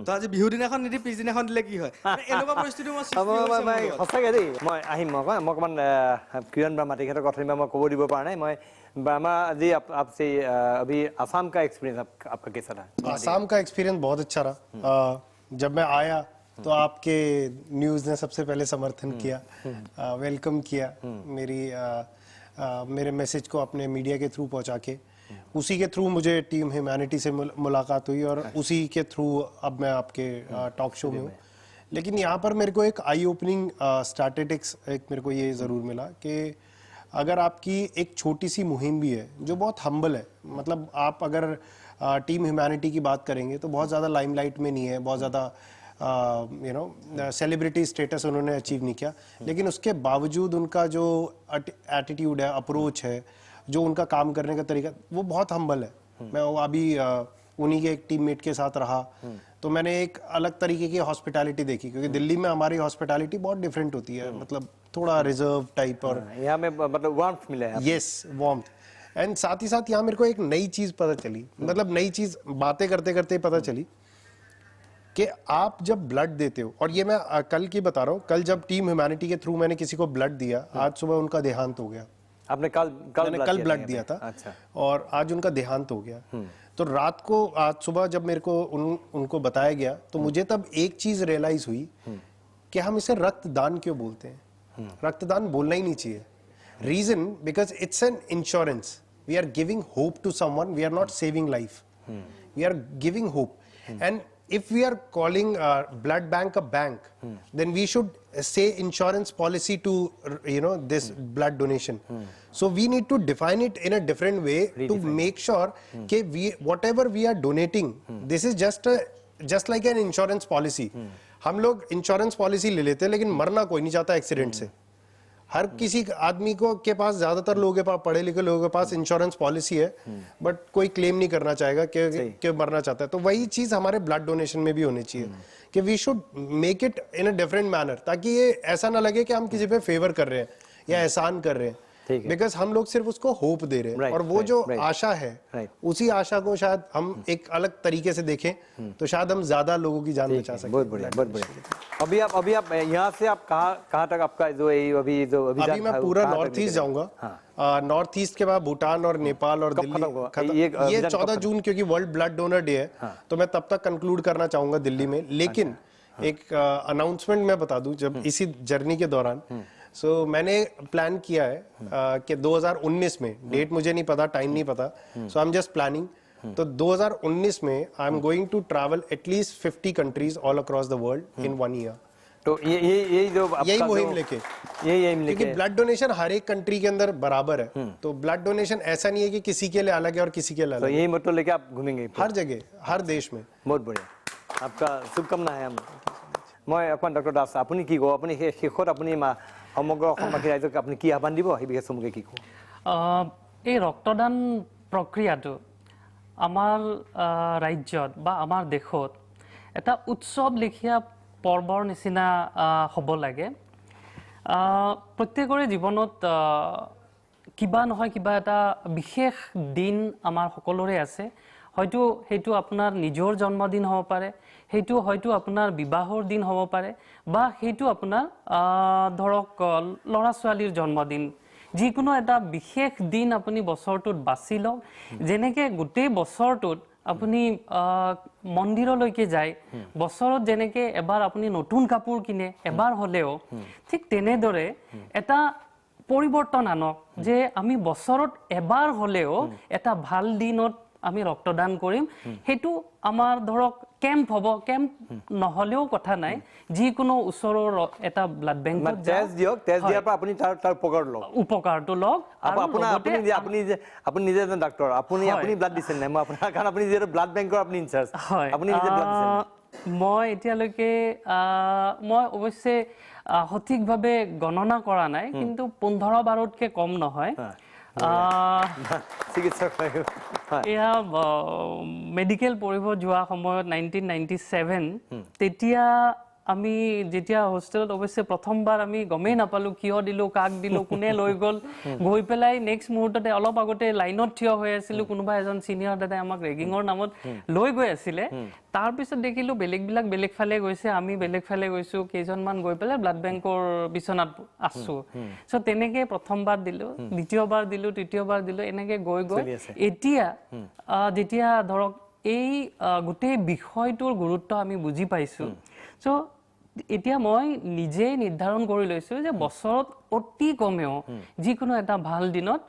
তো আজি বিহুৰ দিনাখন নিদি পিছদিনাখন দিলে কি হয়, এনেকুৱা পৰিস্থিতি সঁচাকৈ দেই। মই আহিম, মই অকণমান কিৰণ বা মাটিঘাটৰ কথা মই ক'ব দিব পৰা নাই। মই बामा जी आपसे अभी आसाम का एक्सपीरियंस आपका कैसा रहा? आसाम का एक्सपीरियंस बहुत अच्छा रहा। जब मैं आया तो आपके न्यूज़ ने सबसे पहले समर्थन किया, वेलकम किया, मेरे मैसेज को अपने मीडिया के थ्रू पहुंचा के, उसी के थ्रू मुझे टीम ह्यूमैनिटी से मुलाकात हुई और उसी के थ्रू अब मैं आपके टॉक शो में हूँ। लेकिन यहाँ पर मेरे को एक आई ओपनिंग स्टैटिस्टिक्स एक मेरे को ये ज़रूर मिला कि अगर आपकी एक छोटी सी मुहिम भी है जो बहुत हम्बल है, मतलब आप अगर टीम ह्यूमैनिटी की बात करेंगे तो बहुत ज़्यादा लाइमलाइट में नहीं है, बहुत ज़्यादा सेलिब्रिटी स्टेटस उन्होंने अचीव नहीं किया, लेकिन उसके बावजूद उनका जो एटीट्यूड है, अप्रोच है, जो उनका काम करने का तरीका, वो बहुत हम्बल है। मैं अभी उन्हीं के एक टीममेट के साथ रहा तो मैंने एक अलग तरीके की हॉस्पिटैलिटी देखी, क्योंकि दिल्ली में हमारी हॉस्पिटैलिटी बहुत डिफरेंट होती है, मतलब थोड़ा रिजर्व टाइप, और यहाँ में मतलब वार्मथ मिला है। Yes, warmth. एंड साथ ही साथ यहाँ मेरे को एक नई चीज पता चली, मतलब नई चीज बातें करते करते पता चली कि आप जब ब्लड देते हो, और ये मैं कल की बता रहा हूँ, कल जब टीम ह्यूमैनिटी के थ्रू मैंने किसी को ब्लड दिया, आज सुबह उनका देहांत हो गया। आपने मैंने कल ब्लड दिया था। अच्छा। और आज उनका देहांत हो गया। तो रात को आज सुबह जब मेरे को उनको बताया गया तो मुझे तब एक चीज रियलाइज हुई कि हम इसे रक्तदान क्यों बोलते हैं। रक्तदान बोलना ही नहीं चाहिए। Reason because it's an insurance, we are giving hope to someone, we are not saving life, we are giving hope. And if we are calling blood bank a bank, then we should say insurance policy to this blood donation. So we need to define it in a different way to make sure that whatever we are donating, this is just like an insurance policy. हम लोग insurance policy ले लेते हैं, लेकिन मरना कोई नहीं चाहता एक्सीडेंट से। हर किसी आदमी को के पास, ज्यादातर लोगों के पास, पढ़े लिखे लोगों के पास इंश्योरेंस पॉलिसी है, बट कोई क्लेम नहीं करना चाहेगा कि मरना चाहता है। तो वही चीज हमारे ब्लड डोनेशन में भी होनी चाहिए कि we should make it in a different manner, ताकि ये ऐसा ना लगे कि हम किसी पे फेवर कर रहे हैं या एहसान कर रहे हैं, बिकॉज हम लोग सिर्फ उसको होप दे रहे हैं। और वो जो आशा है, उसी आशा को शायद हम एक अलग तरीके से देखें तो शायद हम ज्यादा लोगों की जान बचा सकें। बहुत बढ़िया, बहुत बढ़िया। अभी आप यहाँ से आप कहाँ तक आपका जो अभी मैं पूरा नॉर्थ ईस्ट जाऊंगा। नॉर्थ ईस्ट के बाद भूटान और नेपाल और दिल्ली। ये 14 जून क्योंकि वर्ल्ड ब्लड डोनर डे है, तो मैं तब तक कंक्लूड करना चाहूंगा दिल्ली में। लेकिन एक अनाउंसमेंट मैं बता दूं, जब इसी जर्नी के दौरान मैंने प्लान किया है कि 2019 में, डेट मुझे नहीं पता, टाइम नहीं पता, so I am just planning. तो 2019 में I am going to travel at least 50 countries all across the world in 1 year. तो यही मुहिम लेके, क्योंकि ब्लड डोनेशन हर एक कंट्री के अंदर बराबर है, तो ब्लड डोनेशन ऐसा नहीं है कि किसी के लिए अलग है और किसी के लिए अलग है। यही मतलब लेके आप घूमेंगे हर जगह, हर देश में। बहुत बढ़िया, आपका शुभकामना है। मैं अपन डॉक्टर दास, अपनी की कहो, अपनी शेषत अपनी সমগ্ৰ অসমবাসী ৰাইজক আপুনি কি আহ্বান দিব, সেই বিষয়ে চমুকৈ কি ক'ব? এই ৰক্তদান প্ৰক্ৰিয়াটো আমাৰ ৰাজ্যত বা আমাৰ দেশত এটা উৎসৱ লেখীয়া পৰ্বৰ নিচিনা হ'ব লাগে। প্ৰত্যেকৰে জীৱনত কিবা নহয় কিবা এটা বিশেষ দিন আমাৰ সকলোৰে আছে। হয়তো সেইটো আপোনাৰ নিজৰ জন্মদিন হ'ব পাৰে, সেইটো হয়তো আপোনাৰ বিবাহৰ দিন হ'ব পাৰে, বা সেইটো আপোনাৰ ধৰক ল'ৰা ছোৱালীৰ জন্মদিন। যিকোনো এটা বিশেষ দিন আপুনি বছৰটোত বাছি লওক। যেনেকৈ গোটেই বছৰটোত আপুনি মন্দিৰলৈকে যায়, বছৰত যেনেকৈ এবাৰ আপুনি নতুন কাপোৰ কিনে এবাৰ হ'লেও, ঠিক তেনেদৰে এটা পৰিৱৰ্তন আনক যে আমি বছৰত এবাৰ হ'লেও এটা ভাল দিনত আমি ৰক্তদান কৰিম সেইটো আমাৰ ধৰক কেম্প হ'ব কেম্প নহ'লেও কথা নাই যিকোনো ওচৰৰ এটা ব্লাড বেংকত টেষ্ট দিয়ক টেষ্ট দিয়াৰ পৰা আপুনি তাৰ উপকাৰটো লওক আপুনি নিজে এজন ডাক্তৰ আপুনি ব্লাড দিছে নাই মই আপোনাৰ কাৰণ আপুনি যিহেতু ব্লাড বেংকৰ আপুনি ইনচাৰ্জ আপুনি নিজে ব্লাড দিছে মই এতিয়ালৈকে মই অৱশ্যে সঠিকভাৱে গণনা কৰা নাই কিন্তু 15-12তকৈ কম নহয় এয়া মেডিকেল পঢ়িব যোৱা সময়ত 1997 তেতিয়া আমি যেতিয়া হোষ্টেলত অৱশ্যে প্ৰথমবাৰ আমি গমেই নাপালোঁ কিয় দিলোঁ কাক দিলোঁ কোনে লৈ গ'ল গৈ পেলাই নেক্সট মুহূৰ্ততে অলপ আগতে লাইনত থিয় হৈ আছিলোঁ কোনোবা এজন ছিনিয়ৰ দাদাই আমাক ৰেগিঙৰ নামত লৈ গৈ আছিলে তাৰপিছত দেখিলোঁ বেলেগবিলাক বেলেগ ফালে গৈছে আমি বেলেগ ফালে গৈছোঁ কেইজনমান গৈ পেলাই ব্লাড বেংকৰ বিচনাত আছোঁ চ' তেনেকৈ প্ৰথমবাৰ দিলোঁ দ্বিতীয়বাৰ দিলোঁ তৃতীয়বাৰ দিলোঁ এনেকৈ গৈ এতিয়া যেতিয়া ধৰক এই গোটেই বিষয়টোৰ গুৰুত্ব আমি বুজি পাইছোঁ চ' এতিয়া মই নিজেই নিৰ্ধাৰণ কৰি লৈছোঁ যে বছৰত অতি কমেও যিকোনো এটা ভাল দিনত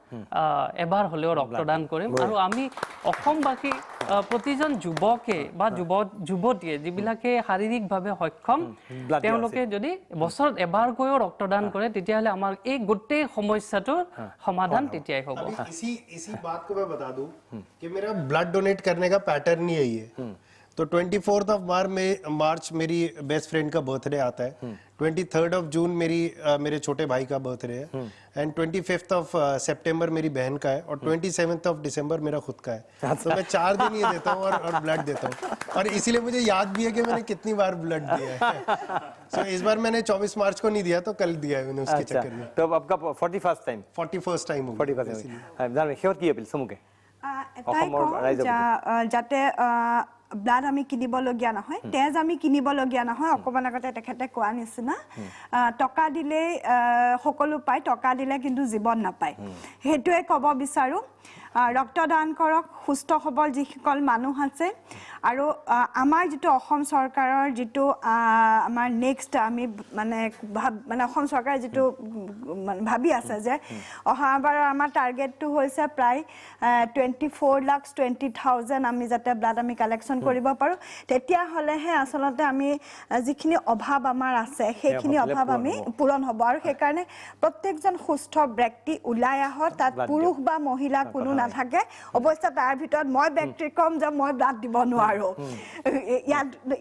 এবাৰ হ'লেও ৰক্তদান কৰিম আৰু আমি অসমবাসী প্ৰতিজন যুৱকে বা যুৱতীয়ে যিবিলাকে শাৰীৰিকভাৱে সক্ষম তেওঁলোকে যদি বছৰত এবাৰকৈও ৰক্তদান কৰে তেতিয়াহ'লে আমাৰ এই গোটেই সমস্যাটোৰ সমাধান তেতিয়াই হ'ব इसी बात को मैं बता दूं कि मेरा ब्लड डोनेट करने का पैटर्न ही यही है तो 24th ऑफ मार्च मेरी बेस्ट फ्रेंड का बर्थडे आता है 23rd ऑफ जून मेरे छोटे भाई का बर्थडे है एंड 25th ऑफ सितंबर मेरी बहन का है और 27th ऑफ दिसंबर मेरा खुद का है तो मैं 4 दिन ये देता हूँ और ब्लड देता हूँ और इसीलिए मुझे याद भी है कि मैंने कितनी बार ब्लड दिया है सो इस बार मैंने 24 मार्च को नहीं दिया तो कल दिया है मैंने उसके चक्कर में तो आपका 41st टाइम কি এপিল চমুকে এটাই কওঁ যাতে ব্লাড আমি কিনিবলগীয়া নহয় তেজ আমি কিনিবলগীয়া নহয় অকণমান আগতে তেখেতে কোৱা নিচিনা টকা দিলেই সকলো পায় টকা দিলে কিন্তু জীৱন নাপায় সেইটোৱে ক'ব বিচাৰোঁ ৰক্তদান কৰক সুস্থ সবল যিসকল মানুহ আছে আৰু আমাৰ যিটো অসম চৰকাৰৰ যিটো আমাৰ নেক্সট আমি মানে অসম চৰকাৰে যিটো ভাবি আছে যে অহাবাৰ আমাৰ টাৰ্গেটটো হৈছে প্ৰায় 24,20,000 আমি যাতে ব্লাড আমি কালেকশ্যন কৰিব পাৰোঁ তেতিয়াহ'লেহে আচলতে আমি যিখিনি অভাৱ আমাৰ আছে সেইখিনি অভাৱ আমি পূৰণ হ'ব আৰু সেইকাৰণে প্ৰত্যেকজন সুস্থ ব্যক্তি ওলাই আহক তাত পুৰুষ বা মহিলা কোনো নাথাকে অৱশ্যে তাৰ ভিতৰত মই ব্যক্তি কম যে মই ব্লাড দিব নোৱাৰোঁ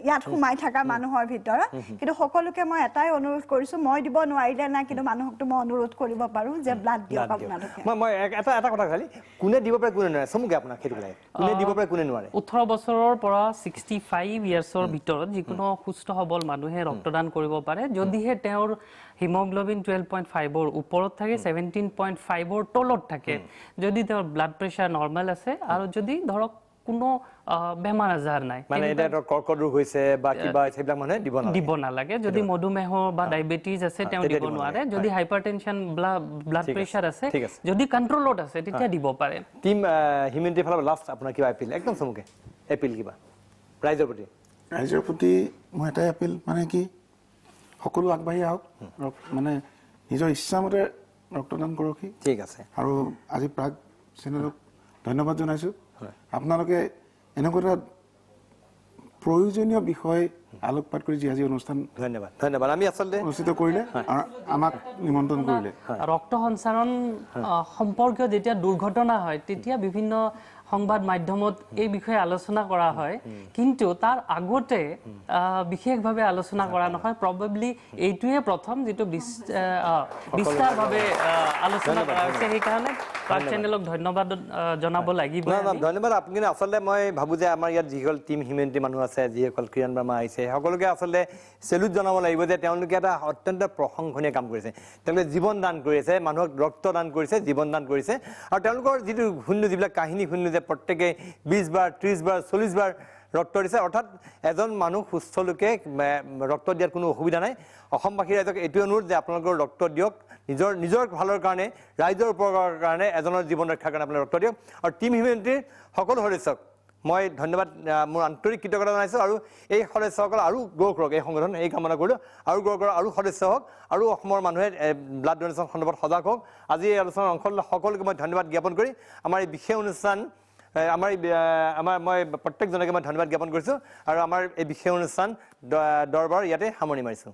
ইয়াত সোমাই থকা মানুহৰ ভিতৰত কিন্তু সকলোকে মই এটাই অনুৰোধ কৰিছোঁ মই দিব নোৱাৰিলে নাই কিন্তু মানুহকতো মই অনুৰোধ কৰিব পাৰোঁ যে ব্লাড দিয়ক আপোনালোকে মই এটা কথা খালি কোনে দিব পাৰে কোনে নোৱাৰে চমুকে আপোনাক সেইটো লাগে কোনে দিব পাৰে কোনে নোৱাৰে 18 বছৰৰ পৰা 65 ইয়াৰ্ছৰ ভিতৰত যিকোনো সুস্থ সবল মানুহে ৰক্তদান কৰিব পাৰে যদিহে তেওঁৰ হিমোগ্লোবিন 12.5ৰ ওপৰত থাকে 17.5ৰ তলত থাকে যদি তেওঁৰ ব্লাড প্ৰেছাৰ নৰ্মেল আছে আৰু যদি ধৰক কোনো বেমাৰ আজাৰ নাই মানে এটা কৰ্কট ৰোগ হৈছে বা কিবা সেইবিলাক মানে দিব নালাগে যদি মধুমেহ বা ডায়াবেটিছ আছে তেওঁ দিব নোৱাৰে যদি হাইপাৰটেনশন ব্লাড প্ৰেছাৰ আছে যদি কন্ট্ৰলত আছে তেতিয়া দিব পাৰে টিম হিউমেনিটি ফালৰ লাষ্ট আপোনাৰ কিবা এপিল একদম চমুকে এপিল কিবা ৰাইজৰ প্ৰতি মই এটাই এপিল মানে কি সকলো আগবাঢ়ি আহক মানে নিজৰ ইচ্ছামতে ৰক্তদান কৰক ঠিক আছে আৰু আজি প্ৰাগ চেনেলক ধন্যবাদ জনাইছোঁ আপোনালোকে এনেকুৱা এটা প্ৰয়োজনীয় বিষয় আলোকপাত কৰি আজি অনুষ্ঠান ধন্যবাদ আমি আচলতে অনুষ্ঠিত কৰিলে আমাক নিমন্ত্ৰণ কৰিলে ৰক্ত সঞ্চাৰণ সম্পৰ্কীয় যেতিয়া দুৰ্ঘটনা হয় তেতিয়া বিভিন্ন সংবাদ মাধ্যমত এই বিষয়ে আলোচনা কৰা হয় কিন্তু তাৰ আগতে বিশেষভাৱে আলোচনা কৰা নহয় প্ৰবেবলি এইটোৱে প্ৰথম যেটো বিস্তাৰভাৱে আলোচনা কৰা হৈছে সেইকাৰণে প্ৰাগ চেনেলক ধন্যবাদ জনাব লাগিব ধন্যবাদ আপুনি আচলতে মই ভাবো যে আমাৰ ইয়াত যিসকল টিম হিউমেনিটি মানুহ আছে যিসকল কিৰণ বাৰ্মা আহিছে সকলোকে আচলতে চেলুট জনাব লাগিব যে তেওঁলোকে এটা অত্যন্ত প্ৰশংসনীয় কাম কৰিছে তেওঁলোকে জীৱন দান কৰিছে মানুহক ৰক্ত দান কৰিছে জীৱন দান কৰিছে আৰু তেওঁলোকৰ যিটো শুনিলো যিবিলাক কাহিনী শুনিলো যে প্ৰত্যেকে 20 বাৰ 30 বাৰ 40 বাৰ ৰক্ত দিছে অৰ্থাৎ এজন মানুহ সুস্থ লোকে ৰক্ত দিয়াৰ কোনো অসুবিধা নাই অসমবাসী ৰাইজক এইটো অনুৰোধ যে আপোনালোকৰ ৰক্ত দিয়ক নিজৰ ভালৰ কাৰণে ৰাইজৰ উপকাৰৰ কাৰণে এজনৰ জীৱন ৰক্ষাৰ কাৰণে আপোনালোকে ৰক্ত দিয়ক আৰু টিম হিউমেনিটিৰ সকলো সদস্যক মই ধন্যবাদ মোৰ আন্তৰিক কৃতজ্ঞতা জনাইছোঁ আৰু এই সদস্যসকল আৰু গ্ৰ' কৰক এই সংগঠন এই কামনা কৰিলোঁ আৰু গ্ৰ' কৰক আৰু সদস্য হওক আৰু অসমৰ মানুহে ব্লাড ডোনেশ্যন সন্দৰ্ভত সজাগ হওক আজি এই আলোচনাৰ অংশ সকলোকে মই ধন্যবাদ জ্ঞাপন কৰি আমাৰ এই বিশেষ অনুষ্ঠান মই প্ৰত্যেকজনকে মই ধন্যবাদ জ্ঞাপন কৰিছোঁ আৰু আমাৰ এই বিশেষ অনুষ্ঠান দৰবাৰ ইয়াতে সামৰণি মাৰিছোঁ